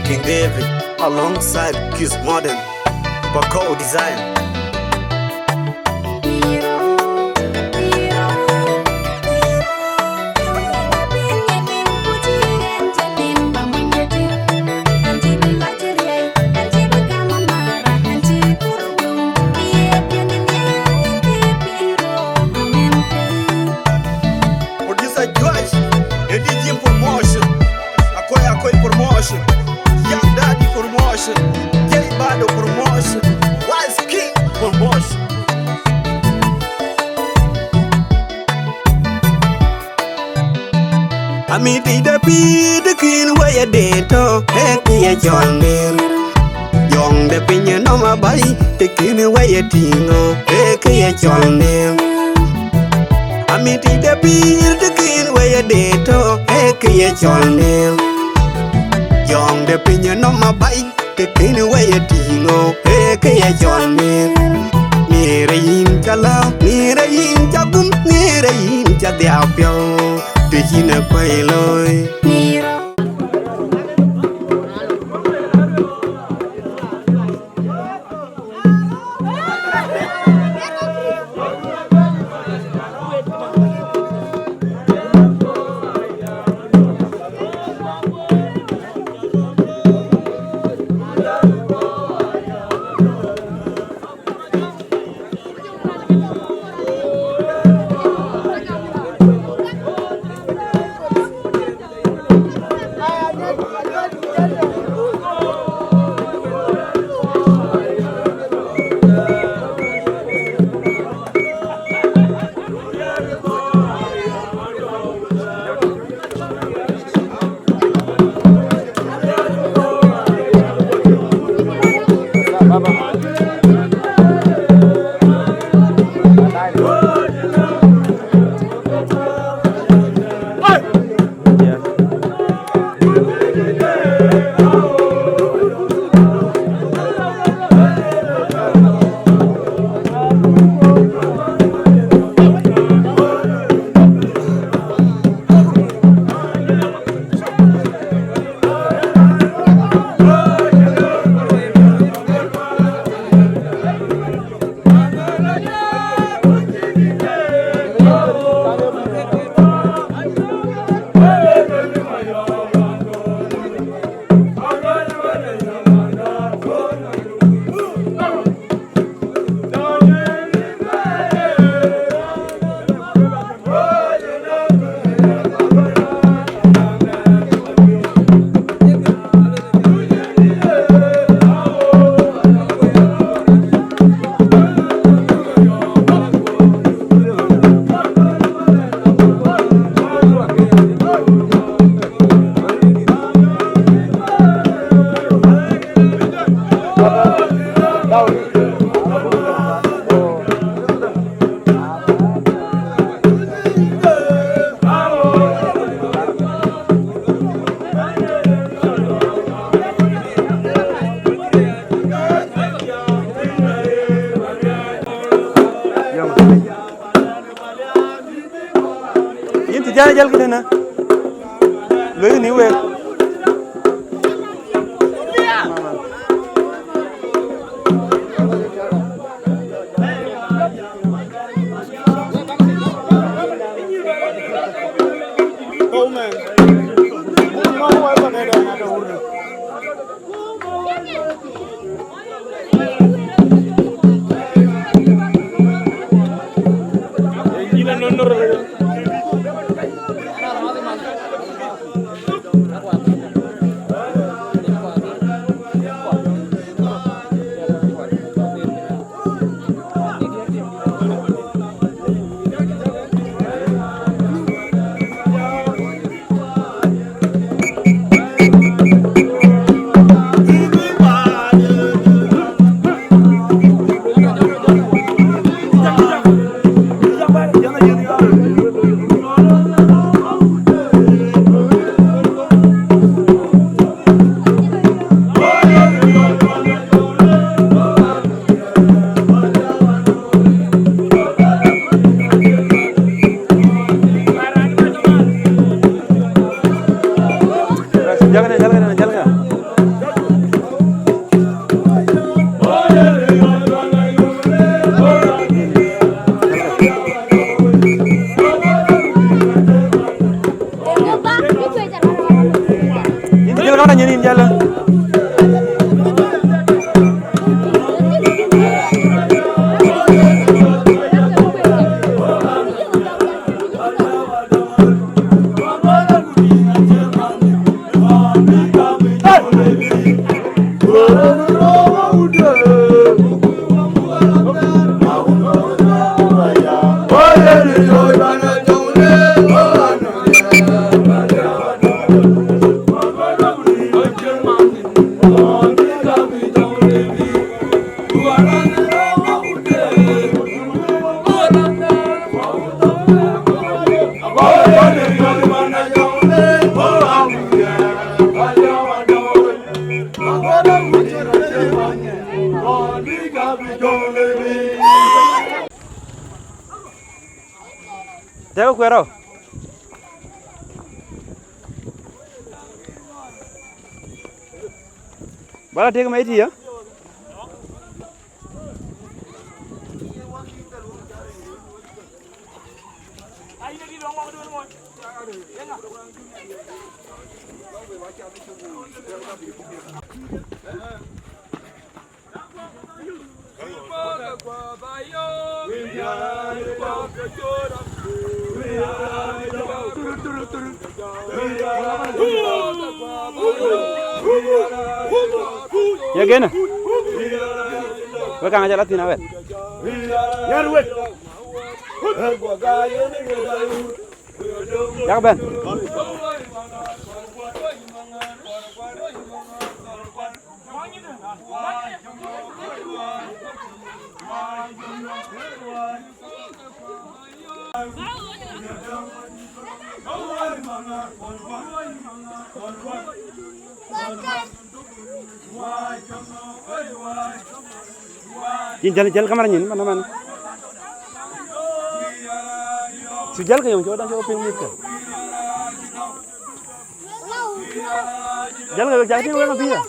King David alongside Kiss Modern Bako Design. Producer Joyce, the DJ promotion, Akoy promotion, Young Daddy promotion, Jay Bado promotion, Wise King promotion. Amiti the the king where you did to Eki a John Neil. Young the pinion on my body, the king where you tingo, Eki a John Neil. Amiti the king where you did to Eki a John Neil. Young the pinion on my body, the king where you tingo, Eki a John Neil. Nere yin chala, nere yin jagum, nere yin jadiapio. Tijina kwa iloi Jal ke na lo ni we oh man Teko kwero. Bala teko maiti ya. Ya gana. Weka ngaja latin awet. Ya ruwet. Ya ben. Jal kamar nyin mana. Si jal kayo coba coba pingin ka. Jal kayo jadi wala biya.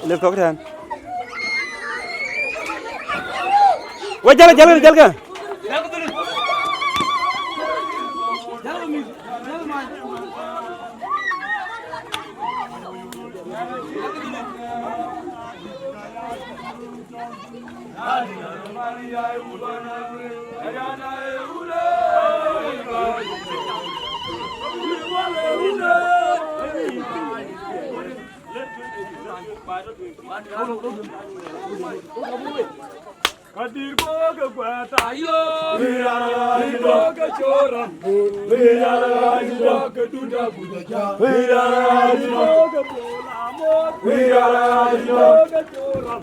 Lihat kau kan? Wah jalan. Kadir boga kwatayo, Mirara boga choram, Mirara boga tuda budaja, Mirara boga polamo, Mirara boga choram,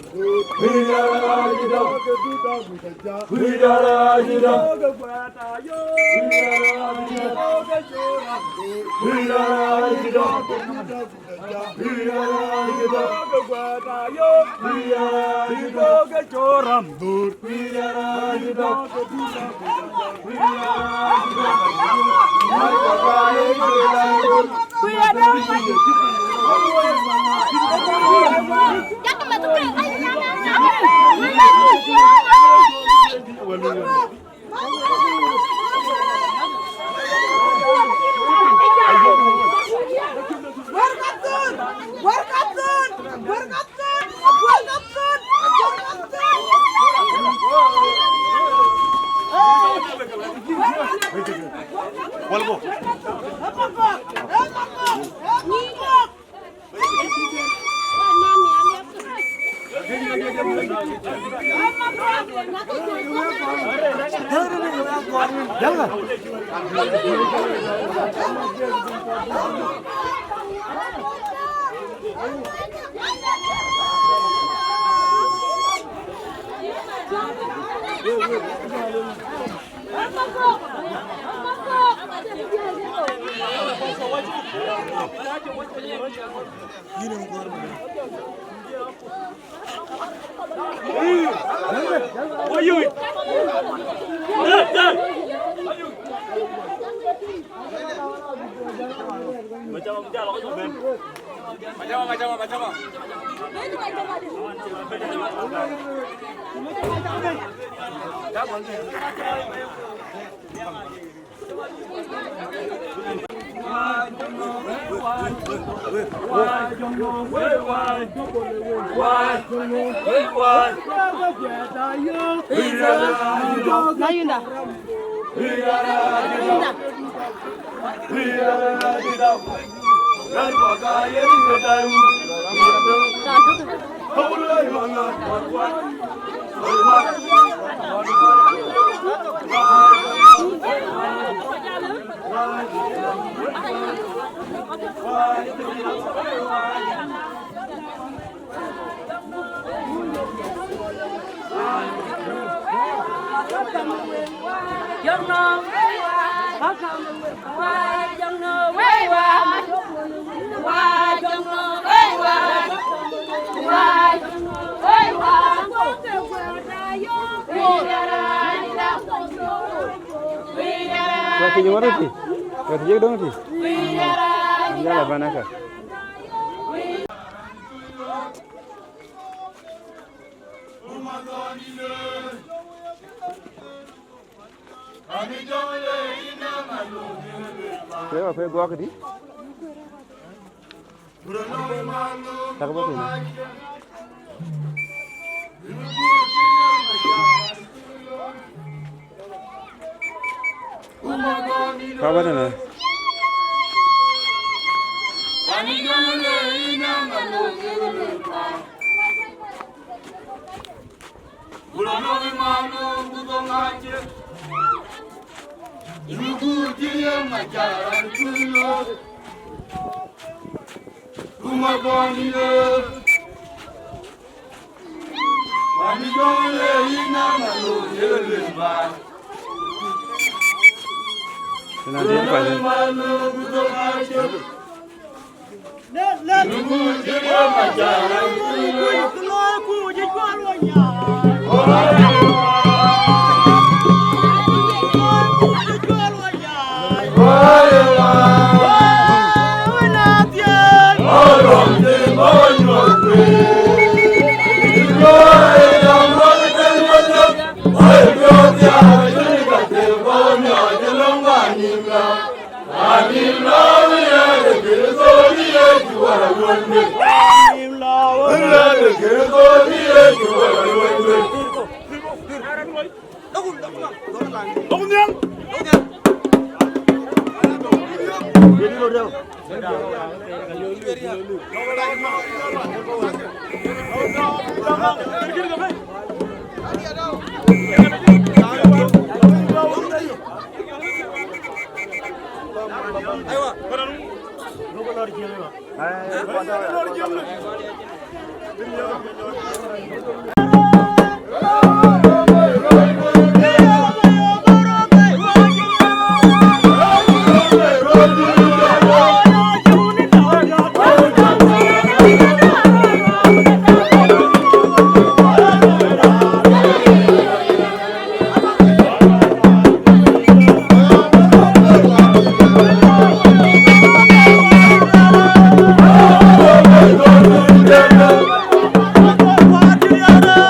Mirara boga tuda budaja, Mirara boga kwatayo, Mirara boga choram, Mirara boga tuda budaja, Mirara boga kwatayo, Mirara boga choram. Waktu jumpa tu, waktu je dong tu. Jalan mana kah? Kau apa gua kedi? Tak apa tu. Kau apa tu? Hãy subscribe cho kênh Ghiền Mì Gõ để không bỏ lỡ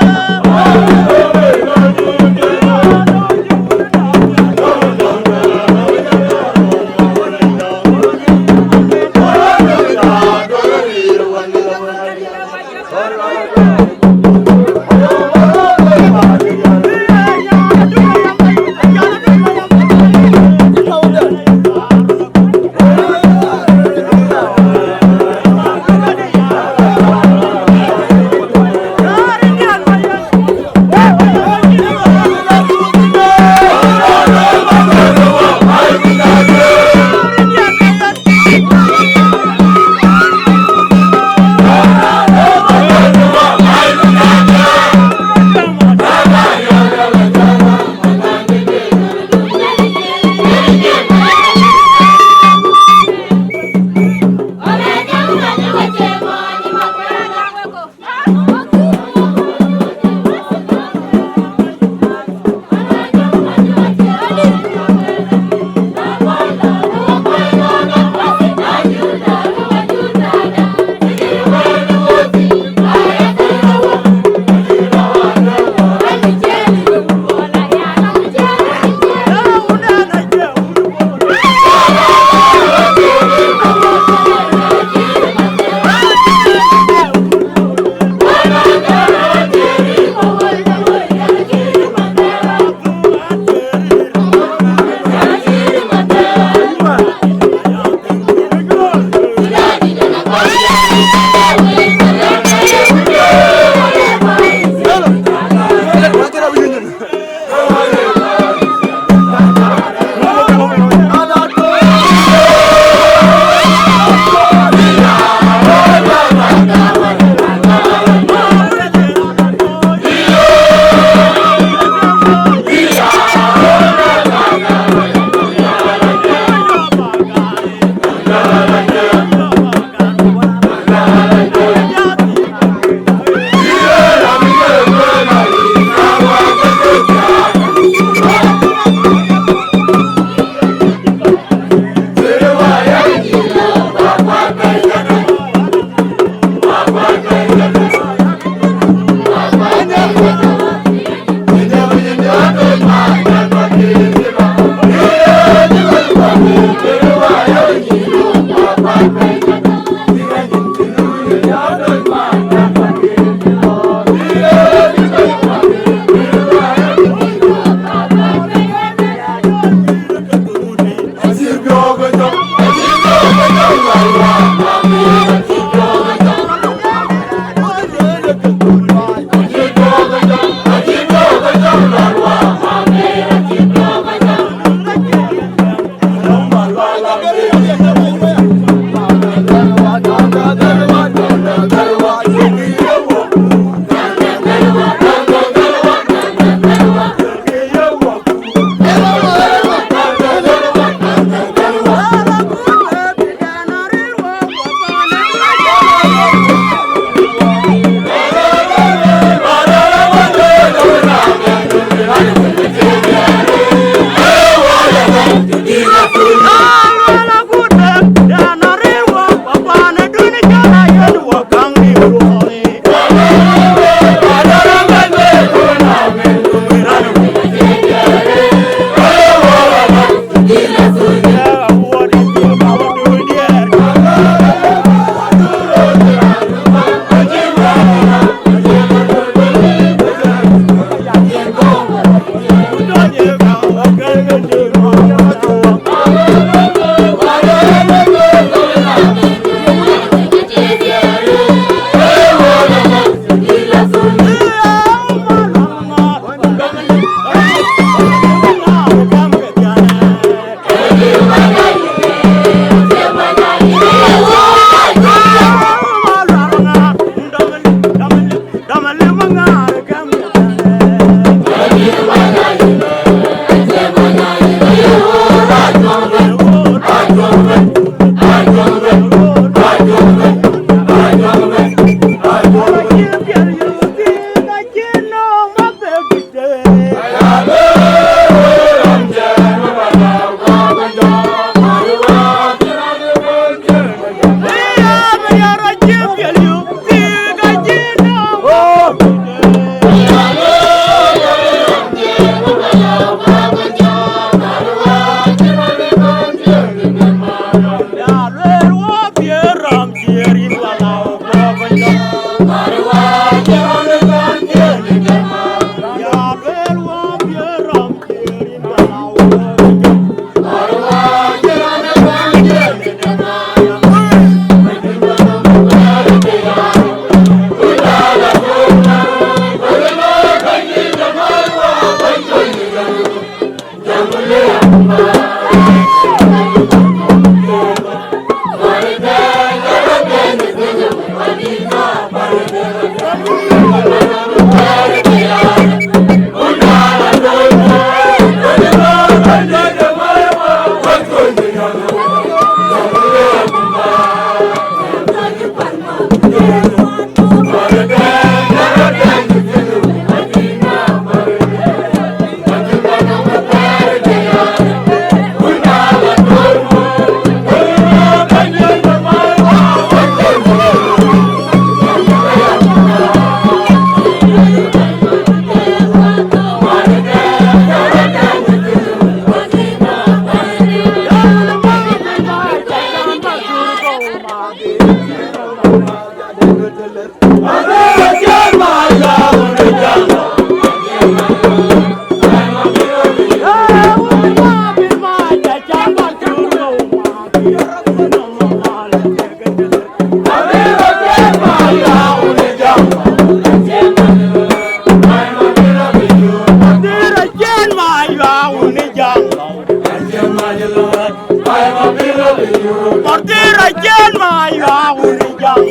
Mortira jan ma ya uni jang.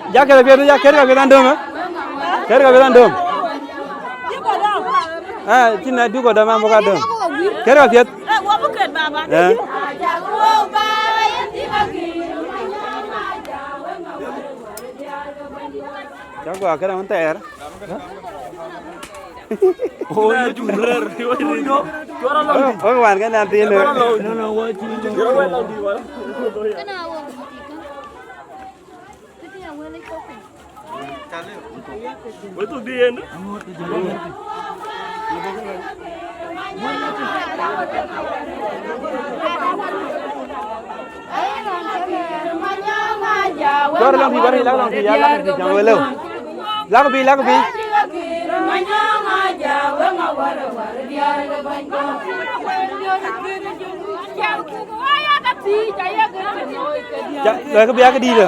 Ya kera biar ya kera biar dong, kera biar dong. Cina du ko dama mo ka dong. Kera biar. Jago akhirnya menter. Oh, jumler. Oh, wan kan nanti ini. Itu dia. Kau lang di bari lang di jalan di jangan leu. Lagu bi. Lagu bi aku di le.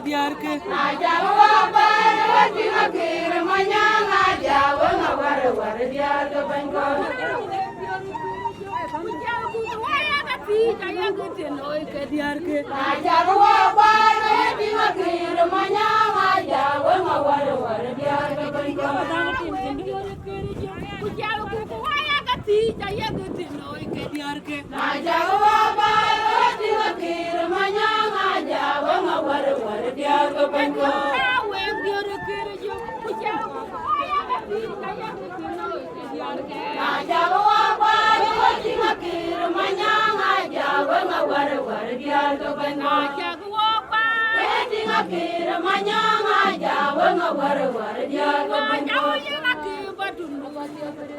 diarke ajawa ba wati makir manyanga jawa ngawar war diarke banko ajawa ba wati makir manyanga jawa ngawar war diarke banko ajawa ba wati makir manyanga jawa ngawar war diarke banko ajawa ba wati makir manyanga jawa ngawar war diarke banko wati makir manyanga jawa ngawar war diarke banko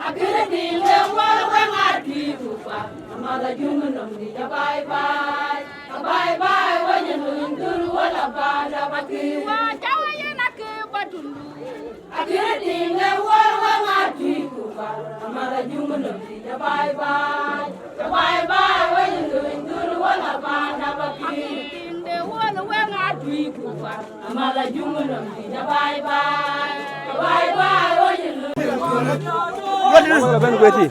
akira dinle war ngati bufa amala jungunam di bye bye bye bye wajen dur wala bada baki wa jawaye nak badundu akira dinle war ngati bufa amala jungunam di bye bye bye bye wajen dur wala bada baki dinle wala ngati bufa amala jungunam di bye bye bye bye wajen Wala ben gweti.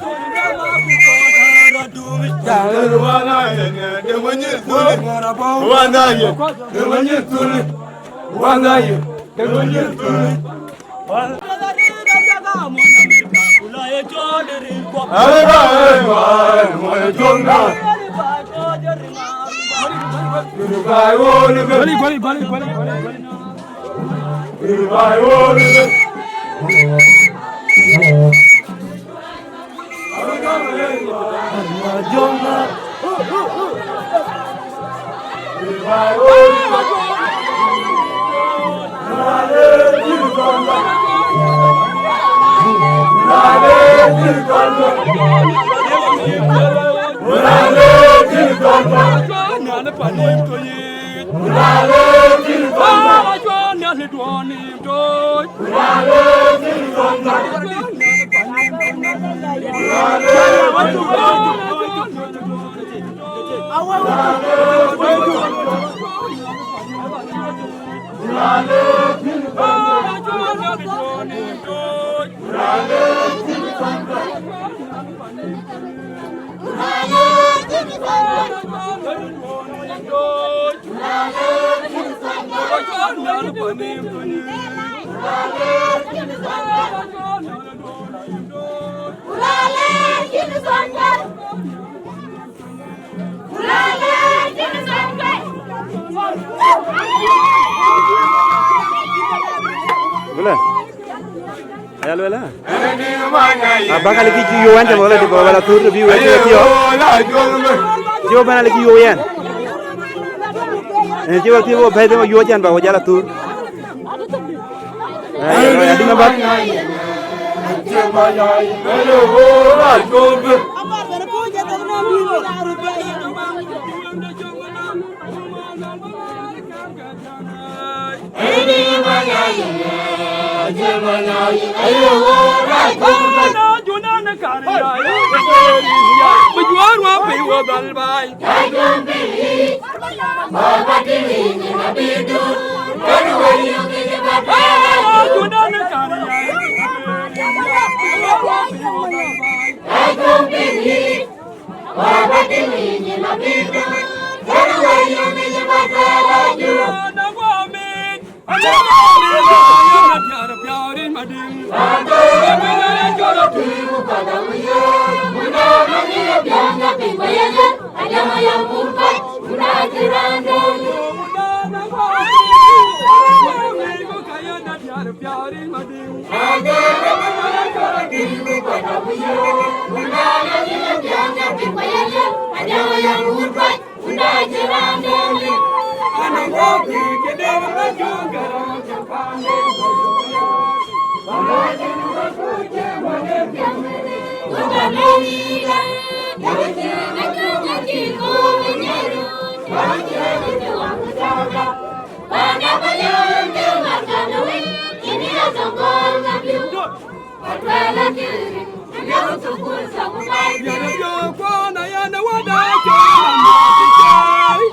Ayal wala. Abang lagi jualan jam wala di bawah tur lebih wala tio. Jual mana lagi jualan? Jual tio bahaya tu jualan bawah jalan tur. Ada nampak?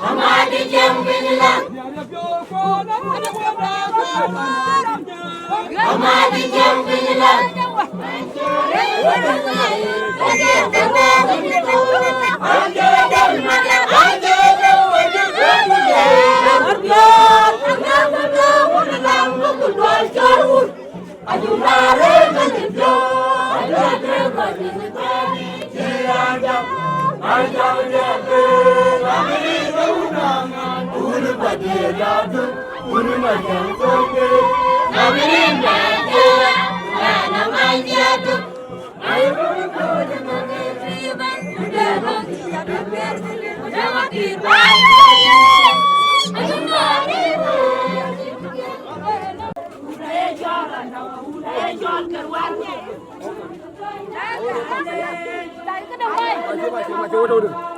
Amadi jam binla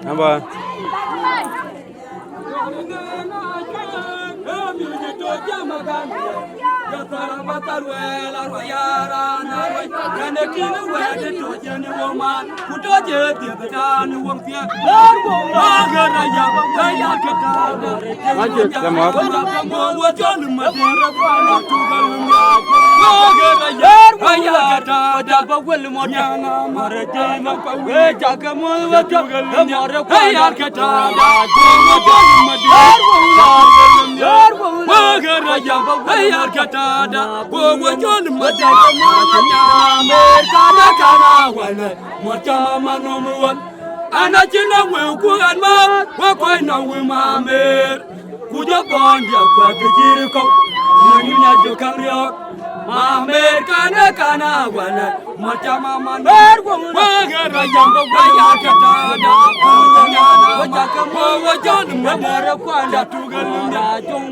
Apa? Lanjut, Lemot. Anachina wekuan ma wakoi na wimamer kuja bondia kwa kijiriko manyunya jokanrio mamer kana wana matama maner wagara yamba waya katada kunyana wajaka wajon madara kwanda tugalunda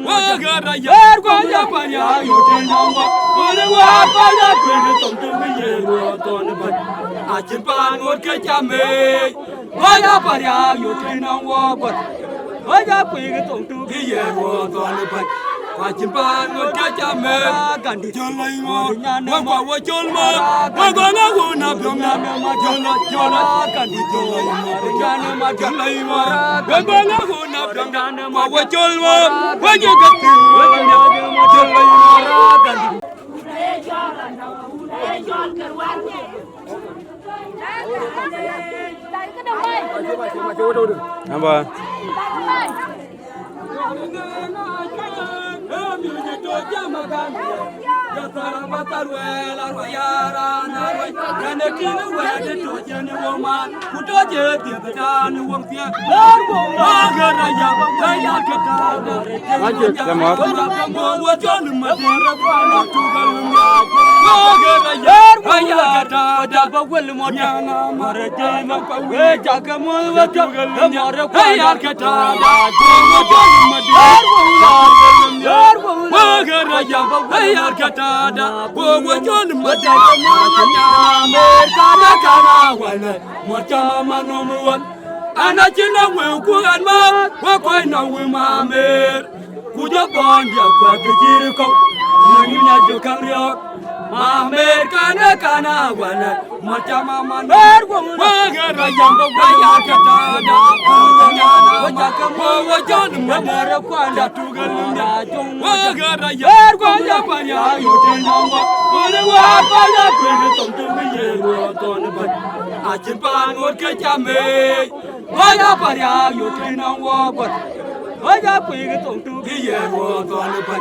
wagara yergo yapanya yotenamba wale wapanya kwene tontumbi yero tonba achimpan wodke chame waya parya yotenamba waya kwene tontumbi yero tonba achimpan wodke chame gandi jolai mo wakwa wajolma wagona guna byomna jola gandi jolai mo jana ma jolai mo wagona guna byomna wajolma wajogati jolai mo gandi Apa? Lanjut, Lemot. Anachina wekuan ma wakoi na wimamer kuja bondia kwa kijiriko manyunya jokanrio mamer kana wana matama maner wagara yamba waya katada kunyana wajaka wajon madara kwanda tugalunda wagara yergo yapanya yotenamba wale wapanya kwene tontumbi yero tonba achimpan wodke chame waya parya yotenamba waya kwene tontumbi yero tonba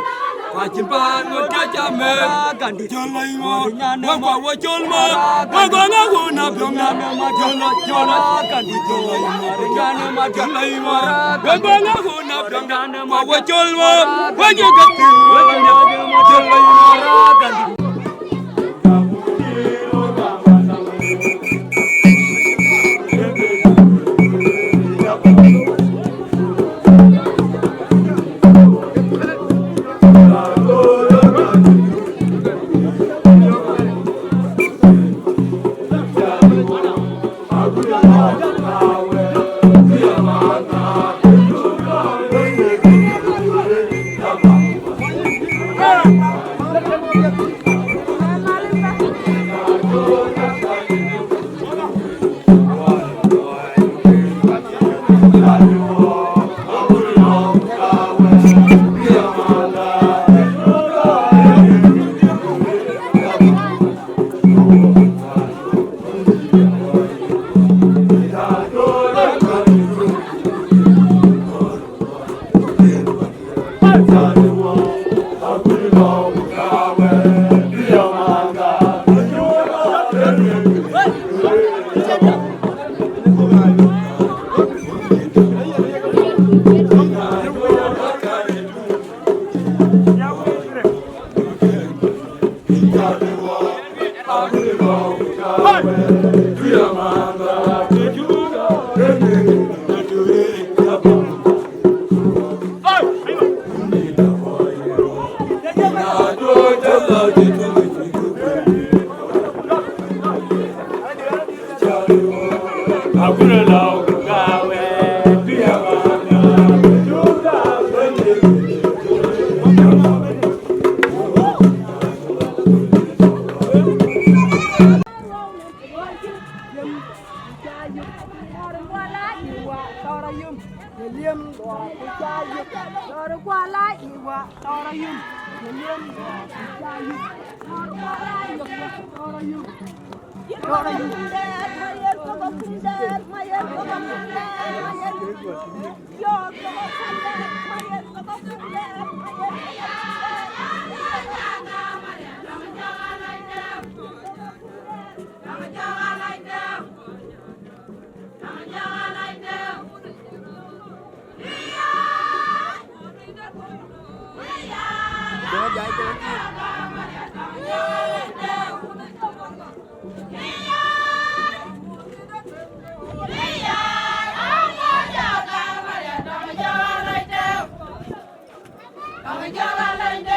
achimpan wodke chame gandi jolai mo wakwa wajolma wagona guna byomna jola gandi jolai mo jana ma jolai mo wagona guna byomna wajolma wajogati jolai mo gandi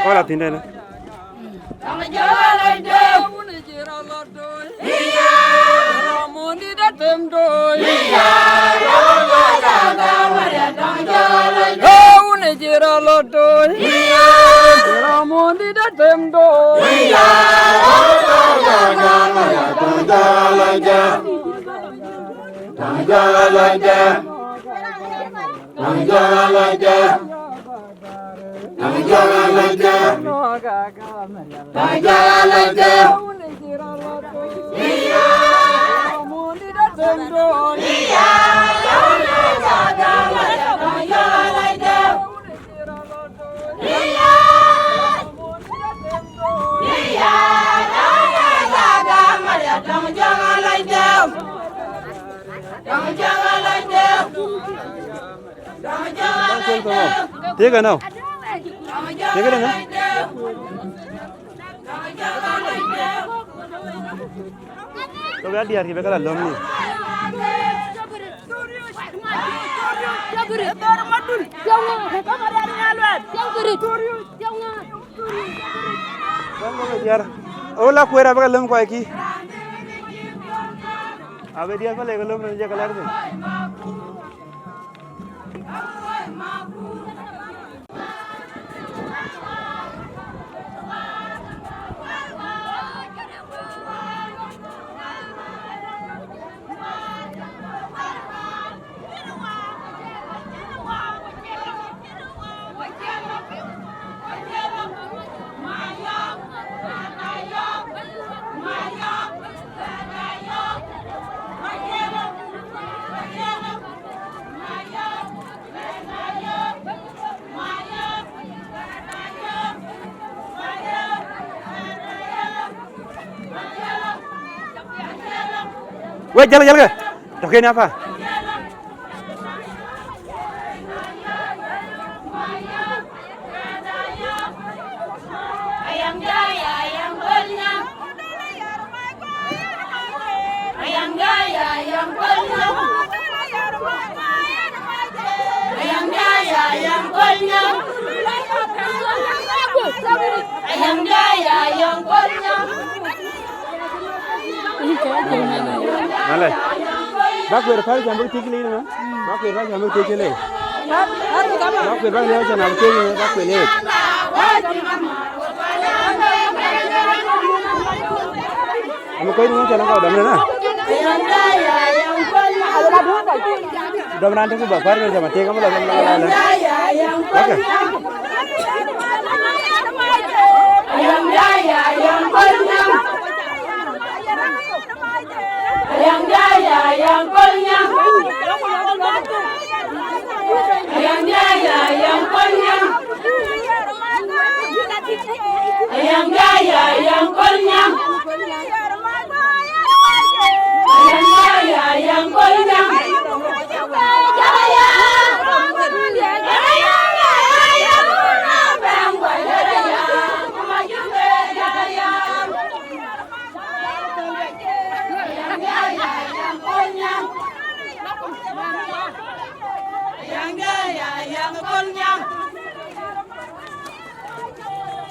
Hola, Tindana. Tiga nào. Tiga dah. Kau lihat dia, kita kalau lom ni. Olah kuera pakai lom kau iki. Abe dia pakai lom ni je kalar tu. Weh, jalan. Oke, ini apa? Ayam jaya, ayam benyam. Ayam jaya, ayam benyam. Ayam jaya, ayam benyam. Ayam jaya, ayam benyam. Malay. Baku erfai jambul tikli na. Baku erfai jambul tikli. Baku erfai leo jana tikli baku le. Amo koi ni jalan kau damne na. Damne ante ku bakar ni jama tega mula jama la. Oke. Ayam jaya, ayam benyam. Ayam jaya, ayam benyam. Ayam jaya, ayam benyam.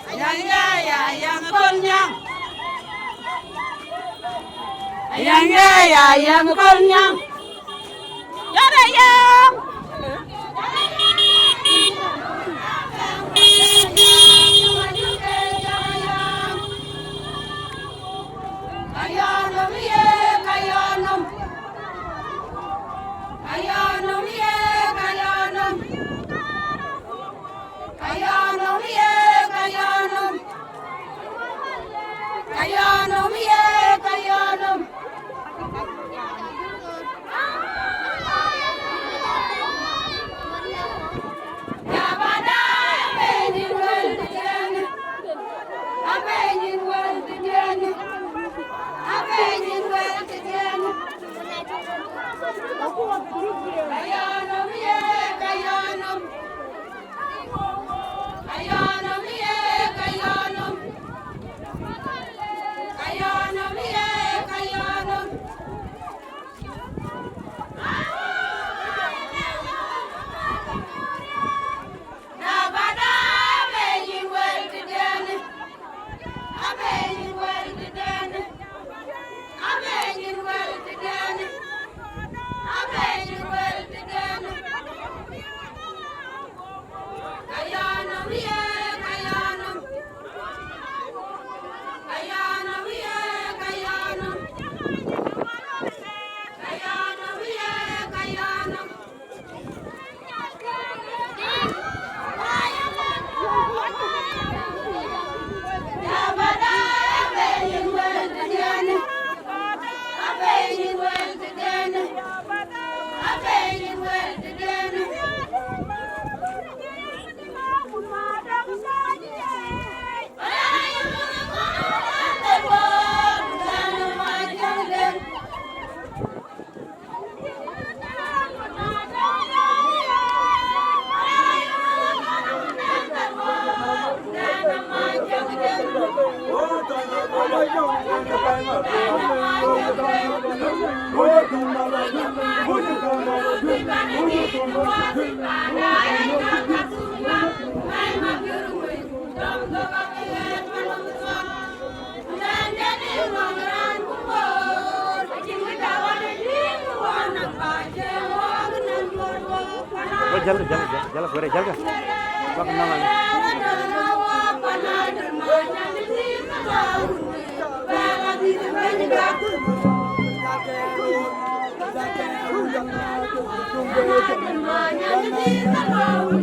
Yang ya yang kon yang. Yang ya yang kon yang. Yare yang. Kayanum ye kayanum. Kayanum ye kayanum. Kayanum ye kayanum. Kayanum ye kayanum. Yabada benin wel digen. Abenin wel digen. Abenin wel digen. Kayanum ye kayanum. Kayanum ye kayanum. Kayanum ye kayanum. Nabada benin wel digen. Abenin wel digen. Abenin wel digen. Abenin wel digen. Kayanum ye kayanum. Kayanum ye kayanum. Kayanum ye kayanum. Yabada benin wel digen. Abenin wel digen. Abenin wel digen. Jal gore jal ka. Wak naman.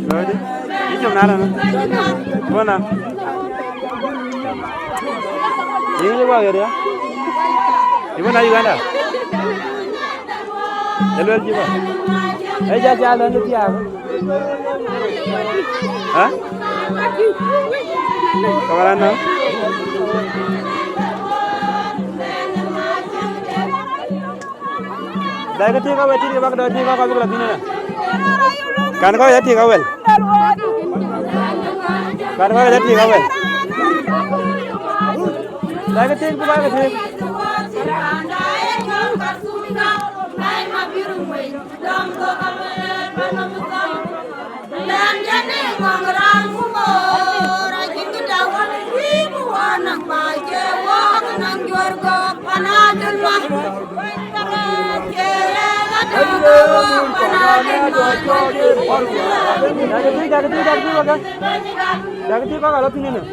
Ready? Ini mana? Mana? Ini apa ya? Ini mana Uganda? Jalur jiwa. Jalan itu ya. Hah? Kawalan no? Dah ketika kau berhenti, kau dah ketika kau berhenti ni. Kan kau berhenti kau bel. Kan kau berhenti kau bel. Dah ketika kau berhenti. Jangan kalau sini nih.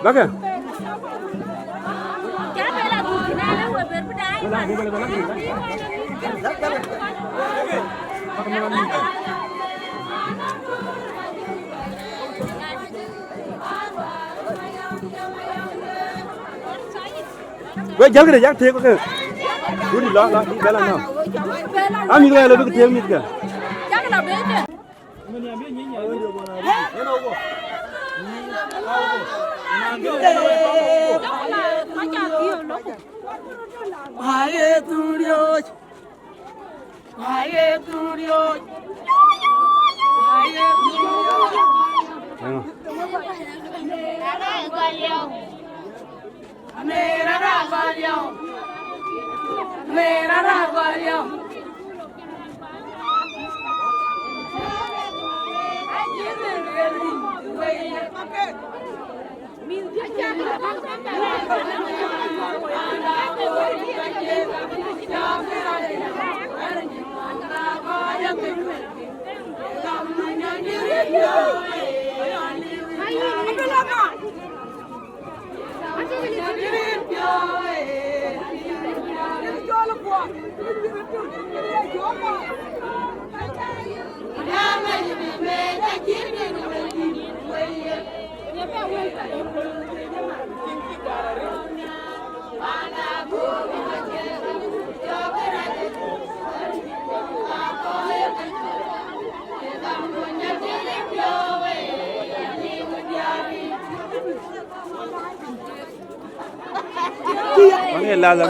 Baga. Gue jaga deh, jaga teko ke. Gue lah, di dalam no. Ami gue lebih kecil nih kan. Jaga lah beda. Maye Turios. Maye Turios. Maye Turios. Mera Ravalio. Mera Ravalio. Ini lazim.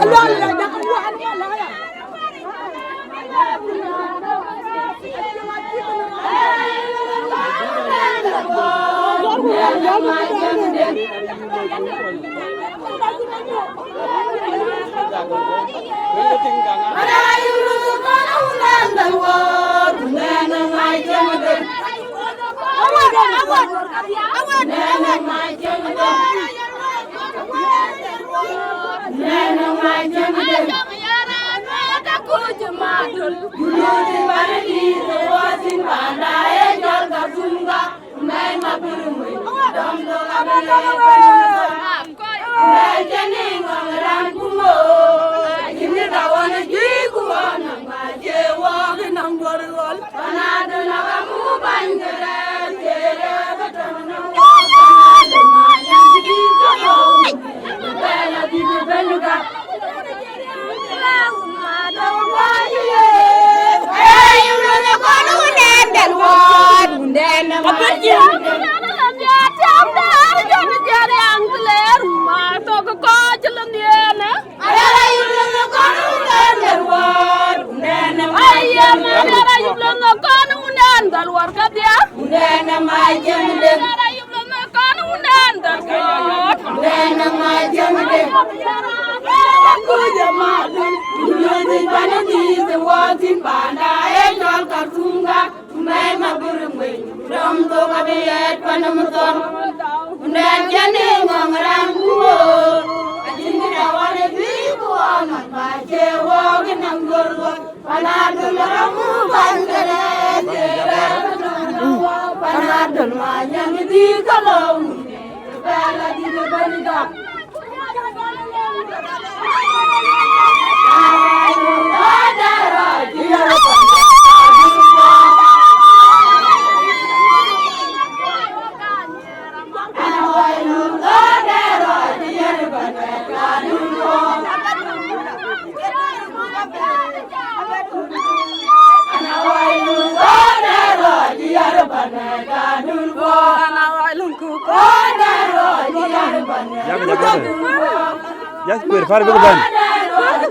Ya kuir far bil ban.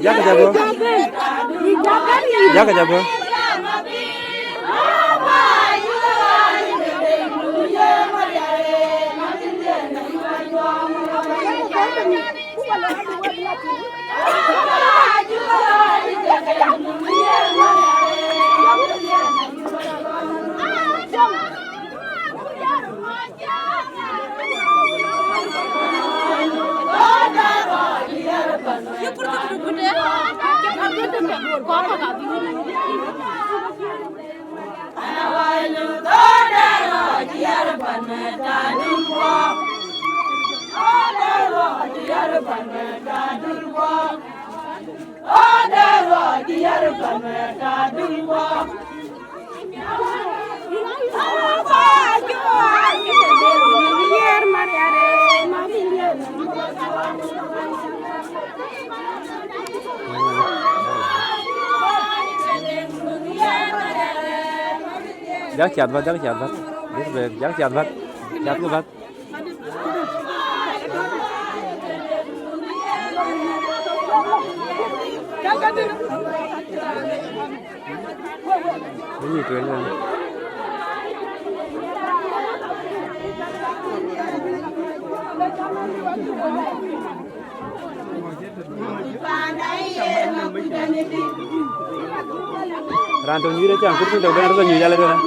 Ya ka jabo. Ya ka jabo. Jangan chặt vào, jangan chặt vào. Biết về, jangan chặt vào. Chặt cái vào. Ini tu lah. Rantum ni dah cang, kurang tu dah ada ni jalan tu lah.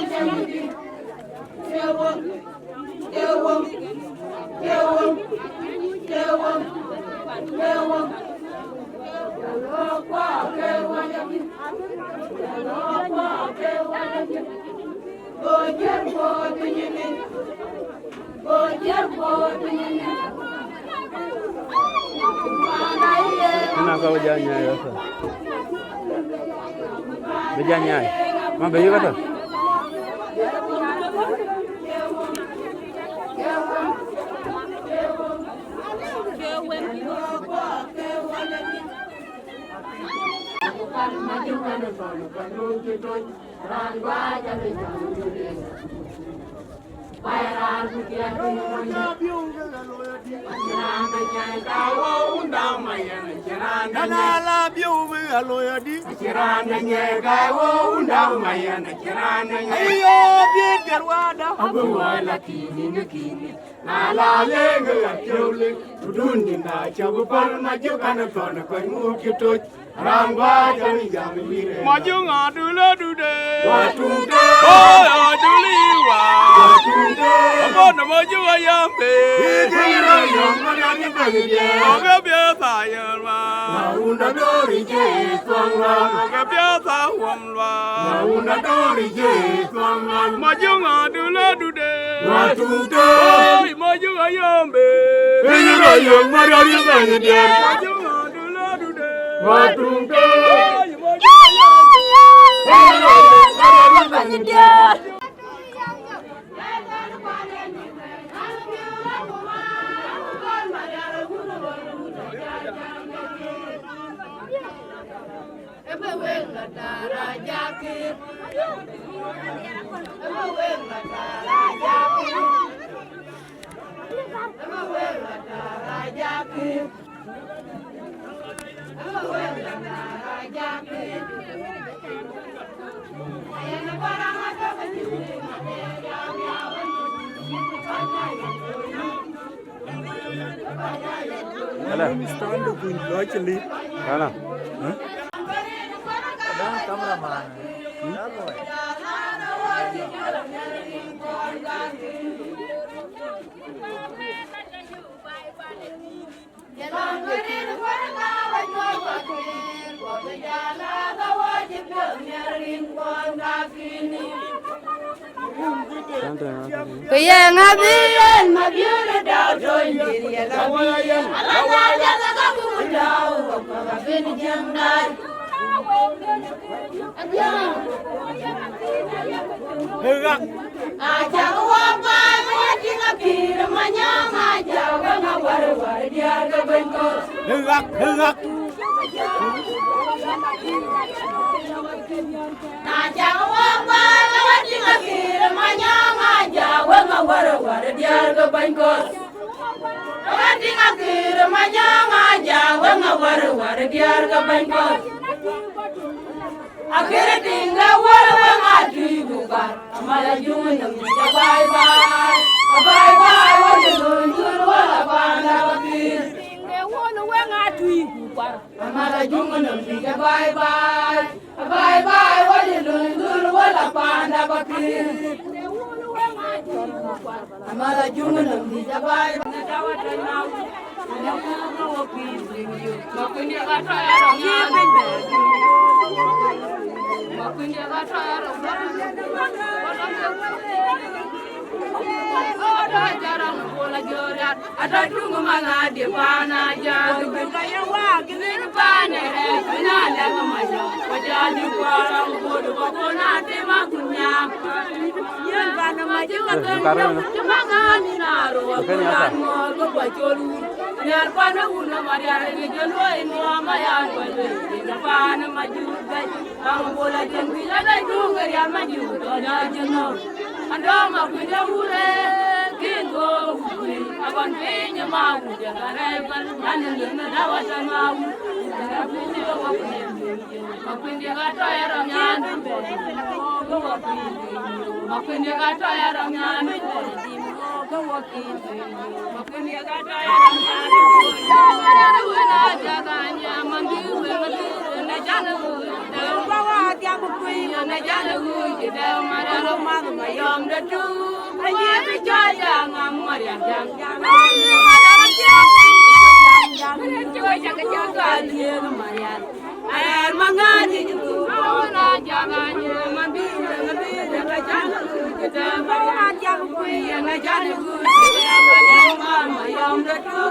Kenapa kau jalan nyai rasa? Berjalan nyai, mana baju kata? Mana? Kaya nga biyan, magyura daw doon diri alawiyan. Alawiyan na kabuo daw, magpapabinigyan dahil. Aja wapay, wadi nga kira manyang aja nga war-war dia ga bengkos. Hegak. Aja wapay, wadi nga kira manyang aja nga war-war dia ga bengkos. Wadi nga kira manyang aja nga war-war dia ga bengkos. Akhirnya tinggal walau ngadu bukan, malah cuma nemu bye bye, wajib wala pandai wakil. Tinggal walau ngadu bukan, malah cuma nemu bye bye, wajib wala pandai wakil. Malah cuma nemu bye bye. Ada tunggu mana di mana jago kaya wakilin pane finale kemajo wajadi parang bodo nanti makunya yan bana maju cuma ngani naro wakulan mo bacolu yar pana una mariara ni jelo ino amayan wale pana maju gai ang bola jengbi ada dungar ya maju ada jeno andama kuda ure kingo aban pinya mau jangan rebel nanen na dawatan mau jangan pinya Makwindi gatoya nyandu Makwindi gatoya nyandu Makwindi gatoya nyandu Wena jaganya mandiwe na janagu bawa tiamu kuya na janagu kita maralo magu mayom datu aye bicara ngamarian jang coba jaga dia kemarian air mangani itu bawa jaganya mandiwe na janagu kita bawa tiamu kuya na janagu kita maralo mayom datu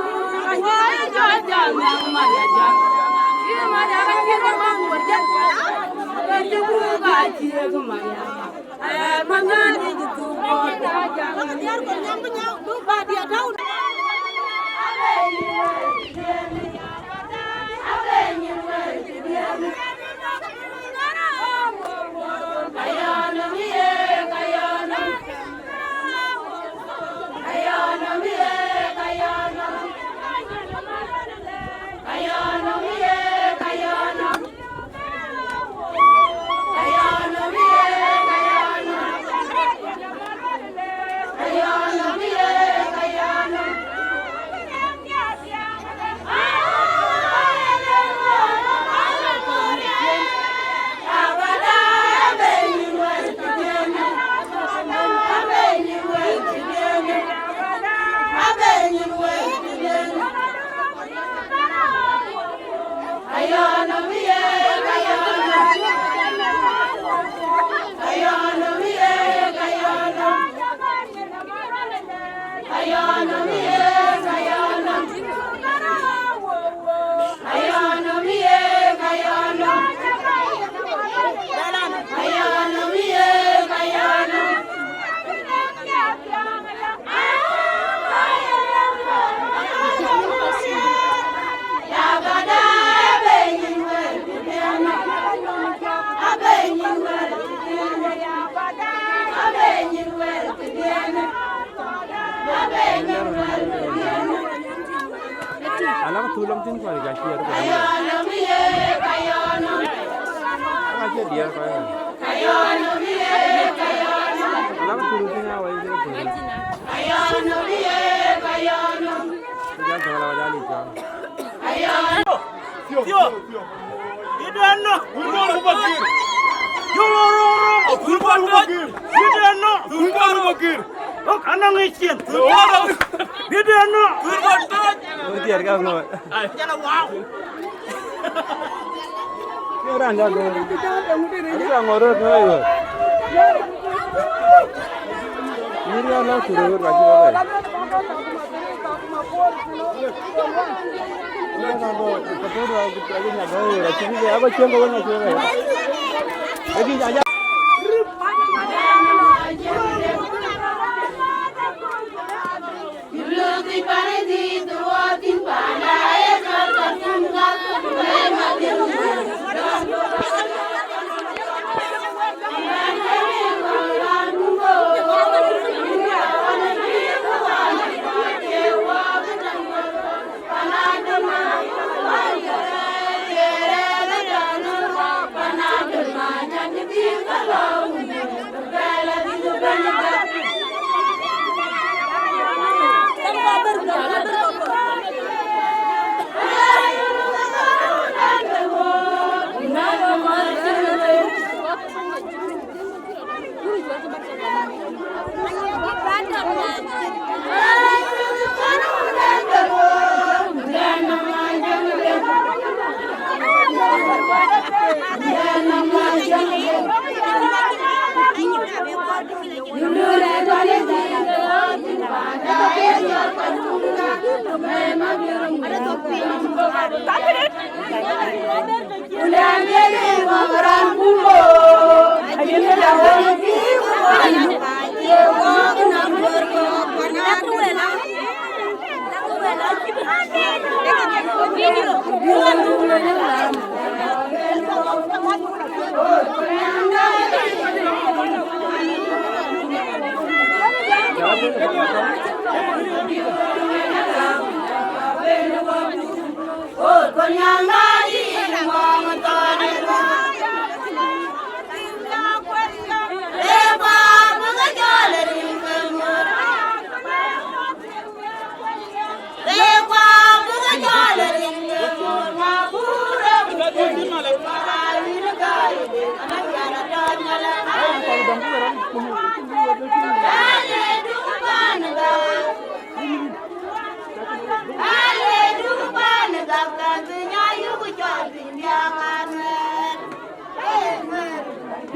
aye bicara ngamarian jang Alam tulang tin ko ga share ko. Aja dia ko. Alam tulang tin awai je ko. Ayano biye kayano. Jangan terlalu jali kan. Ayano. Yo. Idano. Ulbar bakir. Yororo. Ulbar bakir. Idano. Ulbar bakir. Oh, kanang isin. Idano. Ulbar Biar kau no. Jangan wow. Ni orang jangan. Orang orang tu ayo. Ni dia nak suruh bagi apa? Ni kan tu ketua lagi nak kau. Jadi dia apa cium kau nak cium kau. Jadi aja. Oh,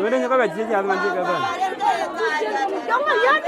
Yo ne ko ba ji ja man ji ka ba. Don't go yet.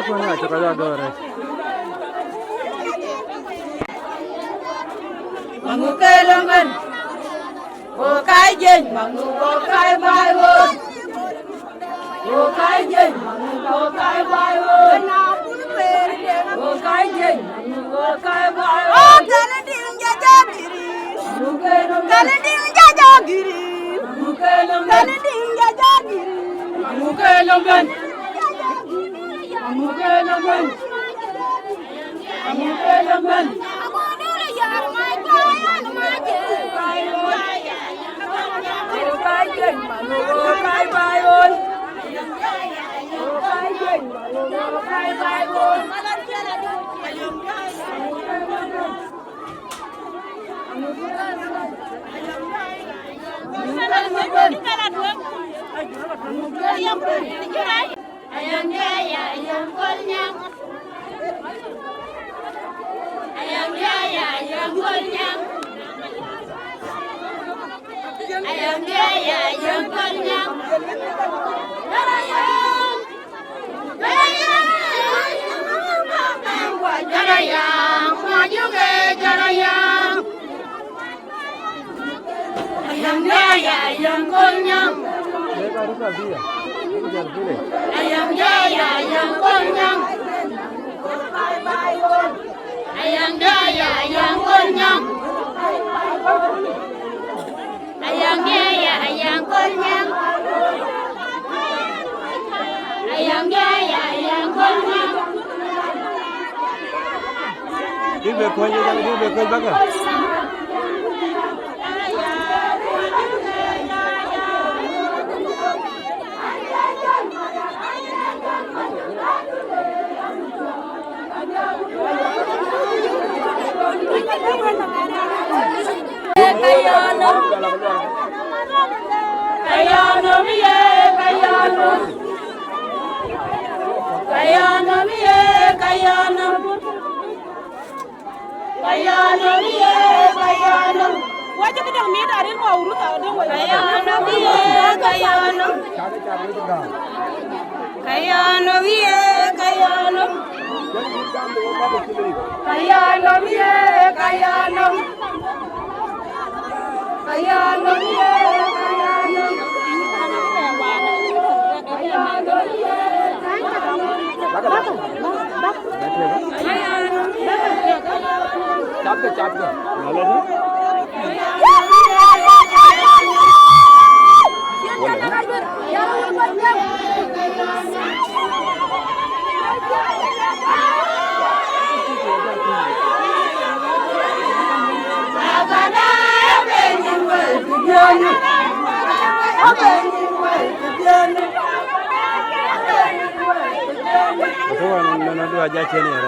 Ko na ta ka do re. Mangu kelangan, okai jen, mangu okai bayon, okai jen, mangu okai bayon, okai jen, mangu okai bayon. Oh, kalading jajagiri, kalading jajagiri, kalading jajagiri, mangu kelangan, mangu kelangan, mangu kelangan. Ayam jaya, ayam konyang. Ayam jaya, ayam konyang. Ayam jaya, ayam konyang. Jarayang, maju ke jarayang. Ayam jaya, ayam konyang. Ayam jaya, ayam konyang. Ayam jaya, ayam konyang. Ayam jaya, ayam konyang. Ayam jaya, ayam konyang. Đi về quê như đi về quê bác à. Chap ke. Malah tu. Nanti aja sini ya.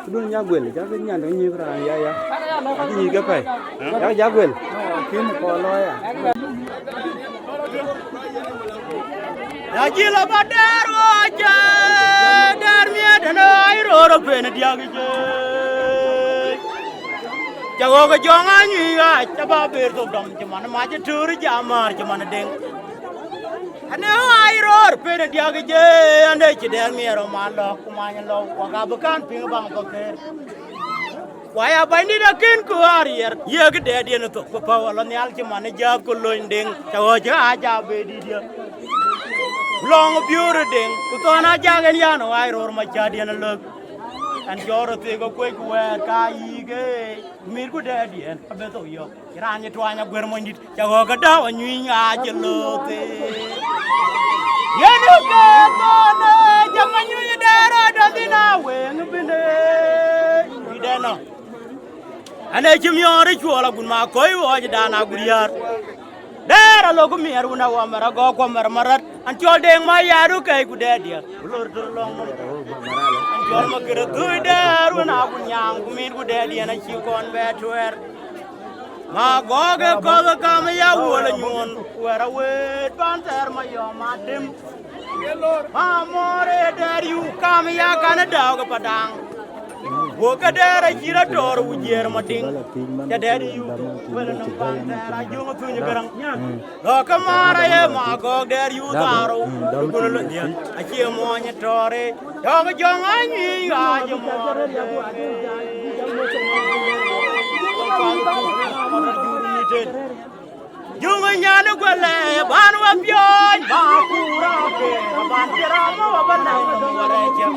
Đun nhà quyền chắc cái nhà nó như thế này ya cái gì cái phải chắc giá quyền kiếm có lôi à ya chỉ là bắt đar wa cha đar miệt này rồi về này dia cái cháu cái chong anh như à cháu ba bể tôm đầm cho mà chỉ trưa đi chả mà cho mà đeng anh ai rồi về này dia cái anh ấy chỉ đar miệt rồi mà lo cũng mà nhận lo qua cả bukan ping bang bang Waya bandi da kin ko arier ye ke de de no to ko pa wala nyal ci man jab ko loñ ding tawo ja aja be di dia long biure ding ko to na jagen ya no ay ror ma ja de na lek an joro te ko ko wer ka yi ge mir ko de di en abe to yo iranya twanya gwer mo ndit tawo ga da wa nyi nya je lo te ye no ke to na jama nyi de ro do dina we ngbinde ide no ane chimyore chola gun ma koy woje dana guriyar dera logo mier una wa mara go ko mar marat an chol deng ma yaru kay gu dedia lor dur long mo an chol ma kere du der una gun nyang gu min gu dedia na chi kon betwer ma go ge ko ga ma ya wola nyon wera wet ban ter ma yo ma dim ma more der yu kam ya kana daw ga padang Woka dera jira tor wujer mating ya deri yu wala nam ban dera jonga tunya garang do kamara ye ma go der yu daro ko lo dia achi mo nya tore do ga jonga ni ga je mo Junga nyana gwale ban wa byon ba kura ke ban tira mo ba na no wareje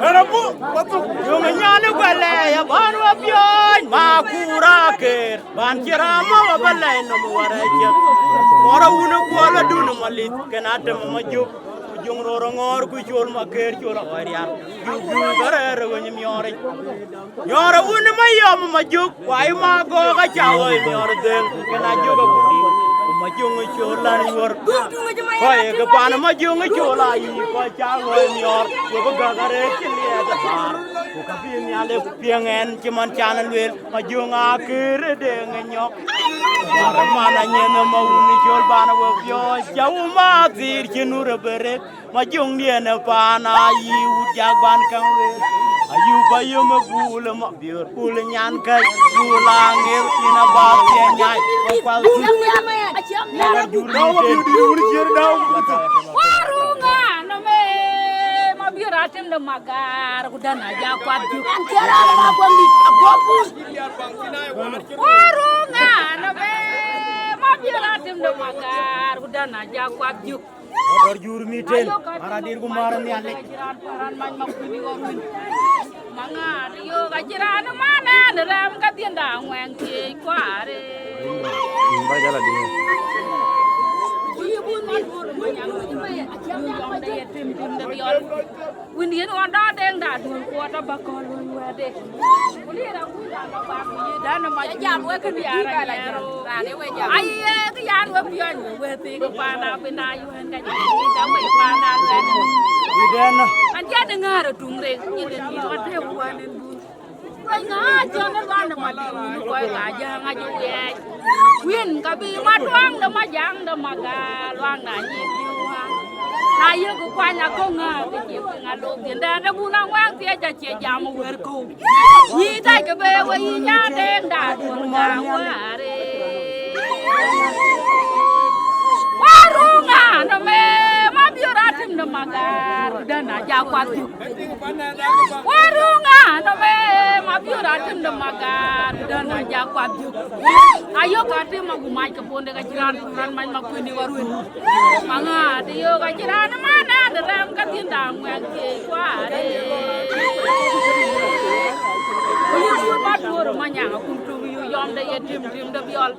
Erabu batu Junga nyana gwale ban wa byon ba kura ke ban tira mo ba na no wareje Mora una kwala dunu malit kenata mo majuk jung ro ngor ku chol ma ker chol orian ju gare go nyim yore yore un ma yom ma juk wai ma go ga chawo yore den kana joga budi ma jung chola ni wor koy ga pan ma jung chola yi ko chawo yor go ga gare chili da par ku ka bi ni ale piangen ci man chana lwel ma jung a ker de nyok yore mana nyen ma un chol bana wo yo chawo ma tir chinura bere ma jung ni na pana yi u jagban kan we ayu bayu ma bul ma biur bul nyan kai bulangir ina ba ye nyai ko kwal warunga no me ma biura tem de magar kudana ja kwat ju antera ma gondi agopus warunga no me ma biura tem de magar kudana ja kwat ju odor jur mi ten aradir gu maran ya lek paran man ma ku ni gorun manga yo ga jiran mana ram ka tienda ngwen ke kware ba jala dino bun man bur mo nyang yom de tim de biol windien on da deng da dun ko ta bakol wede uli ra ku da ba ku ye da na ma ja we ke bi ara ra de we ja ai ke ya we bion we ti ko pa na pe na yu hen ka ji da we pa na ga di den an ja de ngara tung re ni de ni ro te wa nen bu ai nga cho na wa na ma di ko ga ja nga ju ye win ka bi ma twang da ma jang da ma ga loang na ni diwa na ye ko kwa nya ko nga ke ji ko nga lo bien da da bu na wa ti ja che ja mo wer ko ni dai ke be wa yi nya de da du nga wa re warunga no me ma biura tim da magar da na ja kwa ju warunga no me ma biura tim da magar da na ja kwa ju ayo ka te ma gu mai ka ponde ka jiran ran man ma ku ni warun manga de yo ka jiran mana da ram ka tin da ngwan ke kwa re yu ma dur ma nya ku tu yu yom de ye tim da biol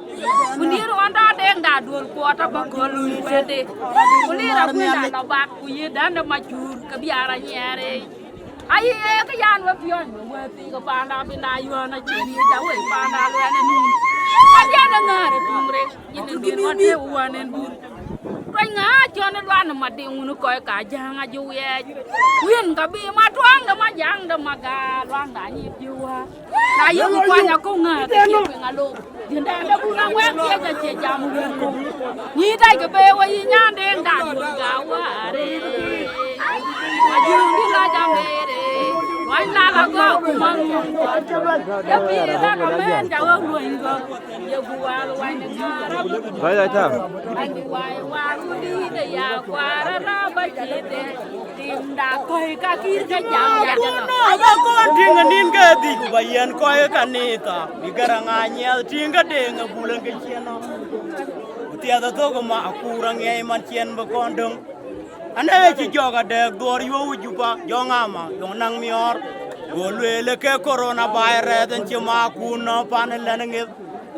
munir onda deng da dur ko ta ba ko lu wede munira ku da na ba ku ye da na ma jur ka biara nyere ai ka yan wa pion wa ti ko pa na bi na yu na chi ni da we pa na lu na ni pa ya na ngare tumre yin ni ma te wa nen bu Rồi ngã cho nên loan mà đi uống coi cả giang à du ye nguyên cả bi mà toang đó mà giang đó mà gà loan đã nhịp du à đã yêu qua nhà cô ngà thì chịu ngà luôn hiện đang đã buông ngang quét kia cho chị chồng luôn cùng nhí tay cái bê quay nhá đen đã buông gạo quá đi mà dương đi ra chăm bê đi nói là có cùng mong đã bị ra có bên chào ơn luôn cơ giờ qua quay được Vậy là sao? anh đi quay qua đi để ya qua ra ba chị để tìm đã coi cả kia cái chào ya Aba kon tinga ninga di ku bayan koy kanita bigaranga nyel tinga denga bulan ke chieno utia da to ma akura ngai man chien ba kondong ane chi joga de dor yo ujuba jongama yong nang mior go lele ke corona virus den chi ma kuno panelen ngi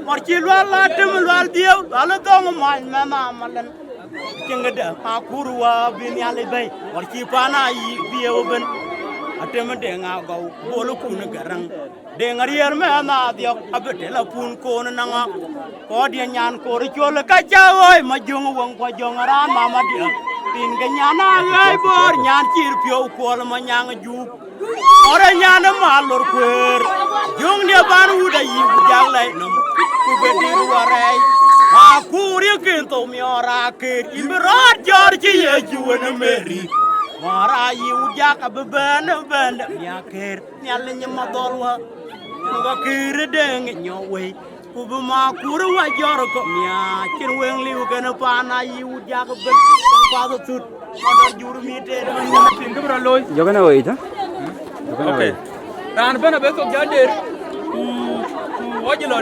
mar chi lwala tem lwal dio ala dong ma ma malen tinga de akurwa bin yale bay mar chi pana yi dio ben atem denga gaw bolu kun garang denga rier me na dio abete la pun kon nanga ko dia nyan ko ri chol ka chaoy ma jong wong ko jong ran mama dia tin ga nyana ngai bor nyan chir pio ko ma nyang ju ore nyana ma lor kwer jong dia ban u da yi jang lai nam ku be di warai ha ku ri kin to mi ora ke imrat jor chi ye ju na meri Mara yu jaka beben ya ker nyal nyama dolwa ngo kir deng nyowe kubu ma kuru wa jor ko mya kin weng liu kana pana yu jaka ben pa do tut modor juru mi te tin dubra loy Jogana wait, huh? Okay. Ran bana be ko jader. Wajilo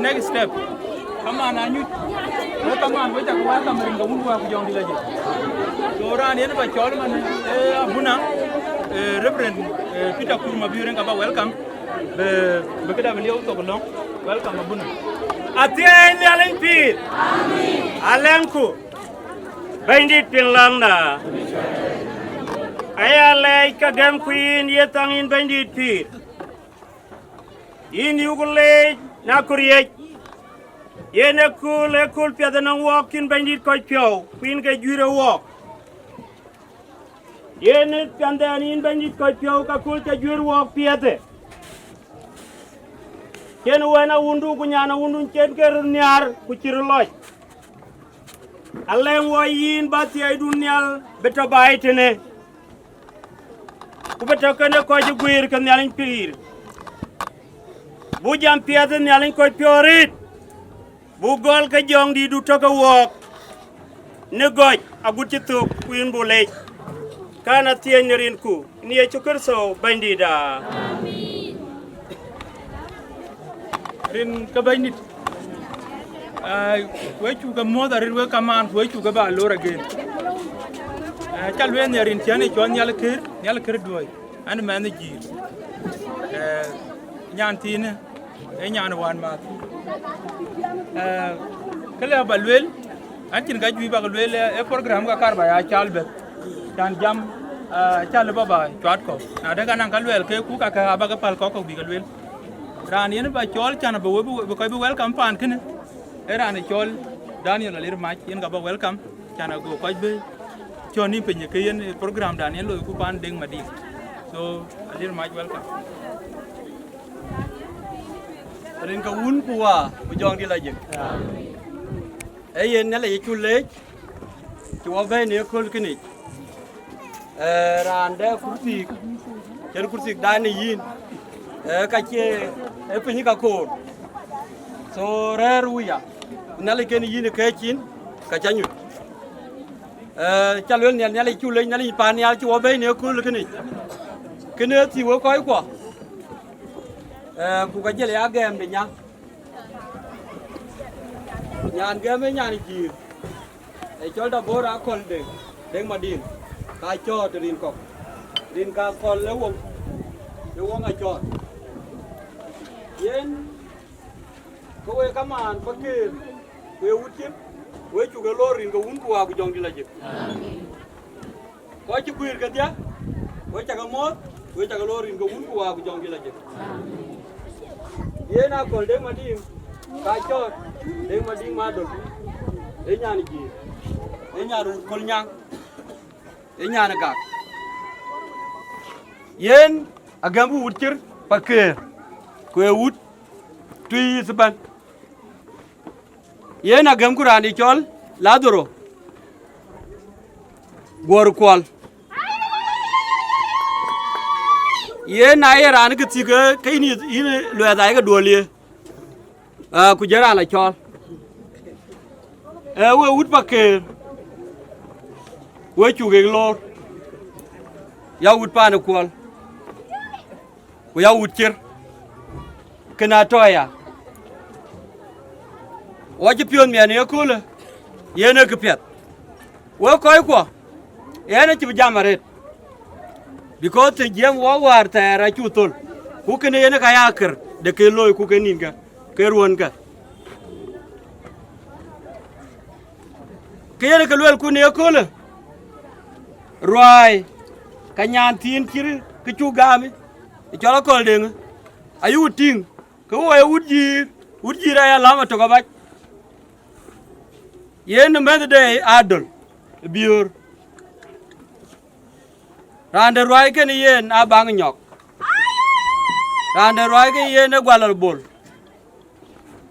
next step. Kama na nyu. Kama we ta ko ta mringa mundu wa kujong dilaje. So ran yen ba chol man abuna Reverend Peter Kurma biuren ka ba welcome. Be kada beliau to long. Welcome abuna. Atien yalen pit. Amen. Alenku. Bendit pinlang na. aya lay ka gam queen yetang in bandit pir in yugule na kuriye yene kul pia da nang walk in bandit ko pio queen ka jure walk yene kandan in bandit ko pio ka kul ka jure walk piate ken wana wundu ku nyana wundu ken ker nyar ku cirloj Alem wo yin bati ay dunyal beto baitene ku beto kene ko ji guir kan yalin pir bu jam piade yalin ko piorit bu gol ka jong di du to ka wok ne goj agut ci tuk kuin bu lej kana tien rin ku ni e chukar so bandida amin rin ka bandit we chuga moda rin we kaman we chuga ba lora gen chal we ne rin tiani chon yal kir doy an man ji nyan tin e nyan wan ma kala balwel an tin ga ju ba balwel e program ga kar ba ya chal be kan jam chal ba ba chat ko na daga nan kalwel ke ku ka ba ga pal ko bi galwel ran yen ba chol chan ba we ko bi welcome pan kin era ne chol Daniel alir match yen ga ba welcome chana go ko be choni penye ke yen program Daniel lo ku pan ding madi so alir match welcome rin ka un kuwa bu jong di la je e yen ne la chu le chu ba ne ko kini ran da kursi ken kursi da ne yin ka che e penye ka ko so reruya nale ken yin ke chin ka chanyu chalwen nale chu le nale pan ya chu be ne ku le kini kene ti wo koi kwa ku ka jele agem de nya nyan game nyan ji e chol da bora kol de deng madin ka cho rin ko rin ka kol le wo nga cho yen ko we kaman bakir we wutim we chu ga lorin ga un ko wa ku jong di la je amin ko ci kuir ga dia we ta ga mot we ta ga lorin ga un ko wa ku jong di la je amin ye na ko de ma dim ka chot de ma dim ma do e nyani ji e nyaru kol nyang e nyana ga yen agambu wutir bakir ko we wut tuy seban yena gam kurani chol ladoro gor kwal yena yeran ke tiga kaini ine lo da ga dolie ku jara la chol we wut bakke we chu ge lor ya wut pa na kwal ku ya wut chir kana toya waji pion mi ne kula yene ke pet wo koy ko yene ci jamaret because te jem wo war ta ra chutul ku kene yene ka yakir de ke loy ku kenin ga ke ruon ga ke yene ke lol ku ne kula roi ka nyan tin kir ke chu gami chola kol deng ayu ting ko wo wujir ya lama to gabaj yen med de adol biur rande roi ken yen abang nyok rande roi ke yen gwalal bol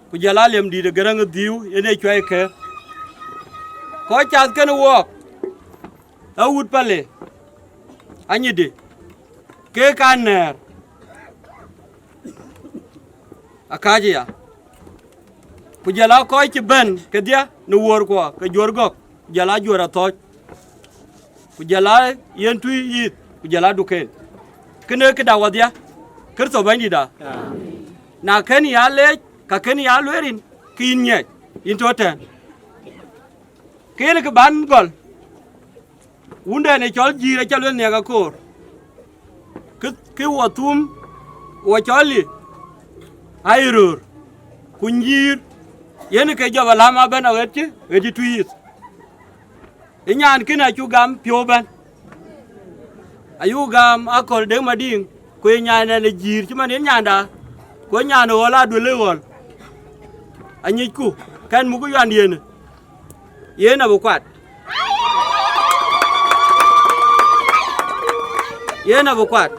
ku jalalem di de garang diu ene choy ke ko chat ken wok awut pale anyide ke kaner akaje ya kujala ko ci ben ke dia no wor ko ke jor gok jala jora to kujala yentu yit kujala duken kene ke da wadia kerto bandi da na ken ya le ka ken ya lerin kin nye into ten kene ke ban gol wunda ne chol jira chalo ne ga kor ke watum wa chali ayrur kunjir yen ke jaba lama ben awetche edi tuyit inyan kina chu gam pio ben ayu gam akol de mading ko nyaana le jir ci man nyanda ko nyaana wala do le wol anyi ku kan mu ko yand yena bu kwat yena bu kwat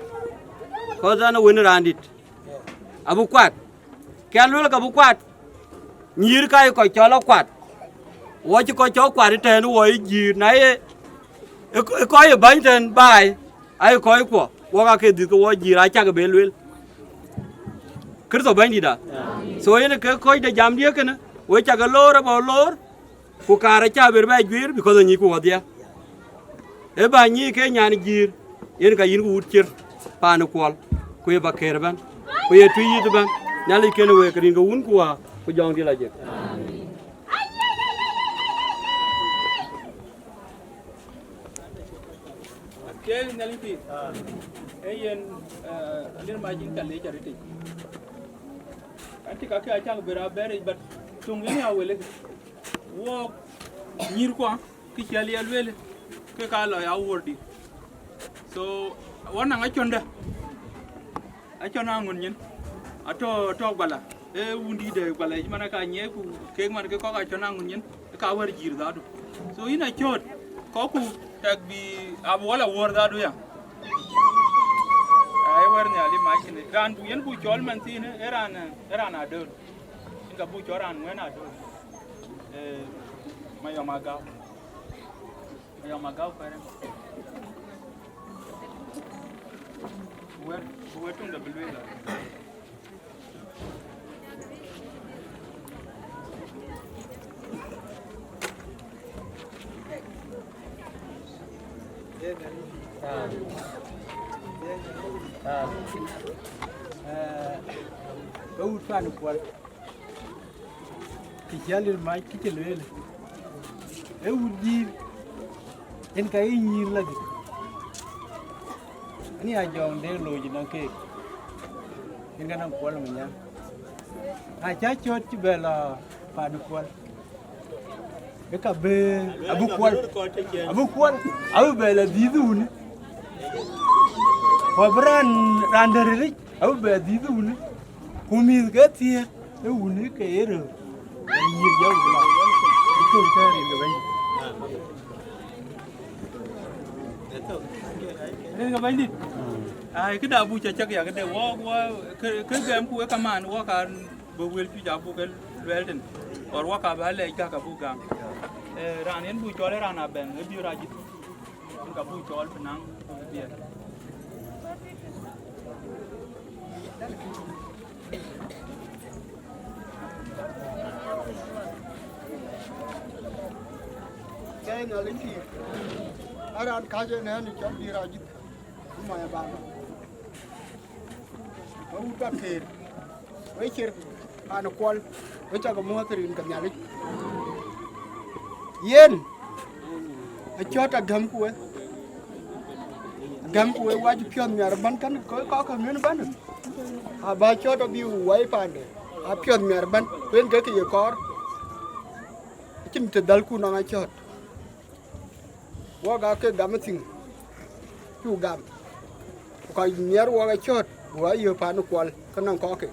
ko dana woni randit abu kwat kan lu ka bu kwat nyir kai ko cholo kwat wo ci ko cho kwat ten wo jir na ye ko ye ban ten bai ai ko ko wo ka ke di ko wo jir a cha ga belwel kirto ban di da so yene ke ko de jam die kana wo cha ga lor ba lor ku kara cha ber ba jir bi ko nyi ko dia e ba nyi ke nyan jir yen ka yin ku utchir pan kwal ku ye ba kerban ku ye tuyi ban nyali ken we krin go un ku wa ku jong di la je ke nyali pi yen alir ma jin kalle charity anti ka ka cha bera bere but tung ni awele wo nyir ko ki chali alwele ke ka lo ya wordi so wana ngachonda achona ngun nyin ato to bala e wundi de bala mana ka nye ku ke man ke ko ka chona ngun nyin ka war jir da do so ina chot ko ku tag bi ab wala wor da do ya ay war ne ali machine ran bu yen bu chol man tin erana do inga bu choran ngena do mayo magao pare where tung da belwela Go fan kwal ki jalir mai ki jelwele e wudi en kay nyir la gi ani a jong de loji na ke en ga nan kwal mu nya a cha chot ci bela fan kwal e ka be abu kwal abu bela didun wa bran randere abu be didun kumir gatia e wuni ke ero nyir jaw la ko tare le bay ga bandi ai cái đạo bu cha chắc ya cái de wo cái gam ku ka man wo ka bo wel fi ja bu ke welten or wo ka ba le ka bu gam ran en bu chole ran a ben e bi ra ji ka bu chol penang bi cái nào lính thì ở đây cá chơi này thì chọn đi ra chứ nhưng mà bạn nó uống cà phê với chơi ăn quần với cho cái mua tiền cầm nhà đi yên cho ta gầm cuối qua chụp phim nhà bán cắn có cái miếng bán được à ba cho ta view quay pan đấy à phim nhà bán bên cái gì có chính từ dal cu nó ngay chót waga ke gamatin tu gam ko nyer waga chot wa yo pan kwal kanang ko ke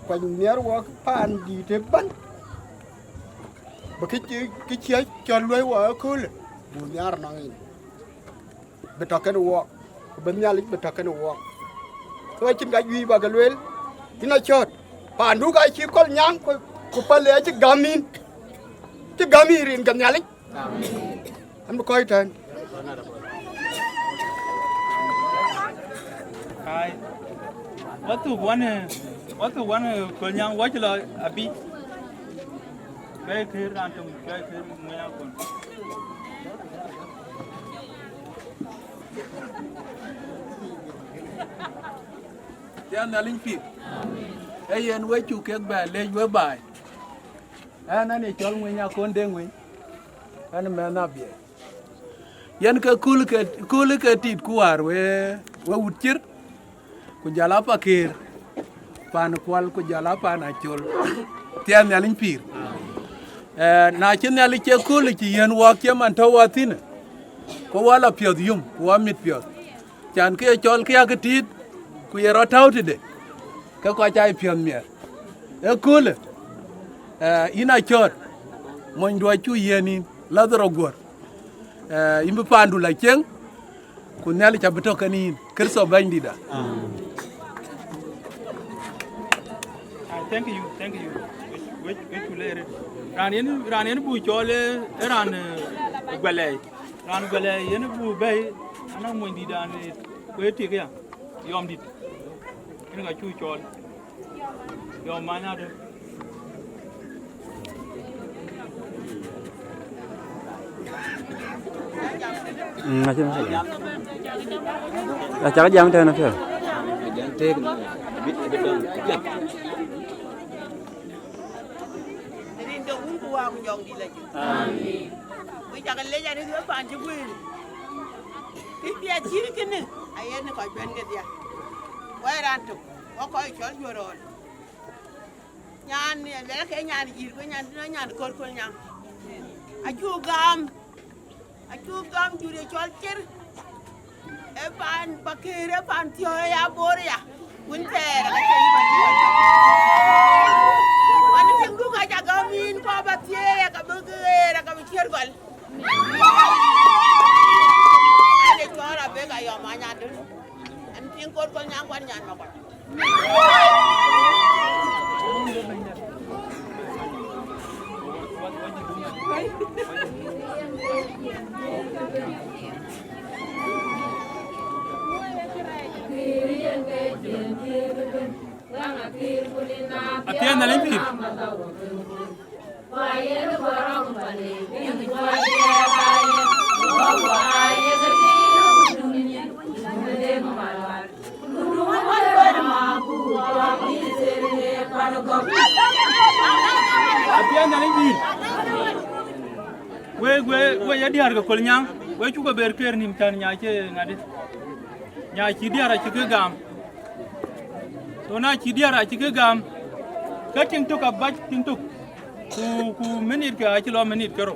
ko nyer waga pan di te ban ba ke che chon loi wa ko le bu nyar nang in betoken wo ben nyalik betoken wo ko chin ga wi ba ga lwel ina chot pan du ga chi kol nyang ko pale chi gamin rin gam nyalik anh có coi trên ai watu wana kolnyang wajla abi kai kai ran tum kai kai moya kon ya na linh pi ai en we chu ke ba le we bai ana ne chol moya kon de ngwe ana me na bie yan ka kul ke tit kuar we utchir ku jala pakir pan kwal ku jala pan achol tian ya lin pir na chen ya li che kul chi yen wa ke man to wa tin ko wala piot yum wa mit piot chan ke chol ke ke tit ku ye rotauti de ke ko chai piot mier e kule ina chot mon do chu yenin la dro gor imbe pandu la cheng ku neli cha beto kanin kerso bandida thank you which later ran bu chole ran gwale yen bu bay ana mo ndi dan ko ti ga yom dit ni ga chu chol yom mana de macam cara jam tu nak fir Rinda ungu wa ku jong di lagi. Amin. Ku jangan leja ni dia panji buil. Dia ciri kene. Ayah ni kau ben ke dia. Wai rantuk. Kau kau jual jualan. Nyan ni, lelaki kayak nyan jir, kau nyan kol nyan. Aju gam juri jual cer. Epan pakir epan tio ya boria. Winter, mana tunggu kaca gamin, kau batia, kau bergerak, kau bercer gol. Ada jual apa kaya mana dulu. Anting kol nyang kau nyan makot. Atian dalam pir. Atian dalam pir. We ya diar ke kolnyang. We juga berker nim tan nyache ngade. Nyachi diar ke gam. So na ci diara ci gam ka ting tuk abaj ting tuk ku menit ka ci lo menit kero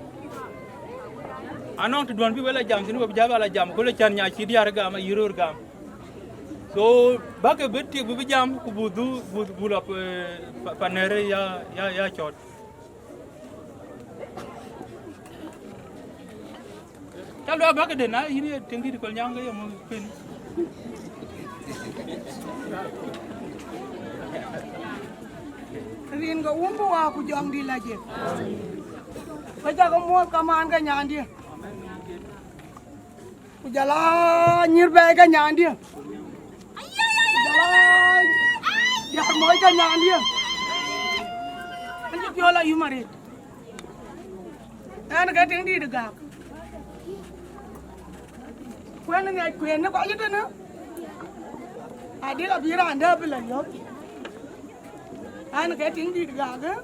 anon to don bi wala jam ci no jaba la jam ko le chan nya ci diara gam yiror gam so baga betti bu jam ku budu la panere ya chot kalau baga de na ini tinggi di kol nyanga ya mo pen Rin ga umbu wa ku jong di lagi. Baca kamu kaman ka nyandi. Ku jala nyirbe ka nyandi. Jala ya moy ka nyandi. Ani piola yumari. An ka ting di daga. Kwen ngai kwen na ko yita na. Adi la bira anda bila yo. An cái tiếng đi gaga,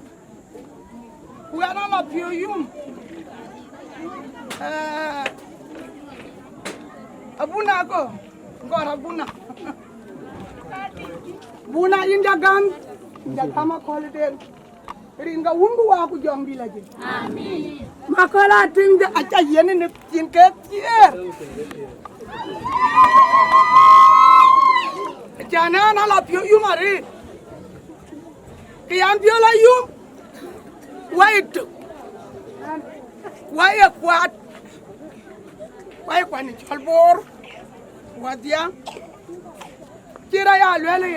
qua nó là phiêu yum, abuna ko, gọi abuna, buna inda gam, inda kama koliden, ringa ungu aku jong di lagi. Amin. Makalah tinggal aja yene ne tinggal tier. Jangan ala phiêu yum ari. Yang viola yum, why ni chalbor, wadia, kira ya lele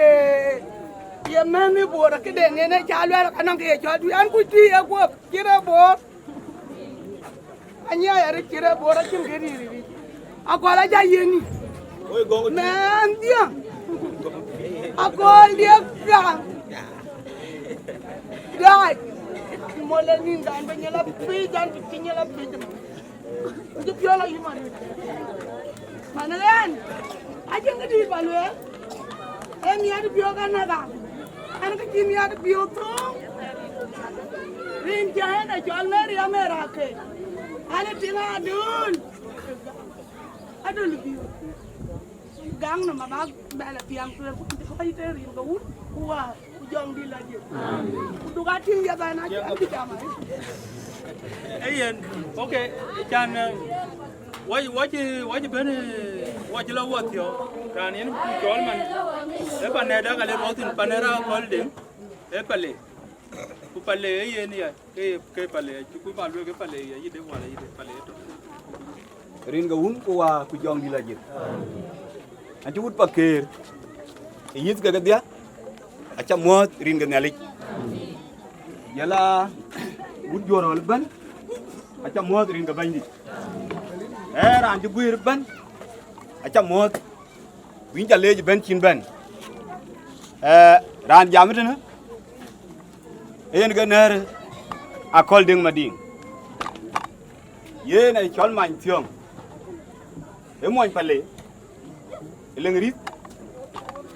ye memi bora kede nene chalwele kanang ke chadu an kuti ya ko kira bor, anya ya kira bora kim geri ri, akola ja yeni, man dia, akol dia ka. Dai, mola ni dan penyela pijan penyela pijan. Itu piola iman. Mana kan? Aja ngedi balu ya. Mi ada piola naga. Anak kecil mi ada piola tu. Rin jahe na jual meri amera ke. Anak tinggal adul piola. Gang nama bag bela piang tu. Kau itu rin kau kuah. Jong di lagi. Dugati ya bana aja kita mah. Ayen, okay, kan waji bene waji la wotio ran yen ku tol man e pa ne da gale rotin panera kolde e pale ku pale yen ya ke pale ku palu ke pale ya yide wala yide pale to rin ga un ko wa ku jong di la jit anti wut paker e yit ga dia acha mot rin ga nalik yala wut jorol ban acha mot rin ga bandi ran ji guir ban acha mot win ja leji ben chin ban ran jamit na en ga ner akol ding mading ye na chol man tiong e moñ pale e leng rit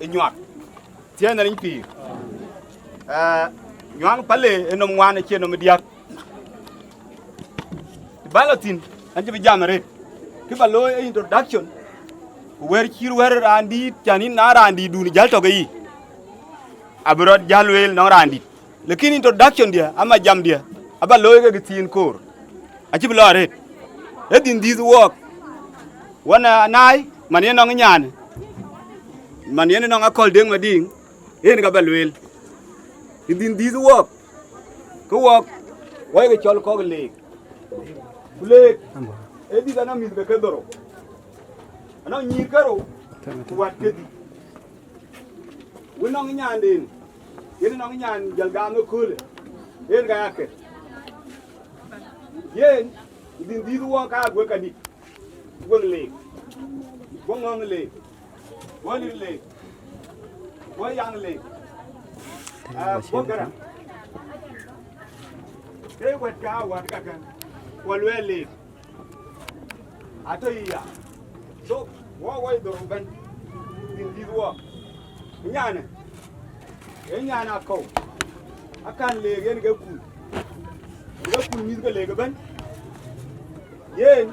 e ñuak tien na liñ pi ñuang pale e nom wana che nom diak balatin anti bi jamare ki ballo e introduction wer chir wer randi tani na randi duni jal to gayi abrod jalwel no randi lekin introduction dia ama jam dia aballo e ga tin kor achi bi lore e din this work wana nai man yen no nyan man yen no akol deng mading en ga balwel din this work ko work way ga chol ko le Kulek, edi dana mis be kedoro. Ana nyir karo. Wat kedi. Winong nyan din. Yedi nong nyan jalga no kule. En ga yake. Yen, din didu wa ka gwe kadi. Wong le. Wong le. Wali le. Wali yang le. Bogara. Hey wat ka wat ka kan. Walwele atoya so wa do ban din diwa nyana ko akan le gen ga ku mi ga le ga ban yen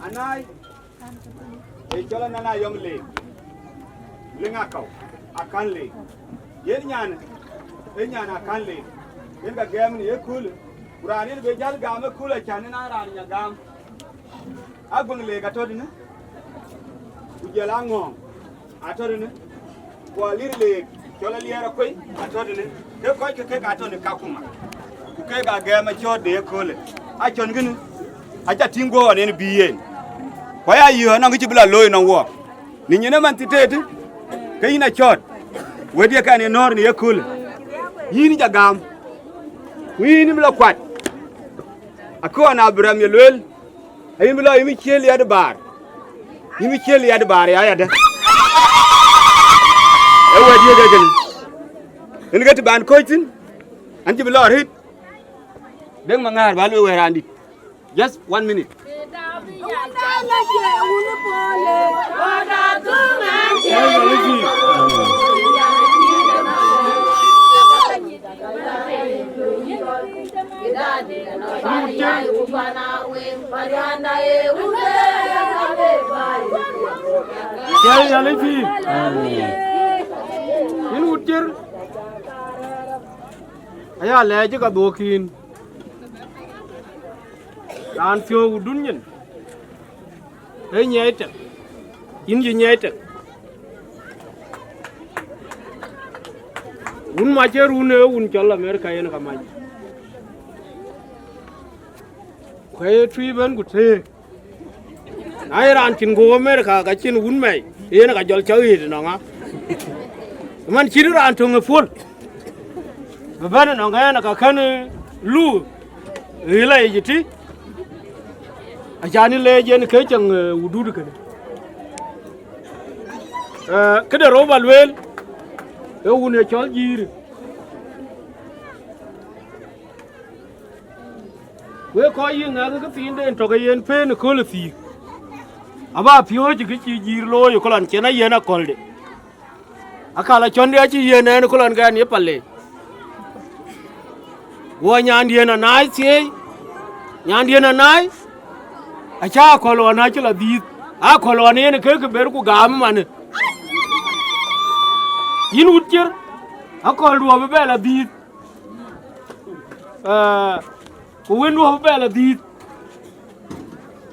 anai e jola nana yom le nga ko akan le yen nyana kan le gen ga gam ni e kul Kurani be jal game kula chane na ran nya gam agung le gatodine ujela ngom atodine walir le chola liara koi atodine de koi ke gatone kakuma ku ke ga game chode kole a chon ginu aja tingo ne biyen ko ya yo na ngi bla loy no wo ni nyene man titete ke ina chod wedi ka ne nor ne kole yini ja gam wini bla kwat ako na Abraham yelwel ay mi la yimi cheli ya de bar ya da e wadi ga gani en gati ban koitin anti bi lor hit deng mangar balu werandi just 1 minute Ya lagi. Ini ucir. Ayah lagi ka dokin. Dan sio udunyen. Nyait. Ini nyait. Un macer une un challa Amerika yen ka mai. Kaya tui ban gute. Ai ran kin go Amerika ka chin un mai. Yen ka jol chawi no nga. Man chiru ran to ngful. Baban no nga na ka kan lu. Ila yiti. Ajani le jen ke chang ududu kan. Kada robal wel. E un e chol jir. We ko yin nga ka tin den to ga yen pe ne ko le fi aba pio ji ki jir lo yo kolan chena yena kolde akala chonde achi yena ne kolan ga ni palle wo nyandi na nai tie nyandi na nai acha kolo na chila bi a kolo ne ne ke ber ku gam man yin utjer akol do be la bi ko wen wo be la bi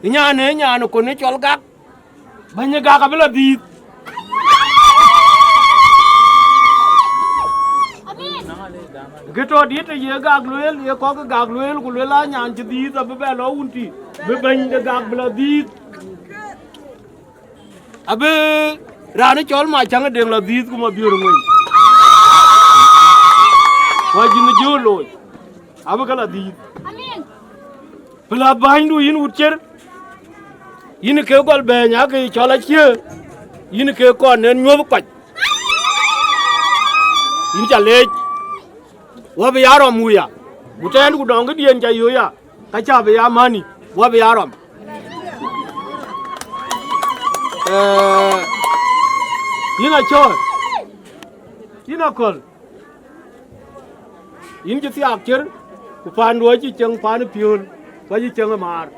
Nyane ko ne chol gak. Banya gak abela di. Geto di te ye gak luel ye ko gak luel ku lela nyan ti di ta be lo unti. Be ban de gak bela di. Abe rani chol ma changa deng la di ku ma biur ngoi. Wajin jo loy. Abe kala di. Amin. Bela baindu yin utcher. Yin ke gol be nya ke chola chie. Yin ke ko nen nyob kwat. Yin cha le. Wa be yarom muya. Buten ku dong dien cha yo ya. Ka cha be ya mani. Wa be yarom. Yin a chol. Yin a kol. Yin ji tiak cher. Ku pan do chi cheng pan piul. Wa ji cheng mar.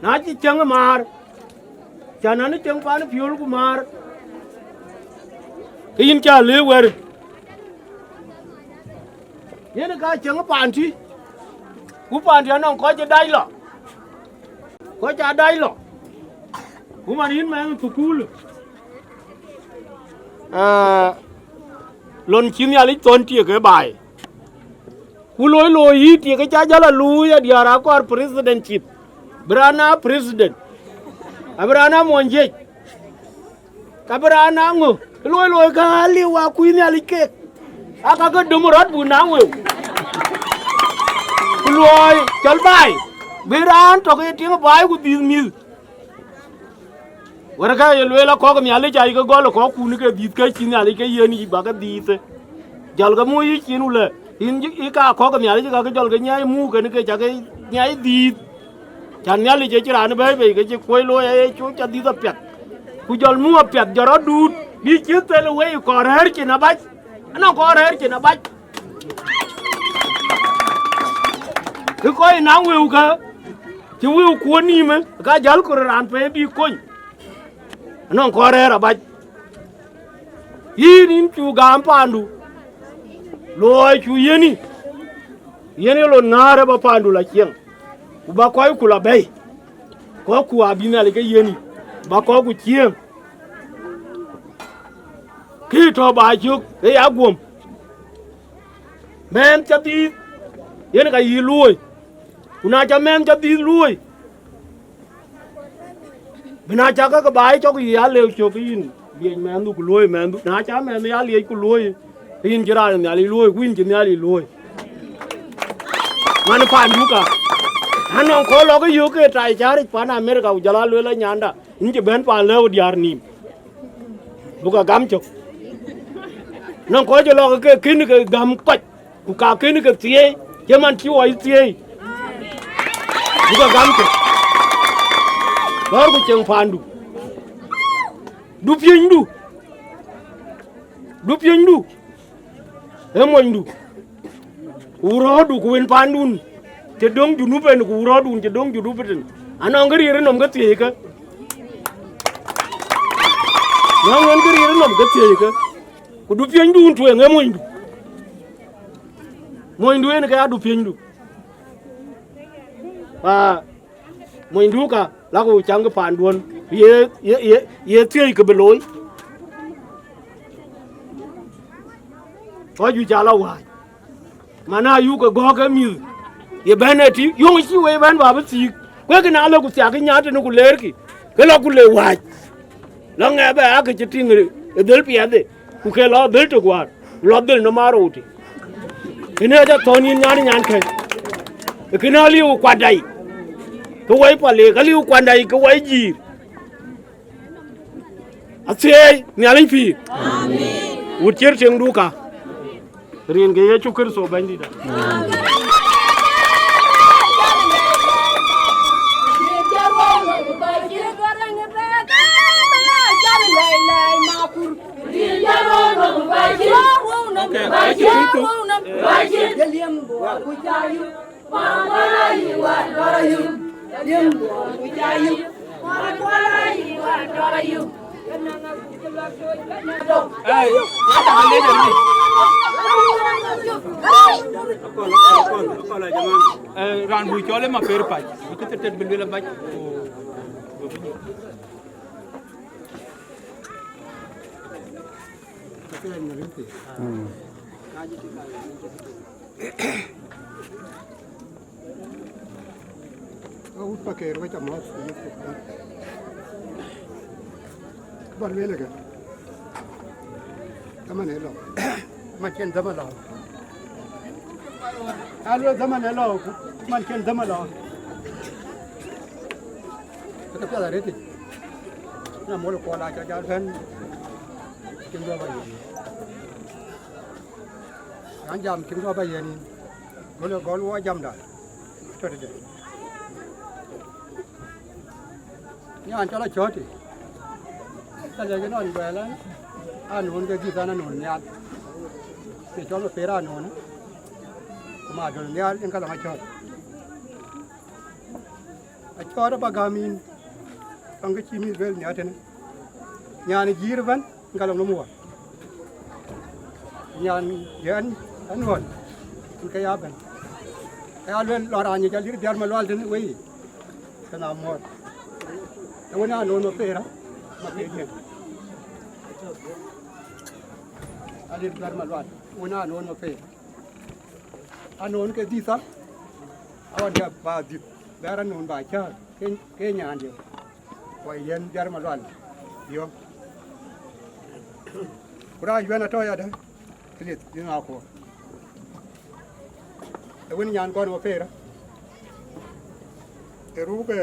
Na chi cheng mar. Cha na ni cheng pan piul ku mar. Yin cha le wer. Yin ka cheng pan ti. Ku pan ti anong ko cha dai lo. Ko cha dai lo. Ku man yin mang tu kul. Lon chim ya li ton ti ke bai. Ku loy yi ti ke cha jala lu ya diara ko presidentship. Berana president. Abrana monje. Kabrana ngo. Loy ka li wa ku ni ali ke. Aka ga dumurat bu na we. Ku loy chal bai. Beran to ke ting bai ku di mil. Warga ye loy la ko ga mi ali jai ga gol ko ku ni ke di ke chi ni ali ke ye ni ba ga di te. Jal ga mu yi chi nu le. In ji ka ko ga mi ali ga jol ga nyai mu ke ni ke ja ga nyai di. Chan nyali je chira ne bai bai ke je koi lo ye chu cha di da pet ku jol mu pet jaro dut bi chi te le we ko her chi na ba ana ko her chi na ba ku koi na we ka chi we ku ni me ka jal ko ran pe bi kon ana ko her ba yin chu gam pandu lo chu yeni lo nare ba pandu la chieng ba koy kula bay ko ku abina le ke yeni ba ko ku chiem ki to ba juk e ya gum men cha di yen ka yi luoi kuna cha men cha di luoi bina cha ka ba cho ku ya le cho ki yin bi men du ku luoi men du na cha men ya le ku luoi yin jira ne ali luoi ku yin ji ne ali luoi man pa du ka Hanong ko lo ke yu ke tai chari pan America u jala le nyanda inje ben pa le diar nim buka gam chok nong ko je lo ke kin ke gam pat ku ka kin ke tie je man ti wai tie buka gam chok lor ku cheng pandu du piendu e moindu uro du ku win pandun te dong junu pen ku ro dun te dong junu pen anong ngri re nom ga tie ka yang ngri re nom ga tie ka ku du pien dun tu nge moindu en ka du pien du ba moindu ka la ku chang ga pan duon ye tie ka beloy ko ju jala wa mana yu ka go ka mi ye beneti yung si we ban ba si we ke na lo ku sia ke nya te no ku ler ki ke lo ku le wa lo nge ba ke ti ting e del pi ade ku ke lo del to gwar lo del no maro ti ene ja to ni nya ni nyan ke ke na li u kwa dai ke we pa le ke li u kwa dai ke we ji ase ni alin fi amen u cher cheng du ka rien ge ye chu ker so ban di da ran bu chole ma per paj bu ci tet bil la baj út pa kề với chậm hết bắt vềเลยkìa tama này lo mà chuyện tama lo alo tama này lo mà chuyện tama lo cái cái là đấy thì nó mua được quà lại cho thân kiếm ra bao nhiêu anh jam kiếm ra bao nhiêu ni mua được gói lúa jam đấy cho đấy nhà anh cho nó chốt đi ta giờ cái nó đi về là anh muốn cái gì ta nó nôn nhạt thì cho nó phê ra nôn mà rồi nhạt những cái là chốt chốt đó bagamin ang cái chim về nhạt thế này nhà này gì vậy cái làm nó mua nhà dân anh nôn cái áp bên cái áp bên lo ra như cái lý mà lo thế này vậy cái nào mua nó nó nó phê đó mà phê gì anh đi làm mà loạn nó nó phê anh nó cái gì sao anh đi vào dịp để anh nó bài chơi cái nhà anh đi quay yên ra mà loạn hiểu rồi anh nó thôi à đấy cái gì nào của cái nhà con nó phê đó cái rú cái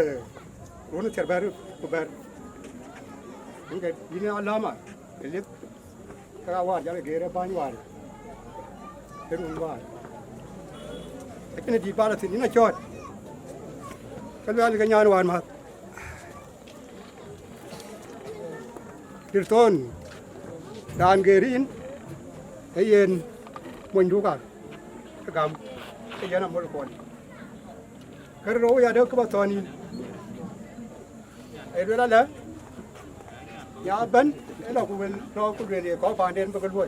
rú nó chèn bẹt kubar ini ini alama lihat kawat jalan gera banyak war terus war ini di balas ini nak cot kalau ada kenyawan war mah Kirton dan gerin ayen menjual kagam ayen nak mulu kon kerana ya ada kebetulan ini ấy đó là nhà bên đấy là của mình nó có quyền để có phản đến với cái đuôi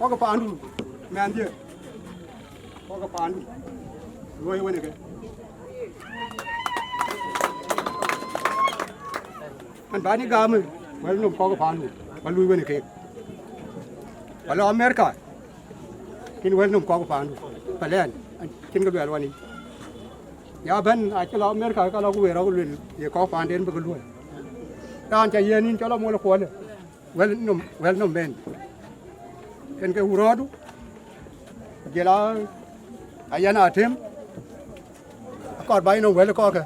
có cái phản luôn mẹ anh chưa có cái phản đuôi bên này kìa anh bán đi gà mình mới nó có cái phản luôn và lui bên này kìa và lo America cái đuôi nó có cái phản luôn phải lên trên cái đuôi luôn đi nhà bên ai cho lo America cái lo của về đó liền để có phản đến với cái đuôi đàn chạy yên cho lo mua là quần well nôm bên trên cái uro đó giờ là ai ăn thêm còn bay nó well có cái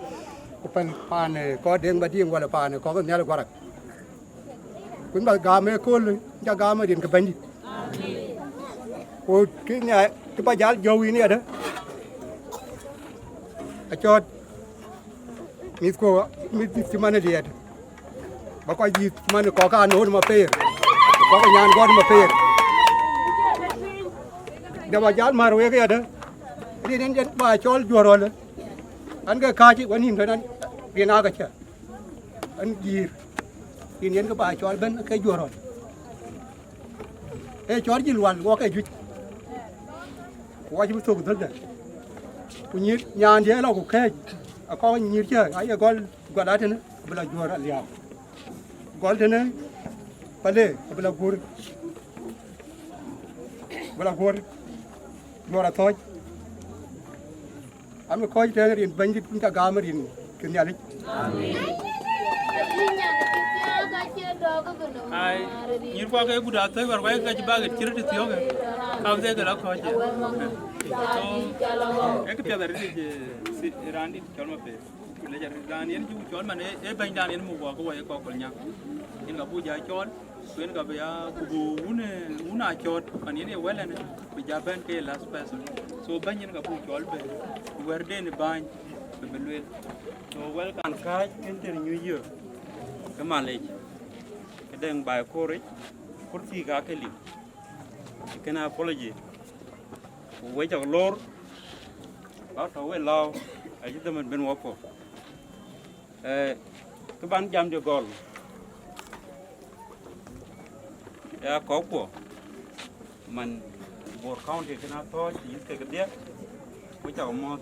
phần pan này có đêm ba đêm qua là pan này có cái nhà là qua cũng bà gà mấy con rồi cha gà mấy điện cái bánh đi ôi cái nhà cái bà giá dầu ini ada cho mít cô mít cuma này đi bà coi gì mà nó có cái nồi mà phê có cái nhàn con mà phê để bà giá mà rồi cái đó đi đến bà cho chùa rồi anh cái cá chứ vẫn nhìn thấy anh viên ao cái chứ anh gì thì đến cái bà cho bên cái chùa rồi cái cho gì luôn có cái gì có gì tốt thật đấy cũng như nhàn thế là cũng khe có như chứ ấy là con gọi đã thế nữa bây giờ chùa đã liều gọi thế này phải đi bây giờ vui chùa đã thôi anh mới coi thế này bên chúng ta gà mà đi cái nhà đấy ai nhìn qua cái bùa tới vào cái ba cái chữ thì thiếu cái ao thế cái đó khó chứ cái kia là cái randi chọn mà phải lấy ra randi chú chọn mà này bên randi nó mua cái quay có nhá nhưng mà bùa chọn bên cái bây giờ bùa una chọn mà này well này bây giờ bên cái last person so bên những cái bùa chọn bên verde này ban bên luôn so well can cái enter new year cái mà lấy cái đằng bài cô ấy cô thì cả cái gì cái nào apology với cho lor báo thấu với lo ở chỗ mình bên ngoài phố cái ban jam cho gol ya có của mình bột county cái nào thôi chỉ cái đĩa ko cha mo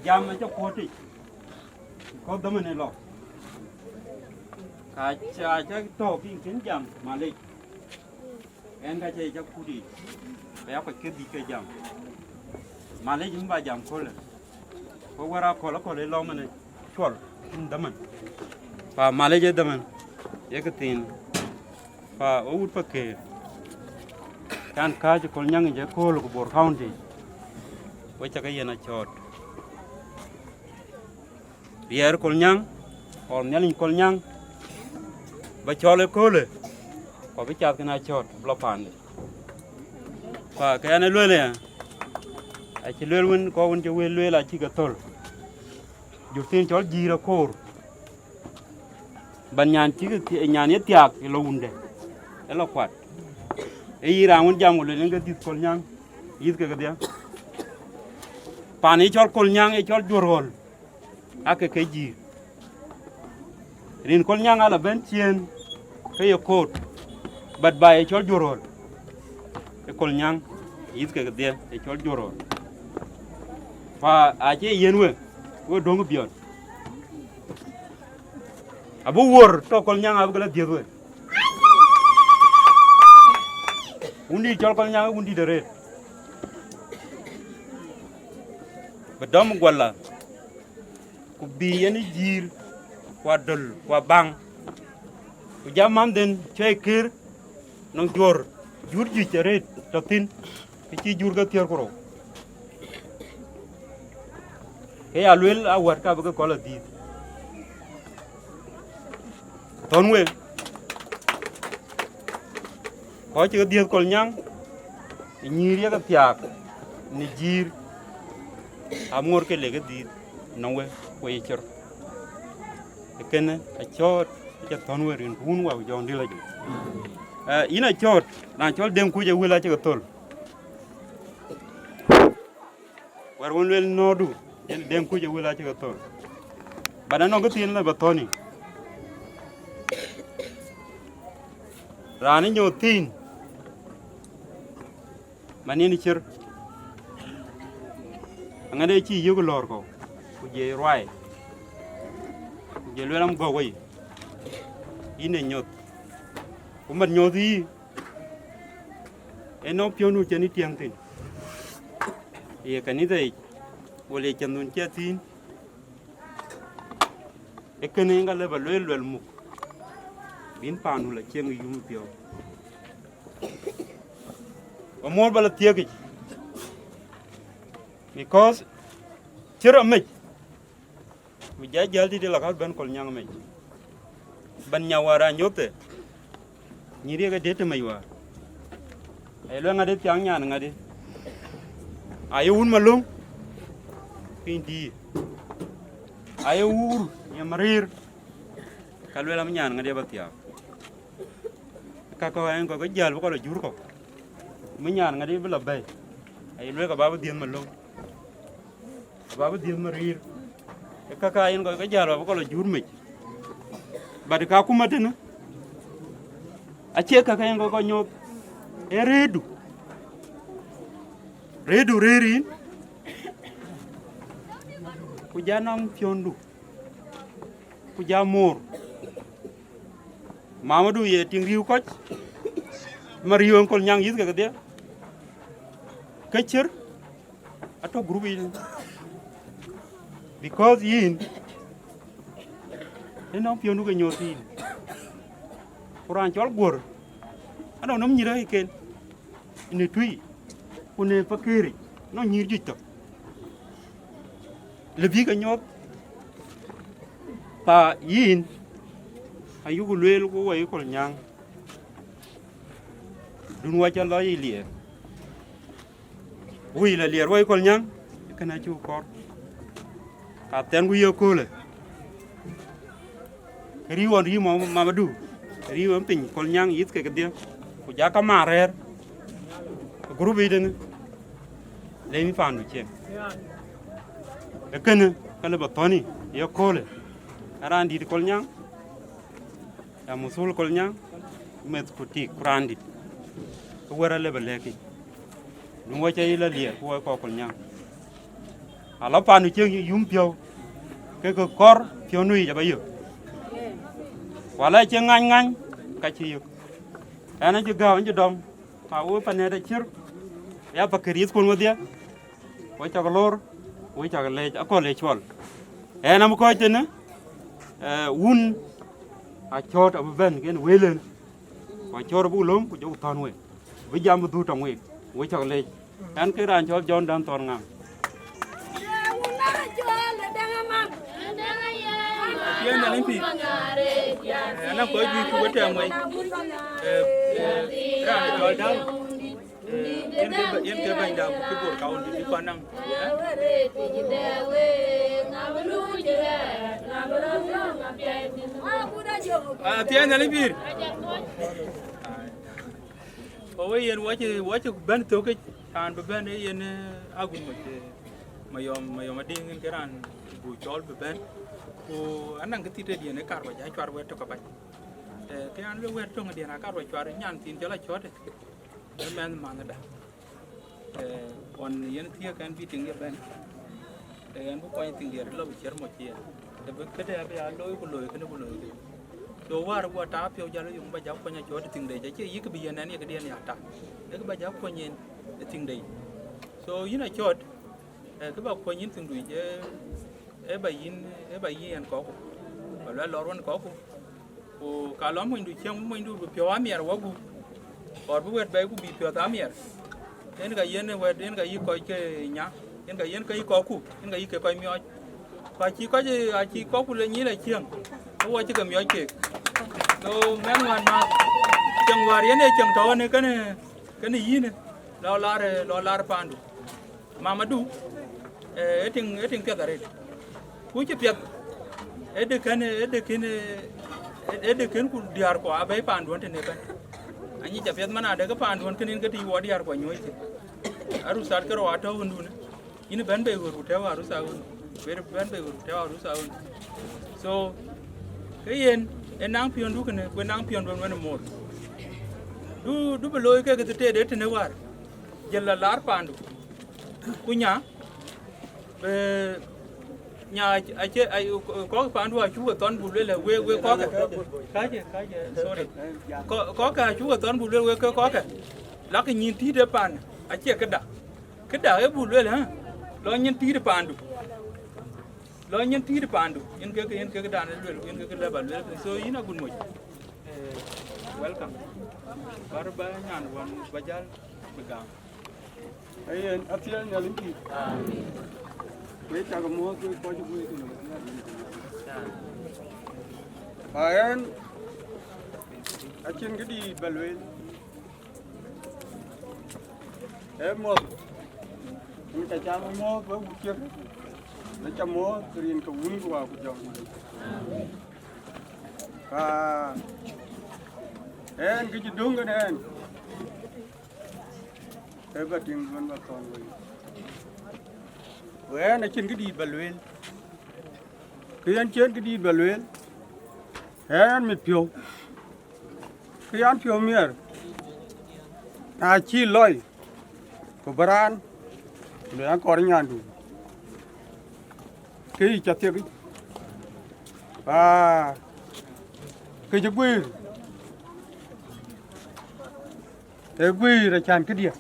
jam ma cho ko ti ko da man lo ka cha to kin jam ma le en ka che cha ku di ba ko ke di ke jam ma le jum ba jam ko le ko wara ko le lo man chol da man pa ma le je da man ye ka tin pa o ut pa ke kan ka je kol nyang je ko lo bor county we cha ka yena chot bier kol nyang or nyalin kol nyang ba chole ko le ko bi cha kana chot blo pande pa ka ne le a chi le won ko won je we le la chi ka tol ju tin chol ji ra kor ban nyan chi ka nyan ye tiak lo unde e lo kwat e ira won jam le nga dit kol nyang yit ka dia pani chol kol nyang e chol jorol ake ke ji rin kol nyang ala ben chien ke ye kot bat ba e chol jorol e kol nyang yit ka dia e chol jorol pa a che yenwe wo dong bion abu wor to kol nyang abu la diedwe undi chol kol nyang undi dere badam gwala ku bi yani jir kwa dol kwa bang ku jamam den chekir nong jor jur ji chere totin ki jur ga tier koro ke alwel a wat ka ba ko la di tonwe ko ci di kol nyang nyir ya ka tiak ni jir amor ke le ga di nongwe ko yichor ekene a chot ja tonwe rin kun wa jo ndila ji ina chot na chol dem ku je wila ci ka tol war won wel nodu en dem ku je wila ci ka tol bana no ga tin la ba toni rani nyo tin manini chir angade chi yugo lor ko ku je rwai ku je lelam go wai ine nyot ku mat nyodi eno pionu cheni tiang tin ye kanide wole chandun chatin ekene ngale ba lel mu bin panu la cheng yum pio amor bala tiagi because chira me mi jajal di la ka ben kol nyang me ban nyawara nyote nyiri ga dete mai wa ay lo ngade tiang nyan ngade ay un malung pindi ay ur nyamarir kalwela mnyan ngade ba tiang ka ko ay ko jal ko la jur ko mnyan ngade bla bay ay lo ga baba dien malung baba dien marir ka ka yin ko jal ko la jur me bad ka kumatena ache ka yin ko nyop e redu rerin ku janam fiondu ku jamor Mamadou ye ting riu koch marion kol nyang yis ga dia kecher ato group yin because yin eno piondu ga nyoti kuran chol gor ano nom nyira iken ini tui une fakiri no nyir jito lebi ga nyot pa yin ayugo lel ko way kol nyang dun wacha la ilie wi la lier way kol nyang kana chu kor ka ten gu yo kole riwon ri mo Mamadou riwon pin kol nyang yit ke dia ku jaka marer groupe yi den le mi fandu chen ekene kala ba toni yo kole arandi kol nyang ya musul kol nyang met kuti kurandi ko wara le ba leki dum wacha ila lier ko kol nyang à lo panu chieng yum pio cái kor pio nui ja bayo wala chieng ngan ka chi yu ana ju gaw ju dom ma wo pane da chir ya pakris kun ngodia wo cha lor wo cha le ko le chol ana mo ko tene un a chot a ben gen welen wa chor bu lom ku ju ton we vi jam du tong we wo cha le an ke ran chol jon dan ton ngam Yang dalam pi, anak kau juga kuat yang mai, ran jual dah, yang kebanyakan dah kebor kau di panang. Tiada dalam pi. Oh, yang wajib ban tu ke, kan ban yang agun mayom ada yang keran bucol ban. Ko anang ke tite dia ne karwa ja chwar we to ka bai ke an le we to ngadi na karwa chwar nyan tin jala chote e men man da on yen tie kan bi ting ye ben en bu ko ting ye lo cher mo chi de be ke de be a loy ko loy ke ne bu loy do war ko ta pyo jalo yung ba ja ko nya chote ting de ja che yi ke bi yen ne ke de ne ta de ba ja ko nyen ting de so yina chot ke ba ko nyin ting du je e ba yin ko ko ba la ron ko ko o ka lo mo ndu chen mo ndu pyo amier wa gu or bu wet ba gu bi pyo amier en ga yen we en ga yi ko ke nya en ga yen ka yi ko ku en ga yi ke ko myo ba chi ko je a chi ko ku le ni le chen o wa chi ka myo ke do men wan ma chang war yen e chang to ne ka ne yi ne lo la pandu mamadu eting ke dare ku ci pet eden ku diar ko abai pandon te ne kan anyi ja pet mana daga pandon kenin ga ti wo diar ko nyoy te aru sar karo ato hundu ne ina ban be go te wa aru sa hun ber ban be go te wa aru sa hun so kayen enang pion du kene ko nang pion don wen mor du be loy ke ga te de te ne war jella lar pandu kunya be nya ache ai có phản đua chú của toán bù lên là quê có cái sorry có cả chú của toán bù lên quê có cả lá cái nhìn tí để pan ache cái đà ấy bù lên hả lo nhìn tí để pan du yên cái đà này lên yên cái level lên so yên là gun mồi welcome barba nyan wan bajal begang ai atia nya limpi we cha ko mo ko ko ju ko ayan achin gidi balwe mo ni ta cha mo ko bu che na cha mo rin ko un ko ku jong en gidi dung en e ba ting ban ba ton we na chin gidi balwe kian chen gidi balwe en mi pio kian pio mier a chi loy ko baran le an ko nyan du ki cha te ki ba ki ju gui ra chan cái dia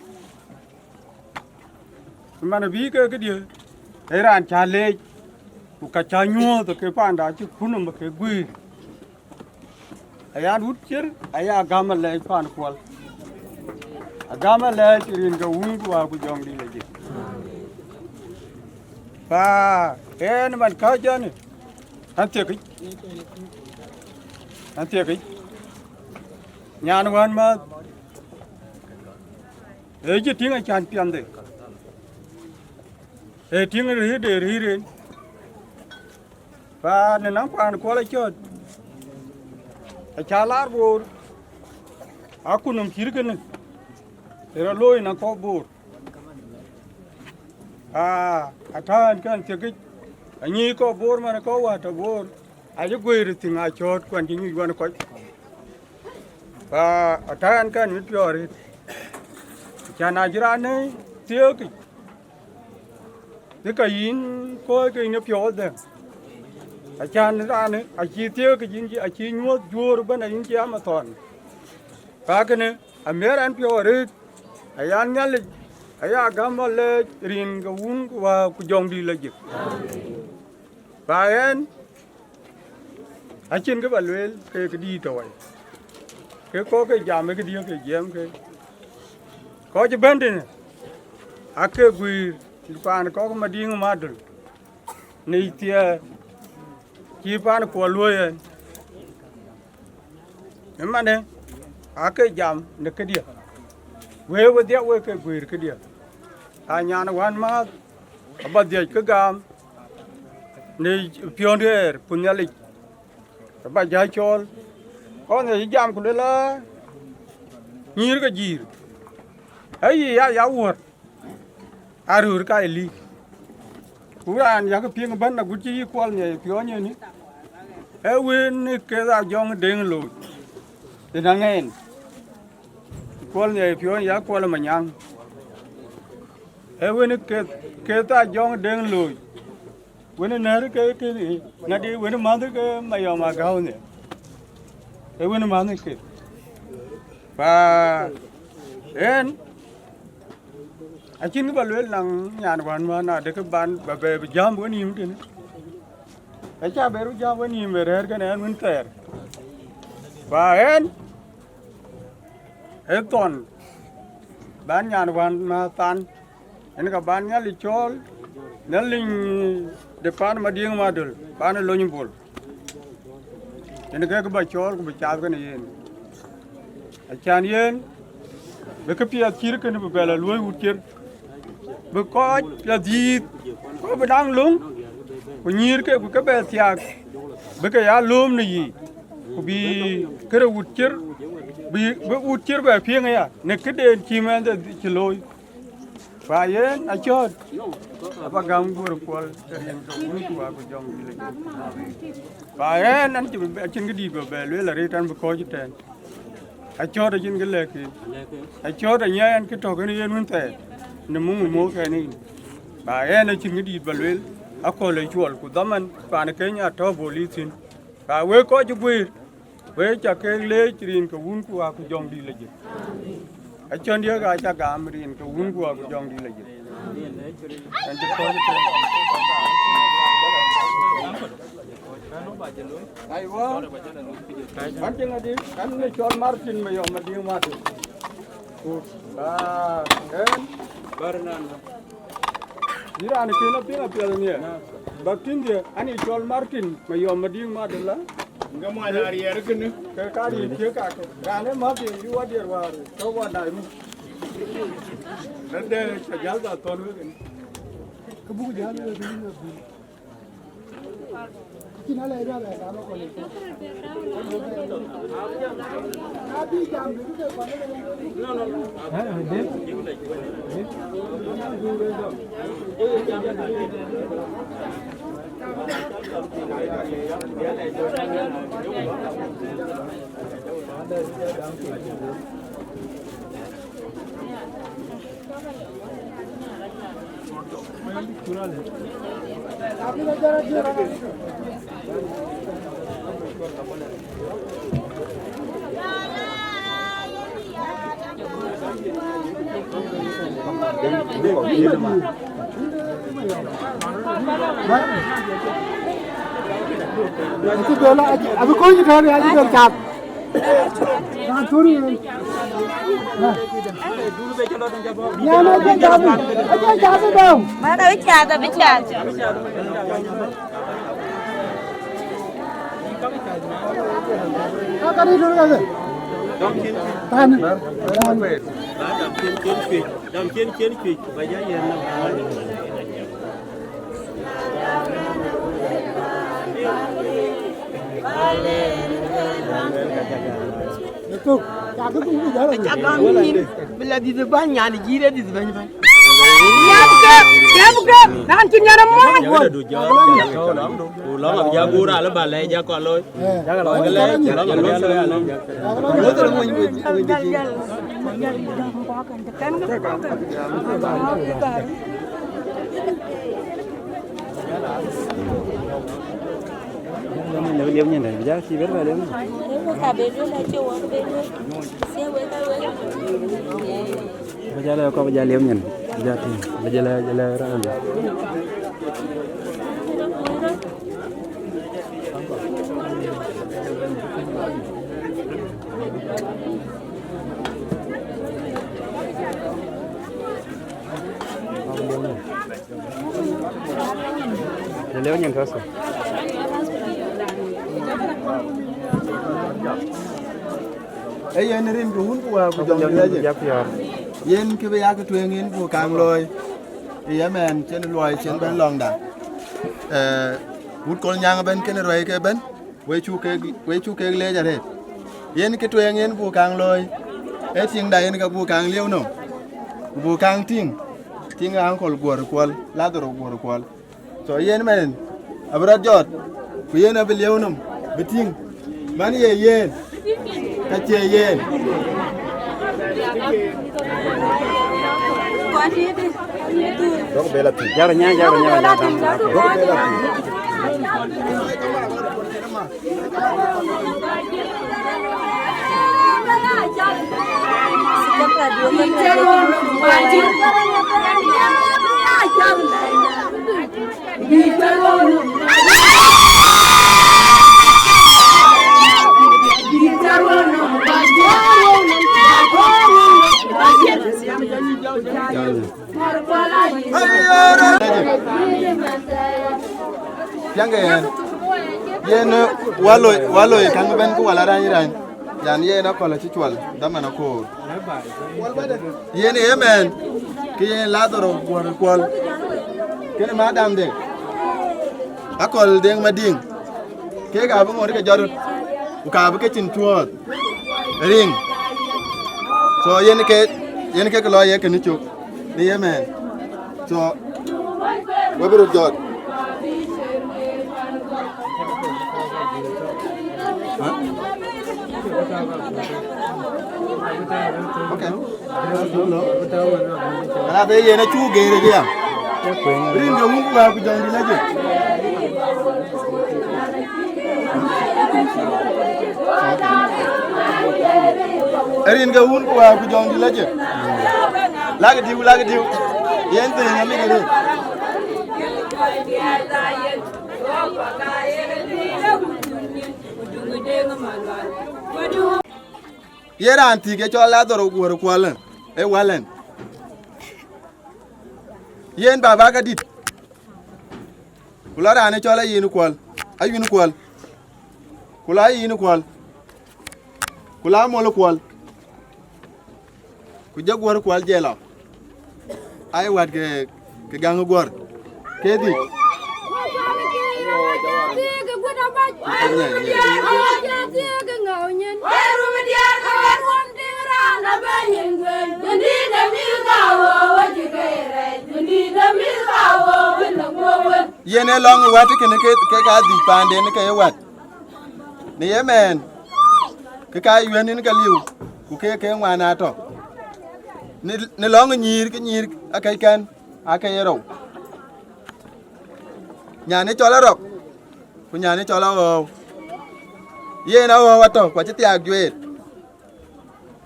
mà nó ví cái dia ấy ran cha le một cái cha nhua rồi cái pan đã chứ khun mà cái gui ai ăn hút chết ai ăn gam le pan kwal gam le chirin cái uống qua bu jong đi lấy gì ba cái nó mình khơi chân này ăn tiệc cái nhà nó ăn mà ấy chứ tiếng anh chan pian đấy ấy tiếng anh để rồi và nên nắm pan qua lại chơi cha lá bor aku nằm kiri cái này rồi lôi nó có bor than cái tiệc anh nhỉ có bor mà nó có quá ta bor ai chứ quên rồi tiếng ai chót quan chính như quan coi và than cái nước rồi cha na jira ne tiyo thế cái in coi cái nó phiếu đấy à chan ra nữa à chi tiêu cái gì à chi nhua chua rồi bên này in chia mà toàn cả cái này à mấy anh phiếu rồi à anh nhớ là à gam vào lên riêng cái uống và cái dòng đi là gì và anh trên cái bản luyện cái đi rồi cái có cái giảm cái đi cái giảm cái có chứ bên đây à cái quỷ pan có cái mà đi mà được này thì chỉ pan của lùi nhưng mà này à cái giảm được cái đi về đi về cái quỷ cái đi à nhà nó quan mà bắt giờ cái gam này pioneer punya lịch bà giải cho con này giảm của là nhiều cái gì ấy gì à giáo vượt à rồi cái gì cũng là anh cái phiên bên là cũng chỉ quan này phiếu như này ấy quên cái là dòng đen lùi thì năng nghe quan này phiếu giá quan là mình ăn ấy quên cái ta dòng đen lùi quên nó cái gì nó đi quên nó cái mày mà gạo này ấy quên nó cái và đến anh chính cái bà luyện lằng nhà nó mà na để cái ban bà về jam bữa niệm thế này ấy cha về jam bữa niệm về rồi cái này anh muốn tè và em toàn ban nhà nó mà tan anh cái ban nhà lịch chol nên linh depan mà điên mà được ban nó lôi bol anh cái bà chol cái bà cha cái này anh cha niên với cái phía kia cái nó về là lôi hụt kia bữa có là gì có bữa đang lúng có nhiều cái bè thiạc bữa cái á lùm này gì có bị cái đầu chир bị út chir về phía này à nên cái đèn chim anhจะchỉ lôi và yên anh cho apa gang buru kual dari yang kau của jong đi lên và yên anh chỉ trên cái đi về lưới là đi trên bờ coi chứ trên anh cho ra trên cái lệ kì anh cho ra nhá anh cái trò cái này anh muốn thế nên muốn mua cái này và em nói chuyện cái đi vào lưới à coi lấy chuột của tấm anh và nó cái nhà thợ vô lý xin và với có chút vui với cho cái lễ truyền cái vốn của dòng đi là gì ở trên đó cái cha cả mà truyền cái vốn của dòng đi là gì anh chỉ coi ai quá anh chỉ nghe đi anh nói cho Martin mà yom mà đi Martin à em Bernan Jira ni kena pila pila ni. Bakin dia, ani jual Martin, mayu amading madela. Enggak mau ada hari hari kene. Kekari dia kak. Rane Martin dua dia war. Coba dairu. Nade sajal da ton we kene. Kebu jalan le ni. Kina le ra le ra ko le. Abi jam ni ke ko le. No. Ha, de. Itu bola aja. Abu kau ni kan aja dah cap. Nah, turi. Ya, nak cap. Aja cap dong. Mana bicara. Kau tadi dulu kan? Tan. Đam chiến kịch và giá tiền là itu cakap tu juga lah. Cakap ni bila di depan nyari gira di depan. Ya bukan. Nanti nyara mau. Lo làm giá bù ra là bà lấy giá còn lôi. Giá còn lôi cái lấy, giá nó còn lôi lên. Lôi từ mua nhiều. Kan Nếu liếm như này giá khi biết về liếm. Bây giờ là có bây giờ liếm nhìn, bây giờ là ra ăn được. Liếm nhìn thôi sao? Ấy yen rin ku hun ku wa ku jong le je yen ke be ya ke twen yen ku kang loy ye men chen loy chen ben long da hút kol nyang ben ken roy ke ben we chu ke le ja re yen ke twen yen ku kang loy e ting da yen ka ku kang liu no ku kang ting ang kol gor kol la do gor kol so yen men abra jot ku yen ab liu no biting man ye yen ka che yen Đó là bela thịt. Giá nha. Đó là bela thịt. yang ke yen waloi kan ben ku wala ran ran yan yen ko la ci twal dama na ko yen yemen ki yen la do ko kwal ken ma dam de akol de ma ding ke ga bu ngor ke jarut ku ka bu ke cin tuot ring so yen ke ko lo ye ke ni chuk ni yemen so wabiro jot okay ala be ye na chu ge re ya rin ga mu ba ku jong di la je rin ga hun ku ba ku jong di la je la ga diu yen te na mi ge re yera anti ke chola doro gor kwalen e walen yen baba ka dit kula rane chola yin kwal ayun kwal kula yin kwal kula mol kwal ku jagwar kwal jela ay wat ke gang gor ke di yene long wat ke ka di pande ne ke wat ne yemen ke ka yuen ne ka liu ku ke ngwana to ne long nyir akai kan akai ro nyane chola rok ku nyane chola o yena o wato kwa chiti agwet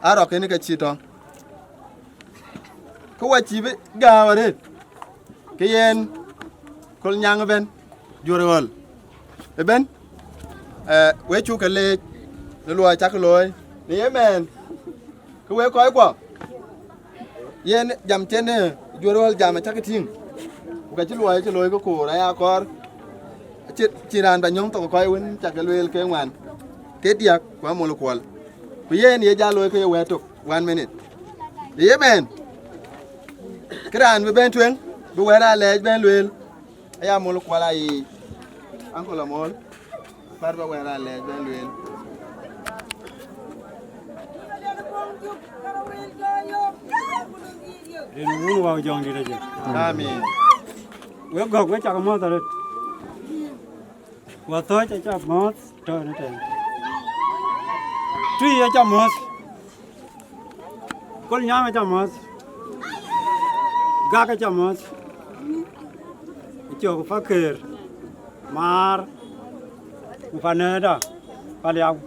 arok ne ka chito ku wachi be gaware ke yen kol nyang ben jorol e ben we chu ka le lo chak loy ni yemen ku we koy kwa yen jam tene jorol jam chak ting ku ka chi loy ko ko ra ya kor chi ran ba nyong to koy won chak le ke ngwan ke diak kwa mo lo kwal ku yen ye ja loy ke we to 1 minute yemen kran be ben twen bu we ra le ben lwel aya mol kwala yi anko la mol par ba wera le ben lwel ren wunu wa jong di la je amin we gok we chak mo ta wa to cha mo to ne te tu ya cha mo kol nya cha mo ga ka cha mo cho phát khởi mar phần này đó phần nào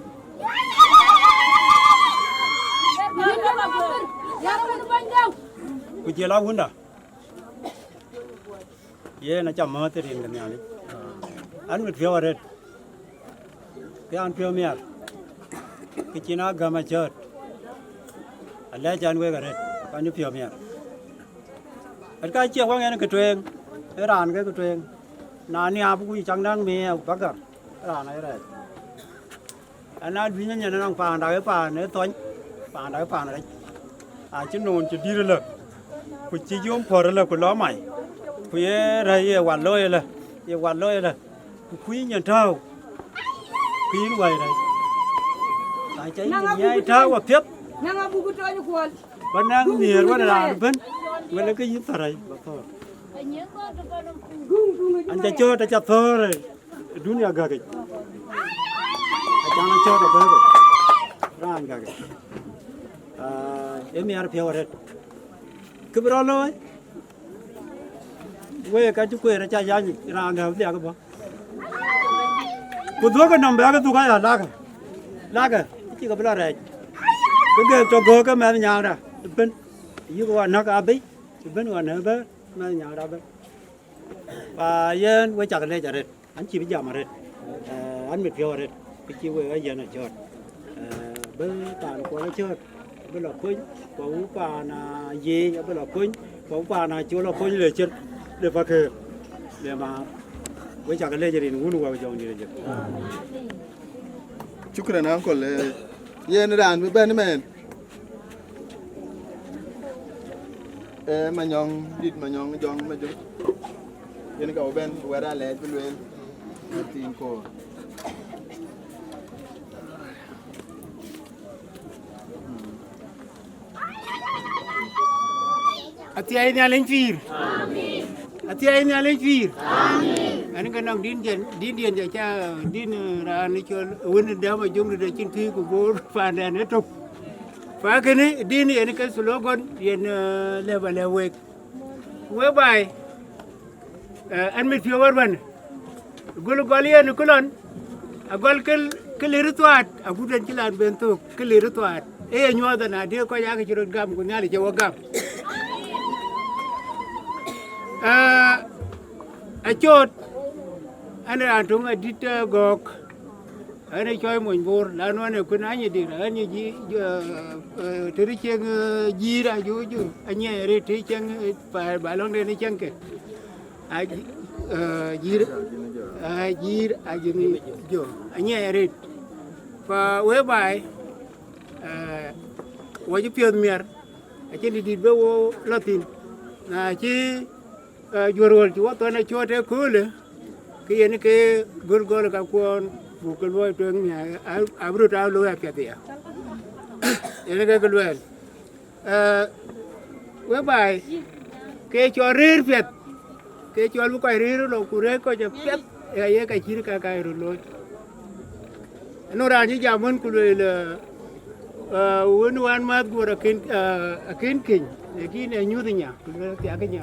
cái gì lao hunda ye na chăm mơ tiền cái này anh biết phiêu rồi cái anh phiêu miệt cái chuyện nào gama chợt anh lấy cho anh quay cái đấy anh phiêu miệt anh cái chiếc quăng anh cái truyền cái đàn cái truyền nani apu kui chẳng đang mê bakar đàn này đấy anh nói vì nhân nó đang phàn đại phàn này toán phàn đại phàn này chứ nôn chứ đi rồi cứ chỉ dùng phở là cứ lo mày cứ đây quản lôi là quý nhận thâu quý vậy này tại cháy nhai thâu và tiếp vẫn đang nhiều quá là vẫn là cái gì vậy anh ta cho ta chặt thơ rồi dunia gak cái jangan cho ta bơ rồi ran gak cái em yar phiêu rồi cứ bro lôi quê cái chú quê ra cha giang ran gak dia cái bơ cứ đuôi cái nằm bé cái tu cái lá cái chỉ có bro rồi cái cho go cái mẹ nhà ra bên yêu qua nó cái abi bên qua nó bé mẹ nhà ra bên và yên quay chặt lên chặt lên anh chỉ bây giờ mà lên anh biết rồi lên cái chiều quay giờ này chợt bên tàn qua nó chợt bên lò khơi có ú bà là gì bên lò khơi có ú bà là chỗ lò khơi để chết để phát khởi để mà quay chặt lên cho nên uống qua cho như vậy chúc cái nào còn là yên đàn với bên này mà nhong đi mà nhong nhong mà chút yên cái bên qua ra lẹ bên bên tin cô ati ai nya lên phir ati ai nya lên phir anh cái nào din điên vậy cha din ra nó cho uốn đeo mà dùng để trên thi của bố phàn đèn hết trục phá cái này din này cái slogan điên level level quay bài anh mới phiêu vào gol golian kulon agol cái liru tuat abu dan chilan bentuk cái liru tuat nyoa da na dia ko ya cái chirot gam ko nyali che wagam chốt anh ăn trung adit gok anh chơi mồi bor là nó này kun anh đi là anh gì từ chiang gì ra chú anh nhảy đi từ chiang bài long đây chiang kì gì ni jo anh nhảy đi và với bài với cái phiên miệt trên đi với Latin là chỉ jual chú tôi này cho thế cool cái này cái gol cái con bukan boy tuang nhà abru tao lôi apa dia ini cái luar với bài cái cho rir việt cái cho lúc cái rir nó cũng rơi coi cho việt cái chỉ cái rồi nó ra như zaman cũng là uan mat gua akin king lagi ni nyu dia tiap cái nhà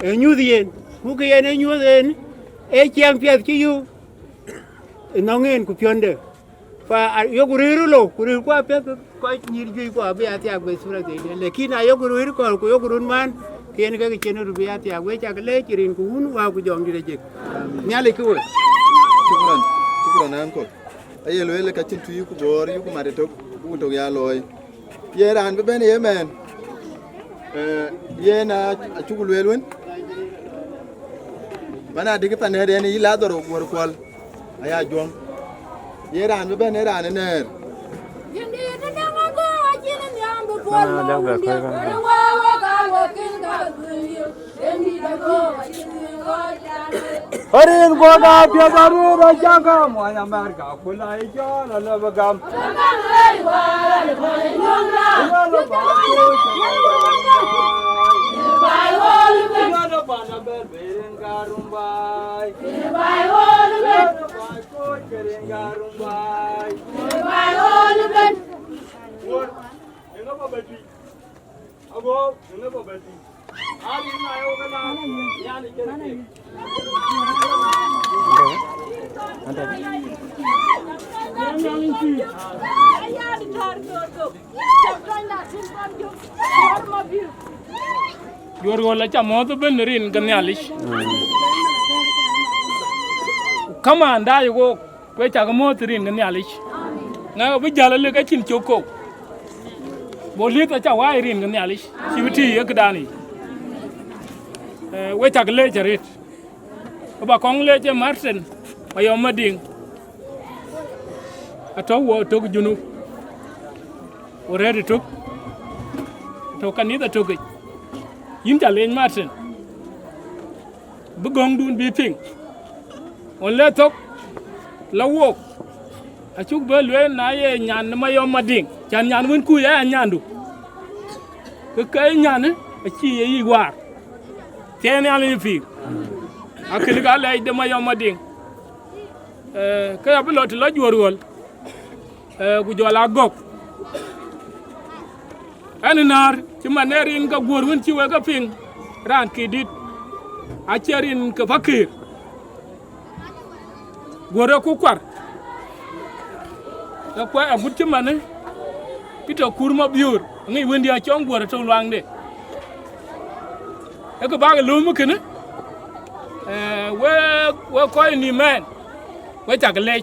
nyu dia bukan ni nyu dia chiang việt chứ you nongin ku pionde fa yo guriru lo guriru kwa pe ko nyirgi ko be ati agwe sura de lekin ayo guriru ko yo gurun man kien ga chenu be ati agwe cha le chirin ku un wa ku jom dire jek nyale ku chukran an ko aye lo ele ka chin tu ku bor yu ku mare tok ku tok ya loy ye ran be ben ye men ye na chukul welwen bana digi panere ni ila doro gor kwal aya jom yeran be ben yeran ner yindi na ngago ajina nyambo bolo wa ga wo kin ga guliyo yindi da go ajina go jane Harin go ga pya garu ra jaga mo ya mar ga khulai jo la la bagam ai wa le ko nyom la bai hol be na bana ber beren garumbai bai hol be ko keren garumbai bai hol be Ina ba bati abo ina ba bati Yorgo la chamo to ben rin kan yalish kama anda yugo we cha mo rin kan yalish nga bi jala le ka chin choko bolit ta cha wa rin kan yalish sibiti ek dani we cha le charit ba kong le che marsen ayo mading ato wo to junu already took to kanida to ge yin ta len martin bu gong dun bi ping on le tok la wok a chuk be le na ye nyan ma yo mading chan nyan won ku ya nyandu ke kay nyan a chi ye yi war ten ya le fi akili ga le de ma yo mading ke ya bu lot la jor wol gu jola gok aninar ci manerin ka gor won ci we ka ping ran ki dit a cherin ka fakir goro ku kwar ka kwa a gut ci mane pito kurma biur ngi wendi a chong goro to luang de e ko ba lu mu kene we ko ni men we ta ka le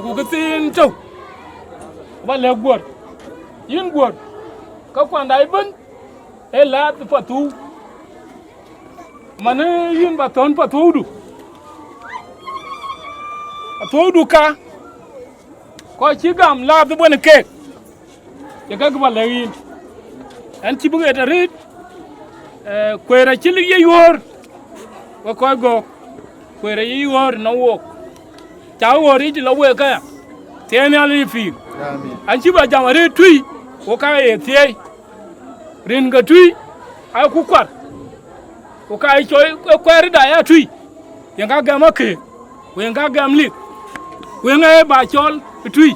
ku ka tin to ba le gor yin gor ka kwanda ibn e la patu mane yin ba ton patu du ka ko ci gam la du bon ke ya ga ba le yin an ci buge da rit kwera ci li yor ko ko go kwera yi yor na wo ta wori di la we ka ten ya li fi an ci ba jamare tui ko ka ye tie rin ga tui ai ku kwar ko ka ai choi ko da ya tui yang ga ga make ko yang ga ga mli ko yang ai ba chol tui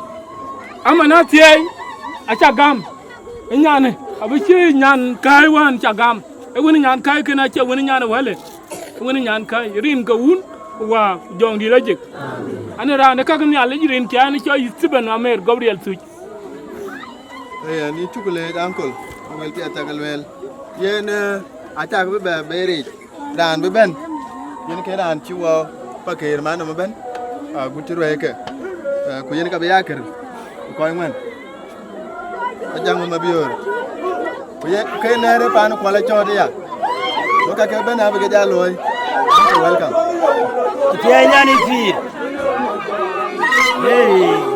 amana tie a cha gam nyane abi chi nyan kai wan cha gam e woni nyan kai kana che woni nyan wale woni nyan kai rin ga un wa jong di la jik ana ra ne ka kan ya le rin kya ni cho yisiban amer gabriel tuj ni chukule uncle wel ti atagal wel yen atak be beri dan be ben yen ke dan chiwo paker man no ben gutir weke ko yen ka be yakir ko ngman ajang ma biyor ko ye ke nere pan ko la chodi ya ko ka ke ben abe ge jaloy welcome ti nyani fi hey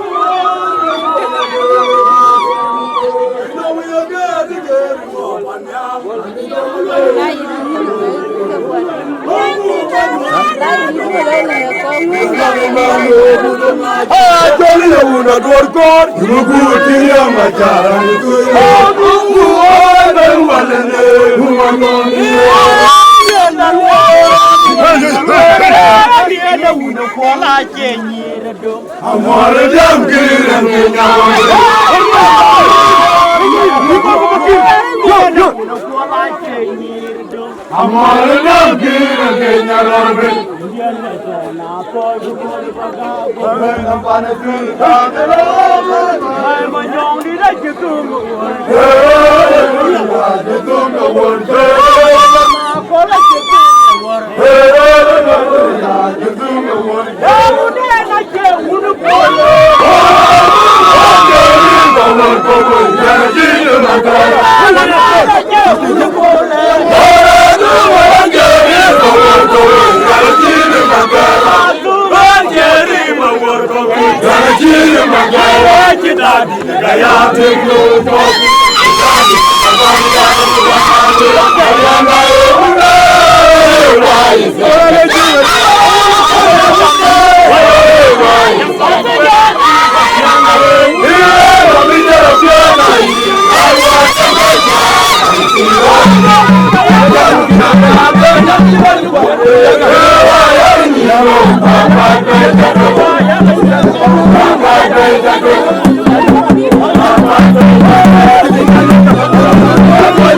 Thank you.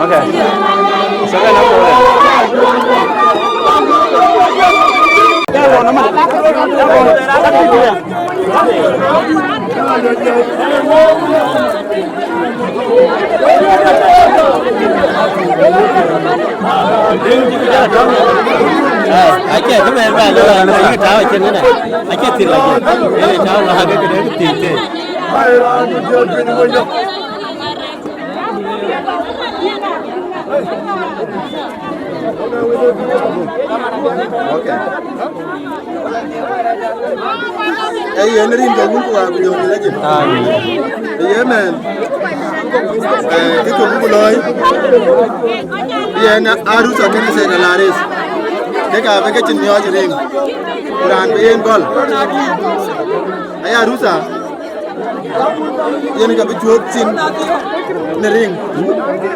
Okay. Okay, no Ache kama ba lo na cái tháo ở trên này. Ache tiền là gì? Cái tháo là cái đấy cái tiền thế. Ay yan rin ka kung kuha ko yung nilagyan. Iya man. Ito kung kuloy. Iya na aru sa kanya sa nalaris. Teka, baka chinyo rin. Kuran ba yan gol? Ay aru sa. Yan ka bijuot sin na ring.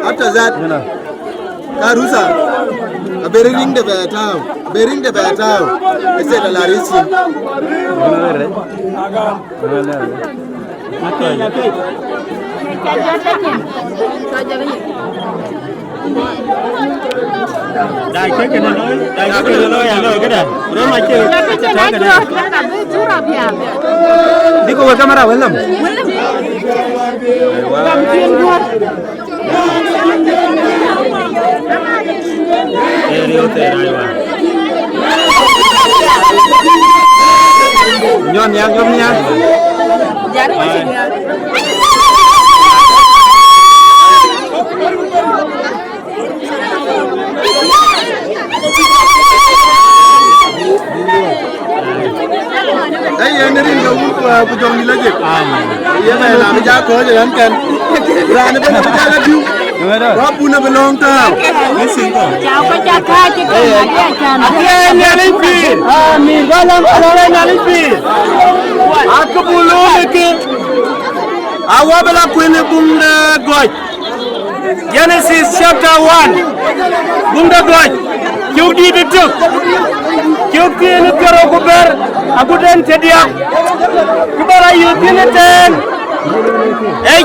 After that, aru sa. Bering de betao. Bering de betao. Ese nalaris sin. Đại cái này nói, đại cái này nói rồi cái này. Rồi mà chơi cái này. Đi cô camera vậy lắm. Nhon nhang nhon nhang. Ay yan rin ka kung pujong nilagyan. Iya na lang ja ko jalan kan. Rana pa na pajala diu. Wapu na belong tao. Mesin ko. Chào các cha khai chứ không phải cha. Akhirnya nyari pi. Amin. Dalam kalau nyari pi. Aku bulu lagi. Awak bela kuini bunda God. Genesis chapter 1. Bunda God. Judi betul. Judi ni kero kuber. Aku dan sedia. Kubara yuti ni ten.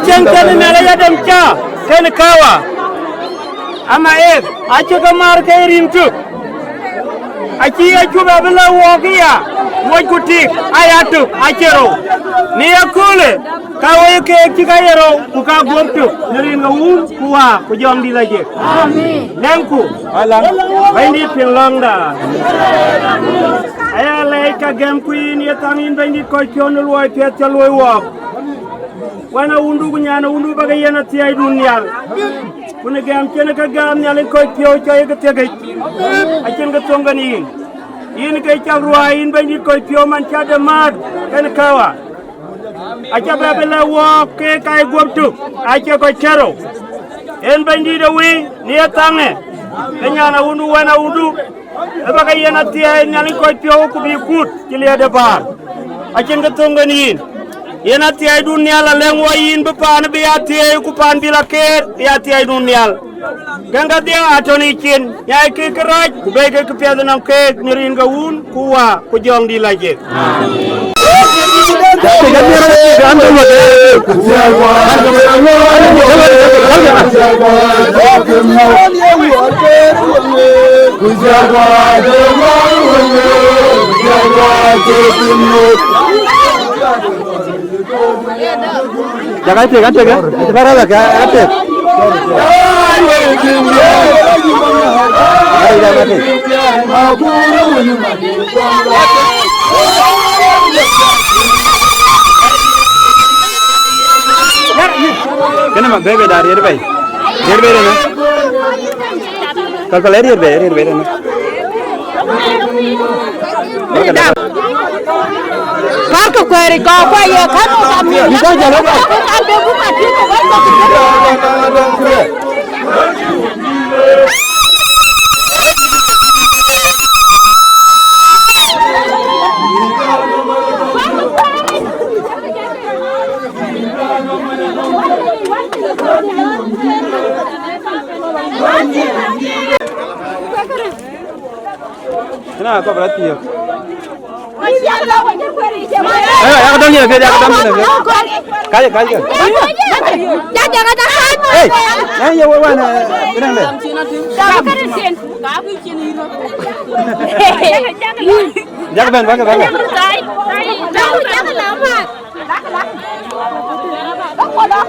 Cengken ni nalaya demca. Ten kawa. Ama acu kamar kay rimtu. Acu babela wogia. Woi kutik ayatu acero. Ni akule. Kawai ke kikayero buka gomtu. Neri ngawun kuwa kujong di lagi. Amin. Nengku. Alang. Baindi pilong dah. Ayah leka game queen ya tangin baindi koikion luai kiat luai wak. Wana undu kunyana undu bagai yana tiai dunia. Kuna game kena ka game nyale koikio cai ketegai. Acen ketongganin. Ini kay cagruain baindi koikio man cada mat kan kawa. Acha babela wak ke kai gomtu. Acha koikero. En baindi dawi niya tange. Kenyana undu wana undu. Baka yana tiai nyali koikio kubikut kilia depan. Acen ketongganin. Yana tiai dunia la lengwa yin bepan biya tiai kupan bilaket biya tiai dunia. Ganga dia atoni kin nyai ke keraj kubege kepiada nam ke nyerin gaun kuwa kujong di lagi. Jangan cek kan? Sekarang lah kan cek. Kenapa bebe dari ini bay? Dari bebe ni? Kalau dari bebe ni. Có cái quê thì có quay giờ khách nó làm nhiều lắm. Anh đều cũng mà chứ không có. Kenapa kau berarti ya? Ayo, aku tanya ke dia, aku tanya. Kaya. Jangan tahan. Yang ya wana benang deh. Jangan kerjain. Kamu cina itu. Jangan bangga. Jangan lama. Apa dah?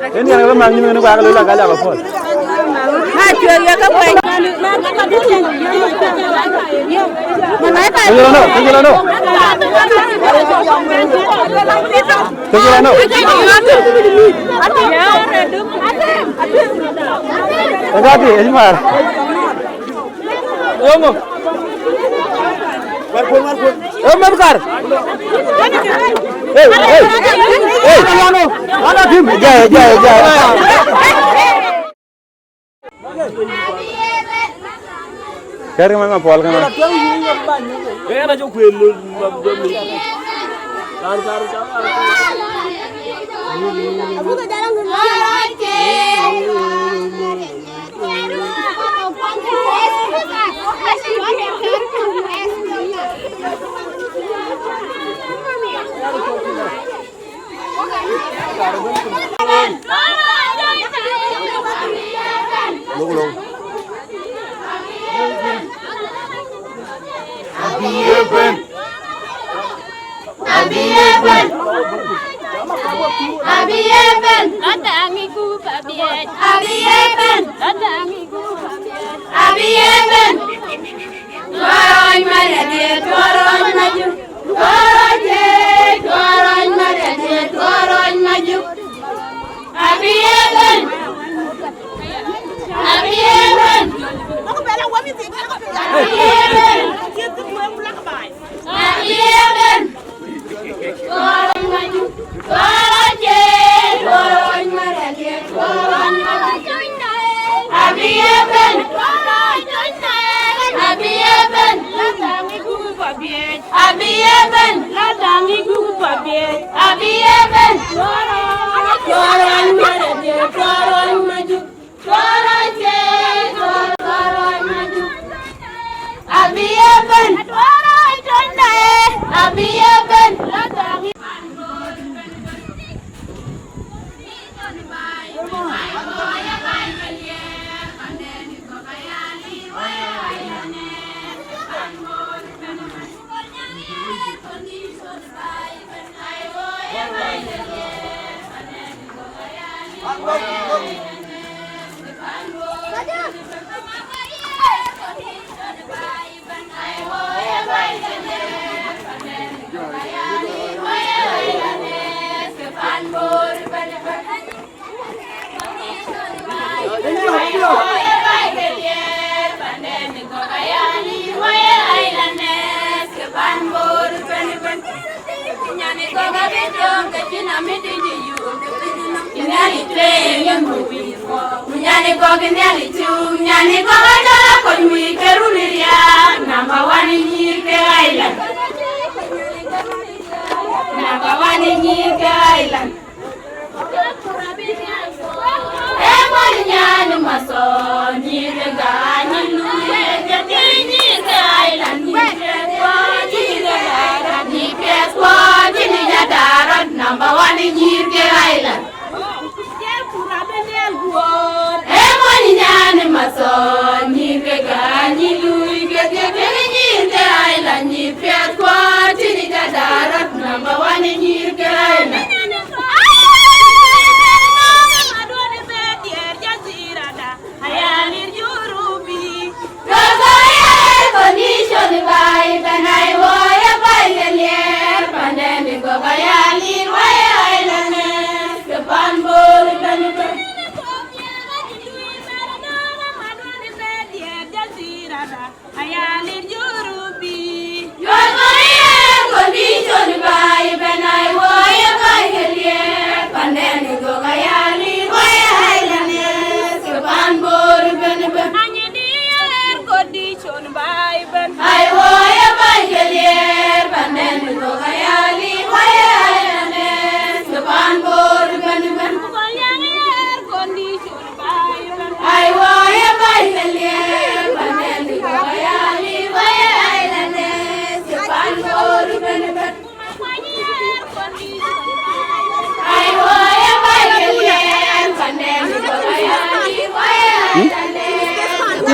Ini yang memang ni mana bagai lula kala apa? Hancur ya kan boy. Tunggu. Agati, Ismail. Omong. Marpun. Bekar. Hey. Mana tim? Jaya. Kari mana pol kana? Kaya jo kwelu babdami. Aku ke dalam dulu. Long. Abieben, datangiku Abieben. Tuaroy marade, tuaroy maju. Tuaroy marade, tuaroy maju. Abieben. Aku bela wami tinggal aku bela. Kita pulang ke bayi. Abieben. Tuaroy maju. Tuaroy marade, tuaroy maju. Abieben.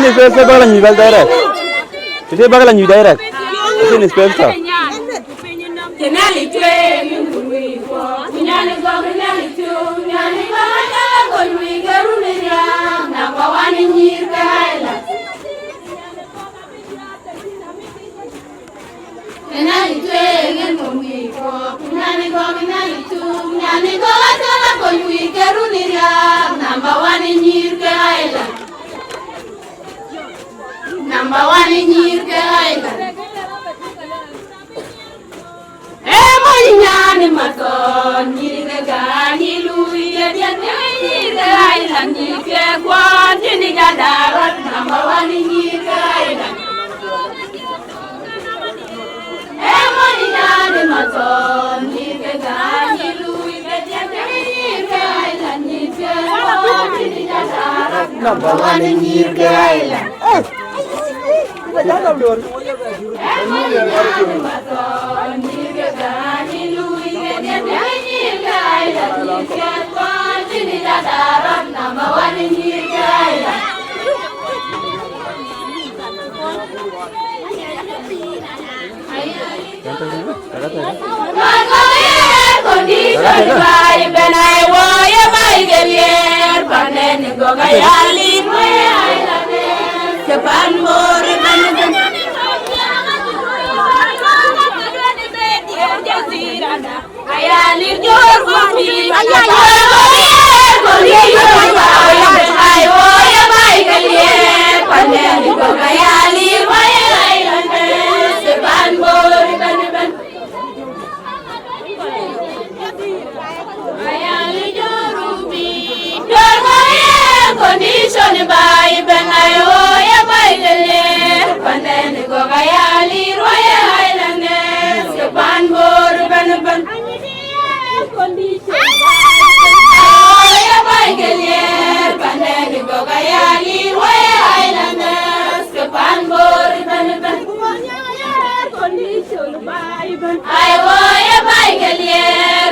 Sini space bagala ni bal direct. Sini bagala ni direct. Sini space ta. Kenali twe ngui ko. Nyani go kenali tu. Nyani go mata go ngui garune ya. Na bawani nyir kaila. Kenali twe ngui ko. Nyani go kenali tu. Nyani go mata go ngui garune ya. Na bawani nyir kaila. Number 1 in your island. Nyani maton ni gani lui ya ni island ni ke kwa ni jadarat number 1 in your island. Nyani maton ni gani lui ya ni island ni ke kwa ni jadarat number 1 in your island. Condition by Benayo, Yabaile, Panen, Gogayali, Royal Islanders, the Banbor, Benaban. Condition Yabaile, Panen, Gogayali, Royal Islanders, the Banbor, Benaban. Condition by Ben. I was Yabaile,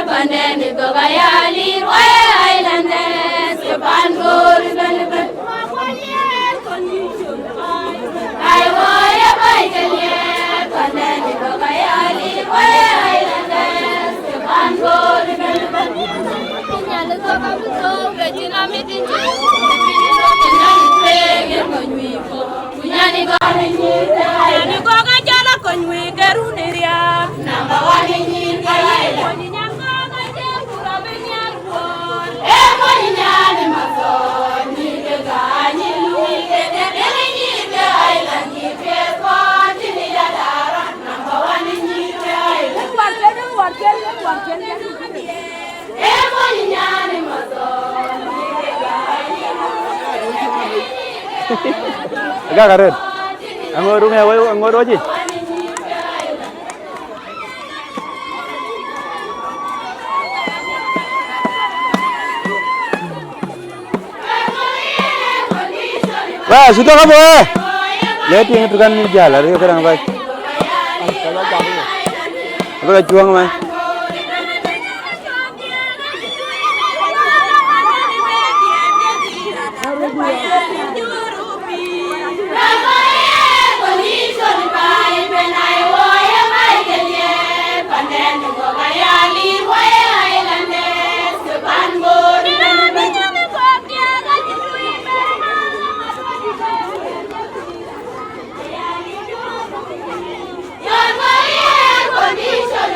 Panen, Gogayali, Royal Islanders, the Banbor, Benaban. I was a Michael, Panen, Gogayali, Royal Islanders, the Banbor, Benaban. Agak karet. Angor rumah awak angor aja. Wah, sudah kamu. Lihat yang itu kan ni jalan, dia kadang apa? Apa juang mana?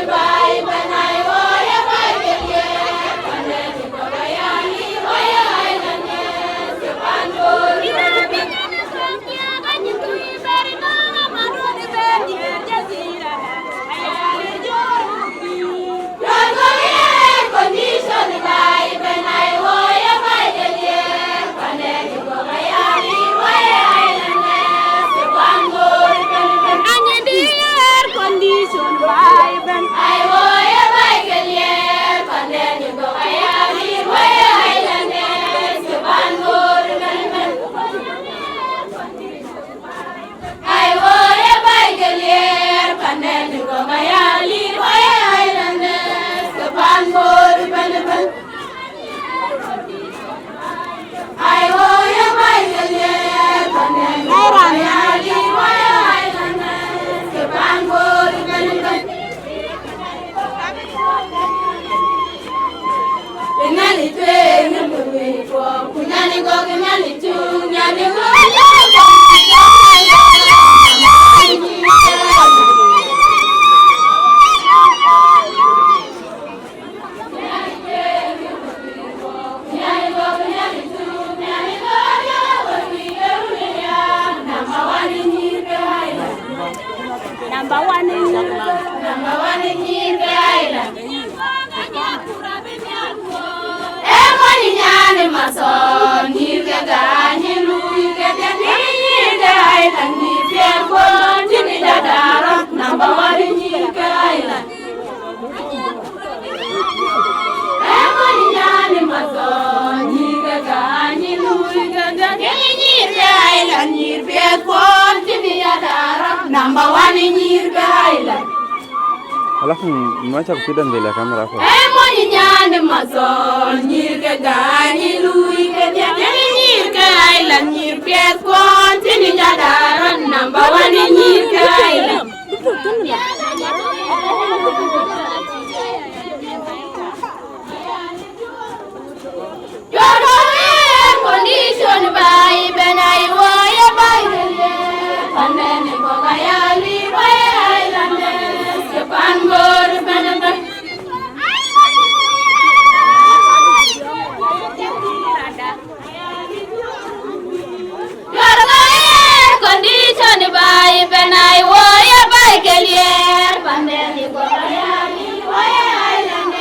Bye. nyali twe ngui ko kunyani go nyali tu nyani go Number one in the island. Emoni nyane mason, nirga gani luiga gani nirga island. Nirga bonti ni dadaro. Number one in the island. Emoni nyane mason, nirga gani luiga gani nirga island. Nirga bonti ni dadaro. Number one in the island. Alafu mwacha kupita mbele ya kamera hapo. Emoni nyane mazol nyirke gani luike nyirke island nyirke kontini jadaron number one nyirke island. Yoro condition by benai woya by pandene bogayali by island Panbor Panaba condition by Benai Waya by Galier Pandani Boyani Waya Island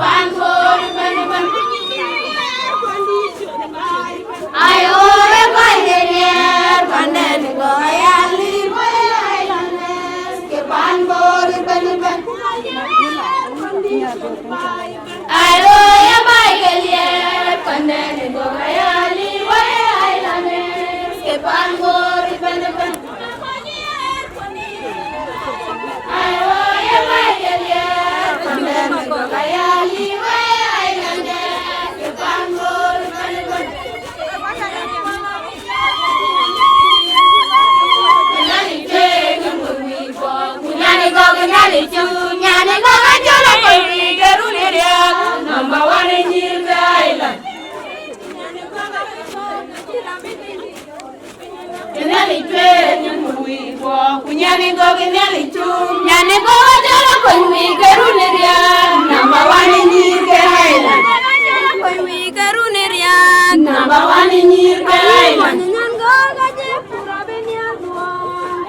Panbor Panaba I owe by Galier Pandani Boyani Waya Island Panbor Panaba Ayo ya Michael pandeni goyali Waya Island ke Panbor Panaba Ayo ya Michael pandeni goyali Waya Island ke Panbor Panaba Nyani jengu ngui bo nyani go nyani chu nyani go jolo ko geruni dia number one in the island nyani jengu ngui bo nyani go nyani chu nyani go jolo ko geruni dia number one in the island geruni dia number one in the island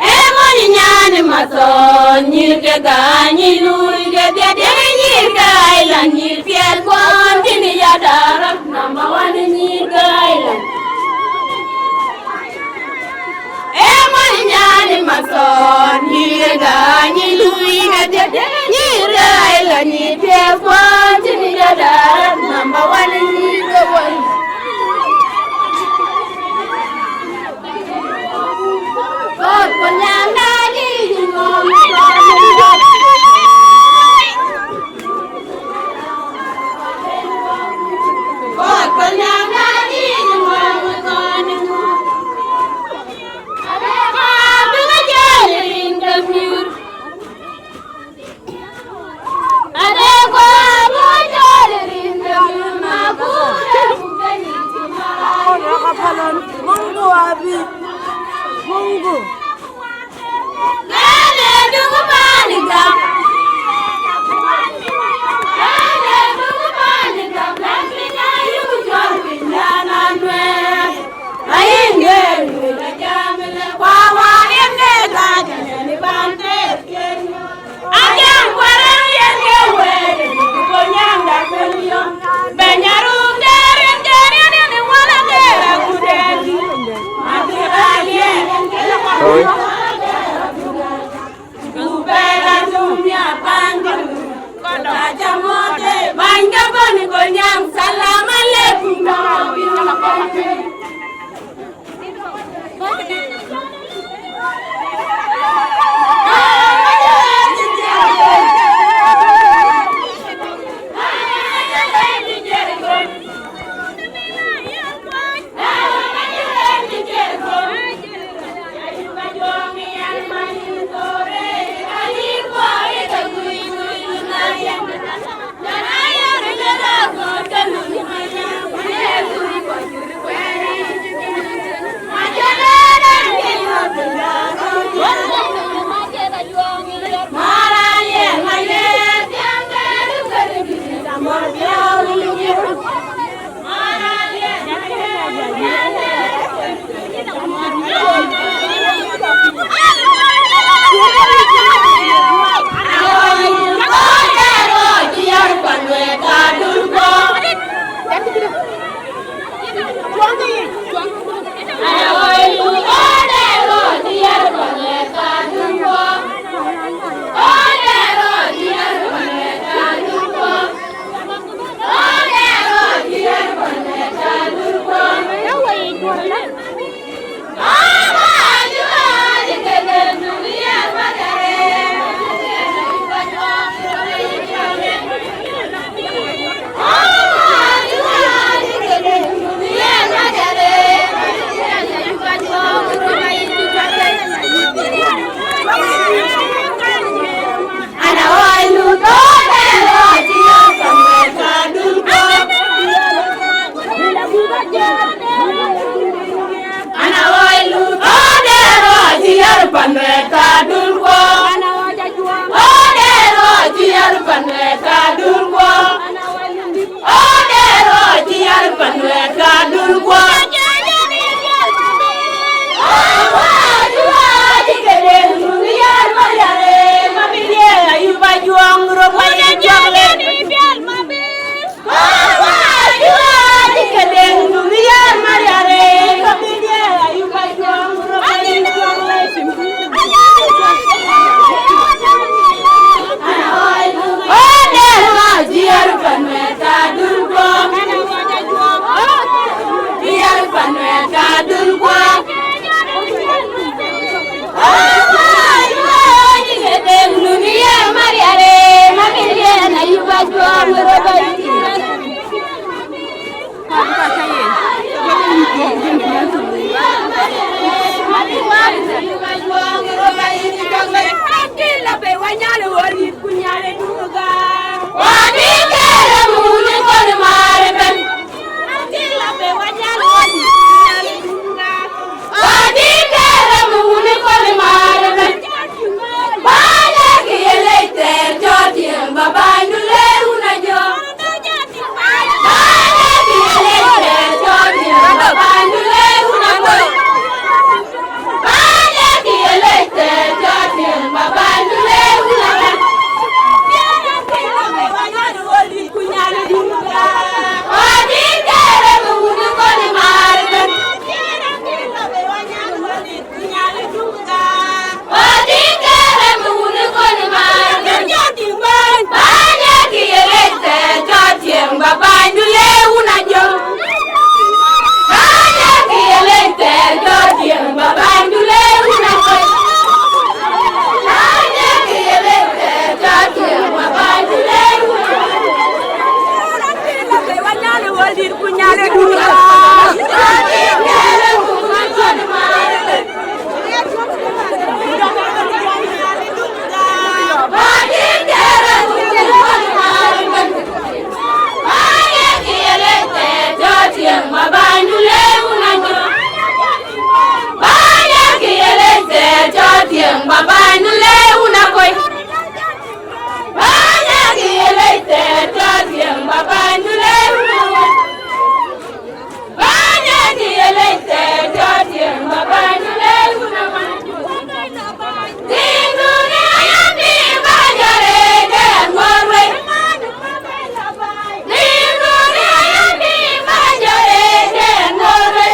Emoni nyane mason nyirke ganyi luige de nyirke island nyirke kontini jadaron number one nyirke island Emoni nyane mason nyirke ganyi luige de nyirke island nyirke kontini jadaron number one nyirke island God ponyanda di ngom God ponyanda di ngom Ada bunga jaling kemur Ada bunga jaling kemur wanyale wali kunyale duga. Wadi kere muni kon mare ben. Antila be wanyale wali kunyale duga. Wadi kere muni kon mare ben. Bale kiyele ter jodi baba ndule unajo. Bale kiyele ter jodi baba ndule unajo. Bale kiyele ter jodi baba ndule unajo. Wadi kunyale duga. Wadi kere muni kon mare ben. Wadi kere muni kon mare ben. Bale kiyele ter jodi baba ndule unajo. Bale kiyele ter jodi baba ndule unajo. Bale kiyele ter jodi baba ndule unajo. Wadi kunyale duga. Wadi kere muni kon mare ben. Wadi kere muni kon mare ben. Bale kiyele ter jodi baba ndule unajo. Bale kiyele ter jodi baba ndule unajo. Bale kiyele ter jodi baba ndule unajo. Bale kiyele ter jodi baba ndule unajo. Dindune ayandi bajare de ngorwe. Dindune ayandi bajare de ngorwe.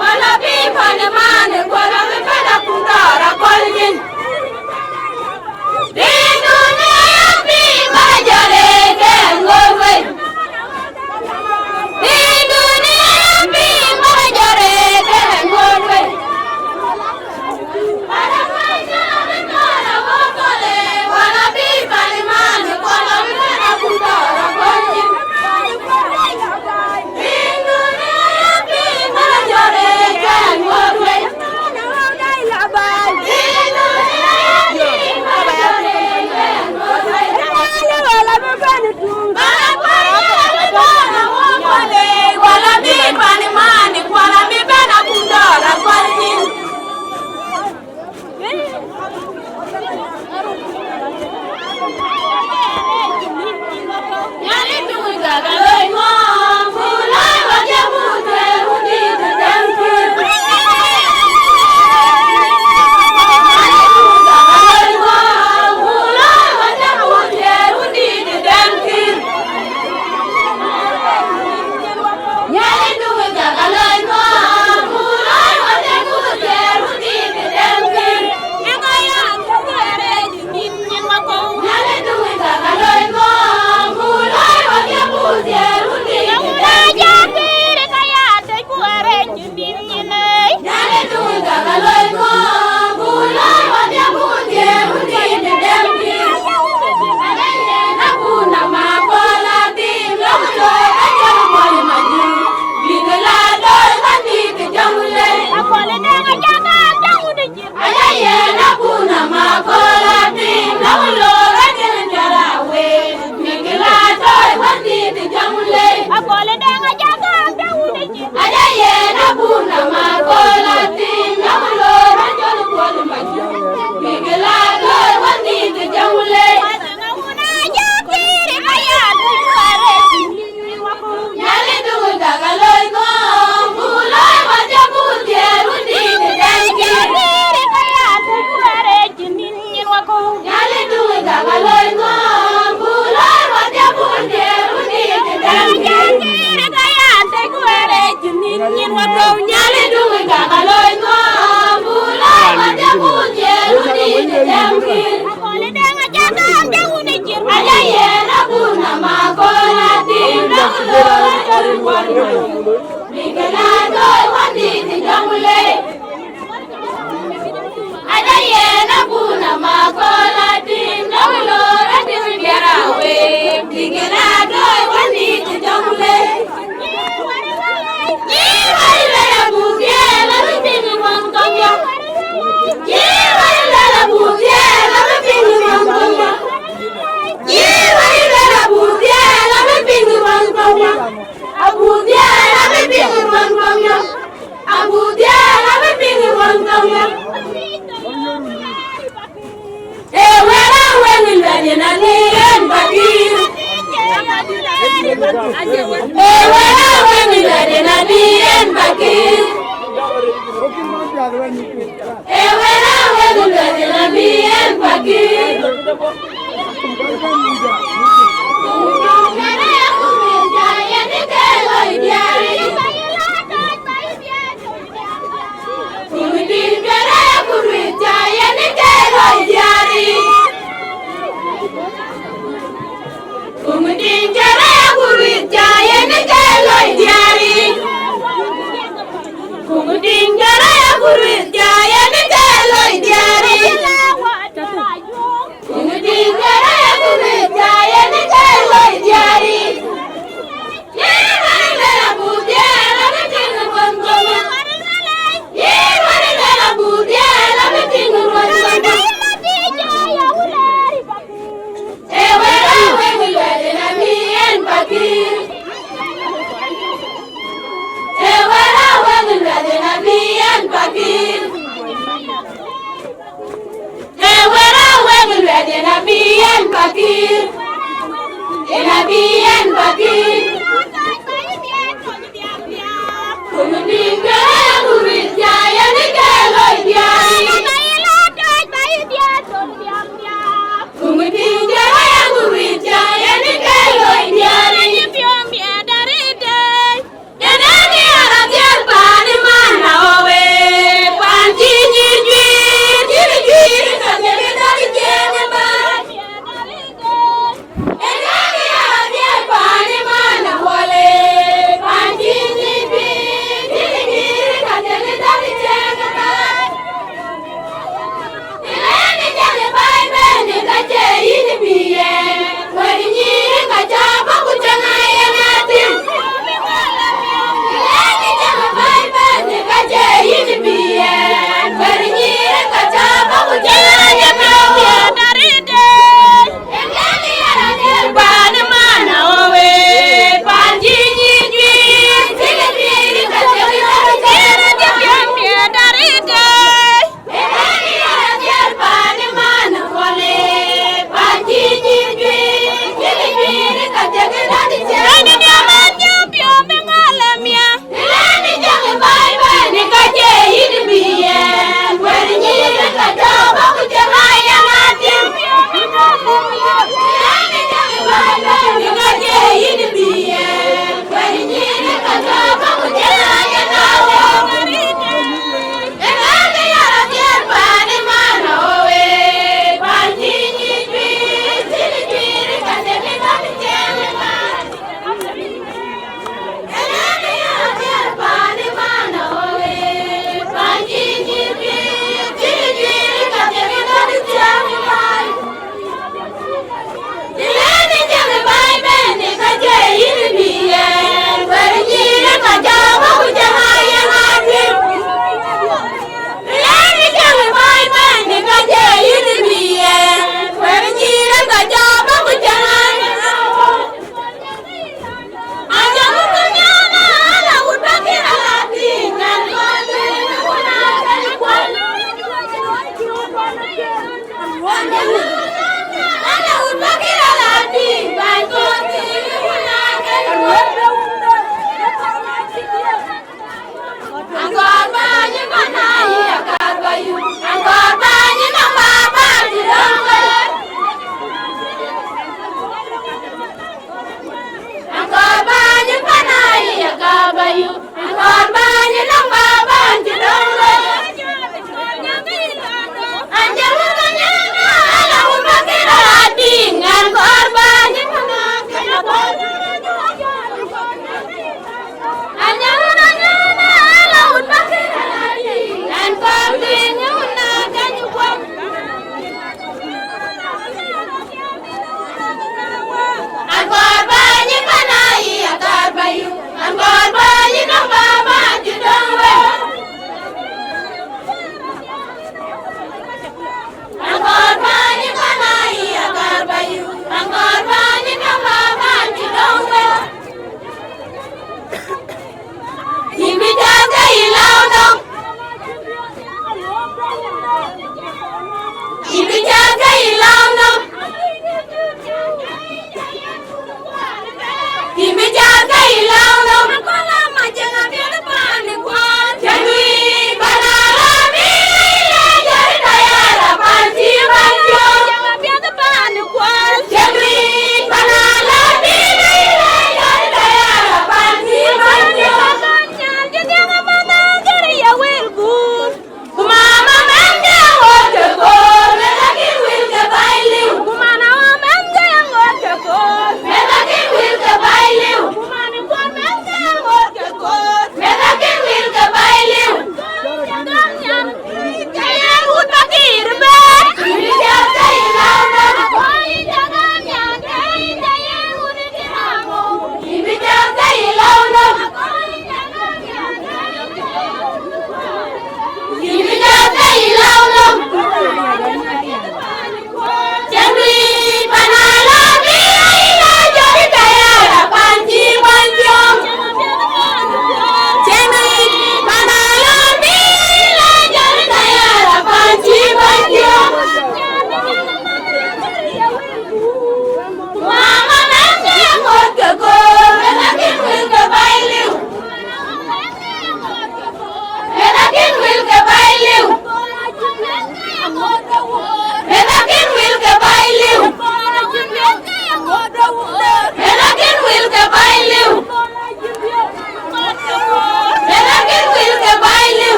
Wala pipa ne mane wala bipeda kundara kolgin. Dindune ayandi bajare de ngorwe. Dindune ayandi bajare de ngorwe. Wala pipa ne mane wala bipeda kundara kolgin. Dindune ayandi bajare de ngorwe. Come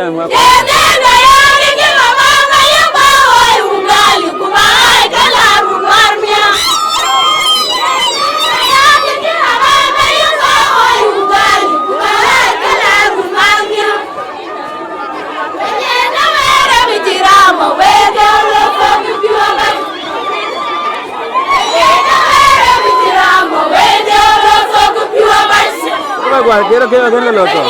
na mwa. Quiero que hagan el otro.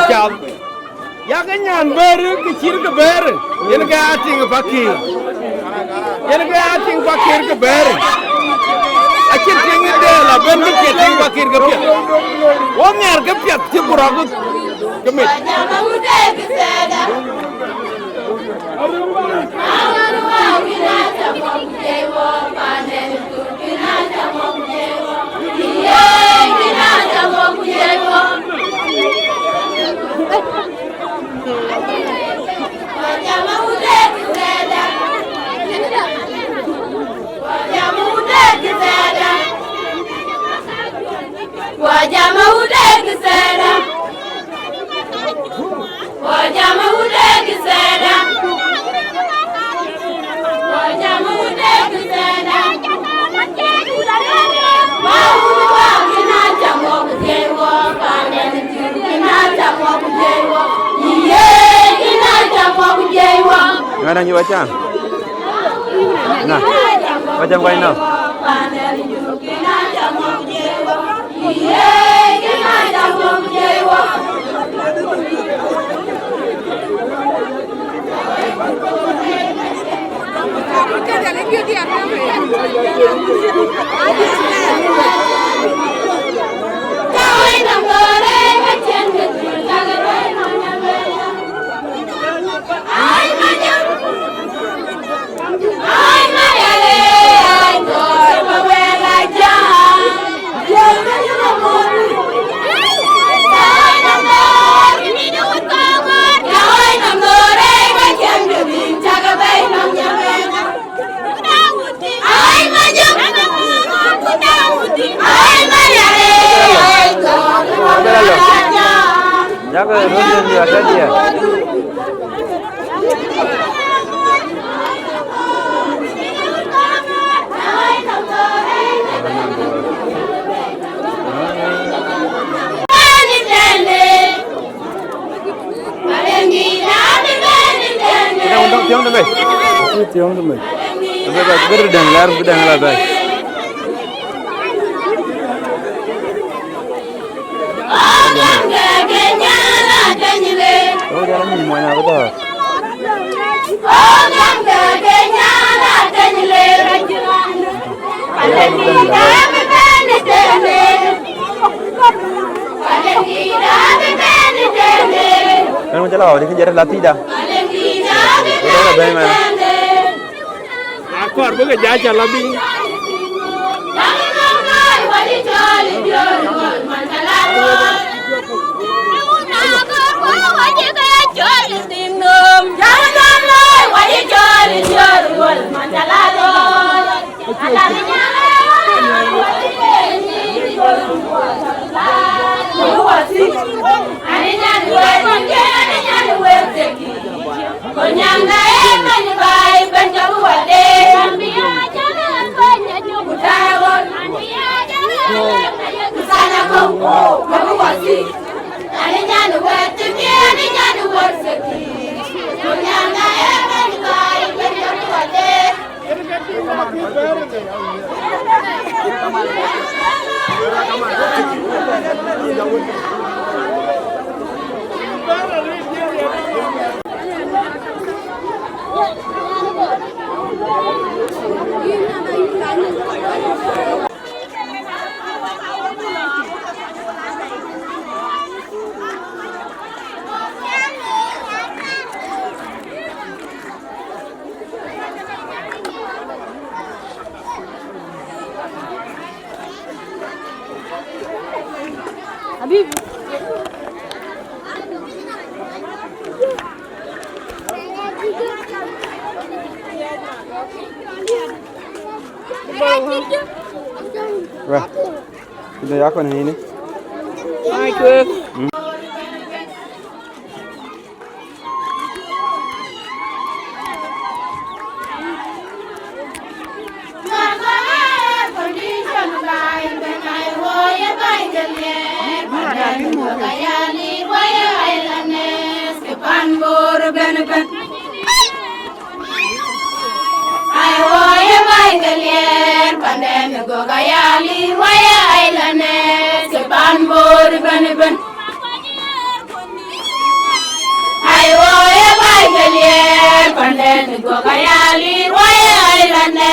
cham ya ka nyan ber ki chir ke ber yen ka ating fakir yen ka ating fakir ke ber akir ting de la ben ke ting fakir ke pia wo mer ke pia ti buragu ke mit Ngana nyu bacang. Nah, bacang kau ini. Jaga rutin dia saja. Untuk tiang tu baik. Tiang tu baik. Baik berdang, lar berdang lah baik. Oh jalan ni mana betul? Kan macam lah, dia kejar latih dah. Sudah lah bagaimana? Aku harus bekerja jalan lebih. Habib. Wah, sudah ya kon ini. Hai Kek. go kayali waya ilane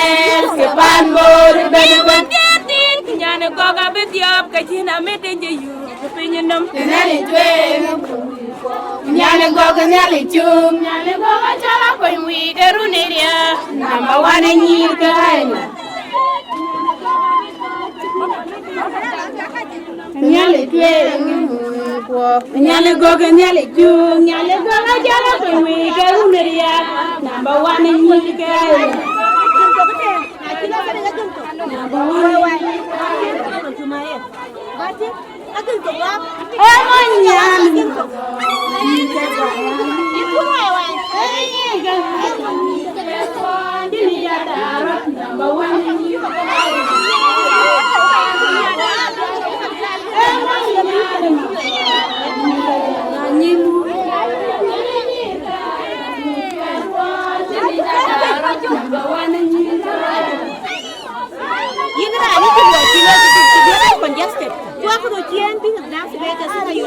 sepan bor ben nyane go ga betiop ka china metenje yu pinyenam nani twe nyane go ga nyali chum nyane go ga chala ko wi garuneria number 1 nyir ka ayna nyale twe nyale go ga nyali chum nyale go ga chala ko wi garuneria number 1 nyir ka ayna congested. You have to go GNP and now to make us you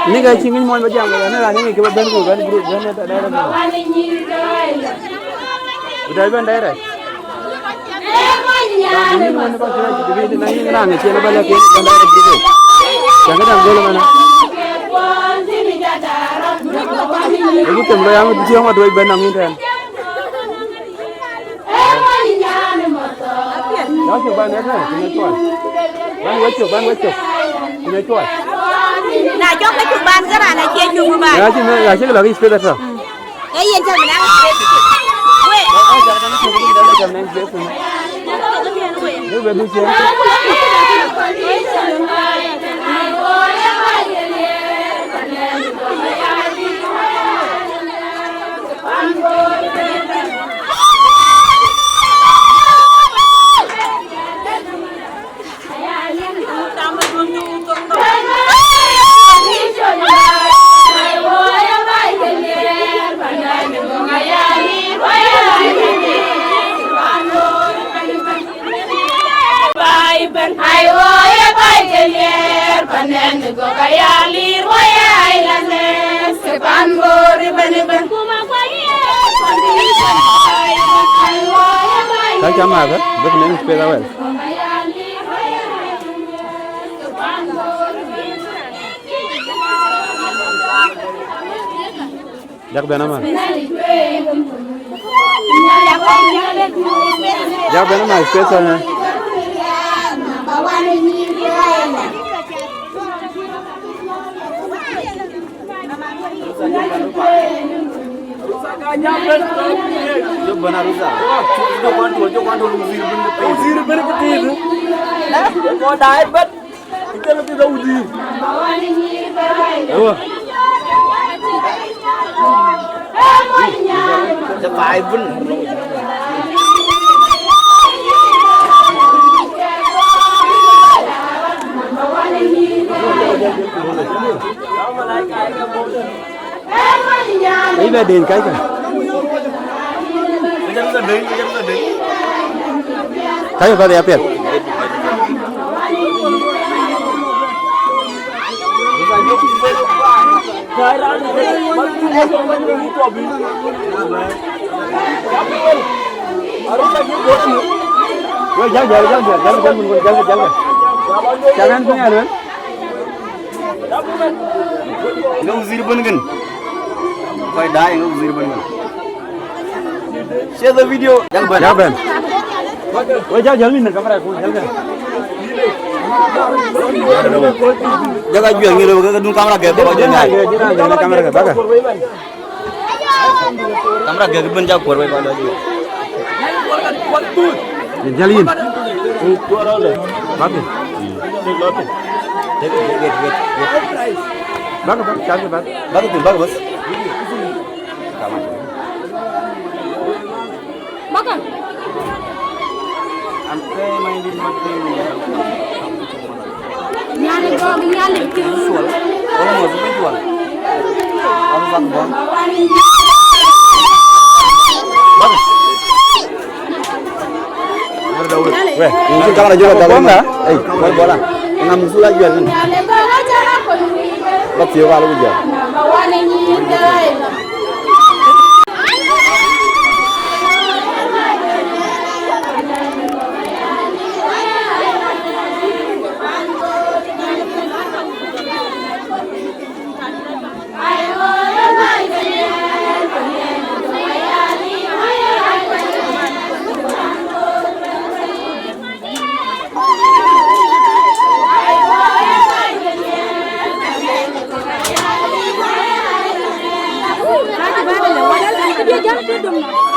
Ini guys ingin mau baca apa? Ini lagi kita bantu kan grup dan daerah. Udah ban daerah. Ini mana pas lagi jadi nanti nang cina balik ke daerah grup. Jangan dah boleh mana. Ibu tembak yang tu siapa dua ban nang ini kan. Đó chụp ban đấy này, chúng tôi. Ban quay chụp, chúng tôi. Nah, cho cái chụp ban cái này chia chụp một bài. Ya sih lagi sepeda sah. Cái gì chơi mình ăn? Wait. Jangan main sepeda. Ini bagus ya. Kau cama apa? Betul ni sepeda awal. Jak bena mana? Jak bena mana sepeda ni? Jom benar rusak. Jom uzir betul. Kau dah hebat. Kita lebih dah uzir. Awak. Cepat pun. Ini dah den kai kan? Jangan sedih. Kayo ba ya pet? Jangan punya lu. Nggak uzir banget. Kau dah nggak uzir banget. Share the video. Jangan. Wajah jalan kamera aku jalan. Jaga jual ni lo kedung kamera gede bagian ni. Jangan kamera gede baga. Kamera gede pun jauh korban kalau aja. Jalin. Bagus. Bagus, cakap bagus. Bagus tu, bagus. Makan. Sampai main di mati ni. Nyali kau nyali. Jual. Orang mau sampai jual. Orang bang bang. Bagus. Weh, mungkin kamera juga tak boleh. Bola. Enam musuh lagi jual ni. Bak siapa kalau jual? Dia jangan tidur.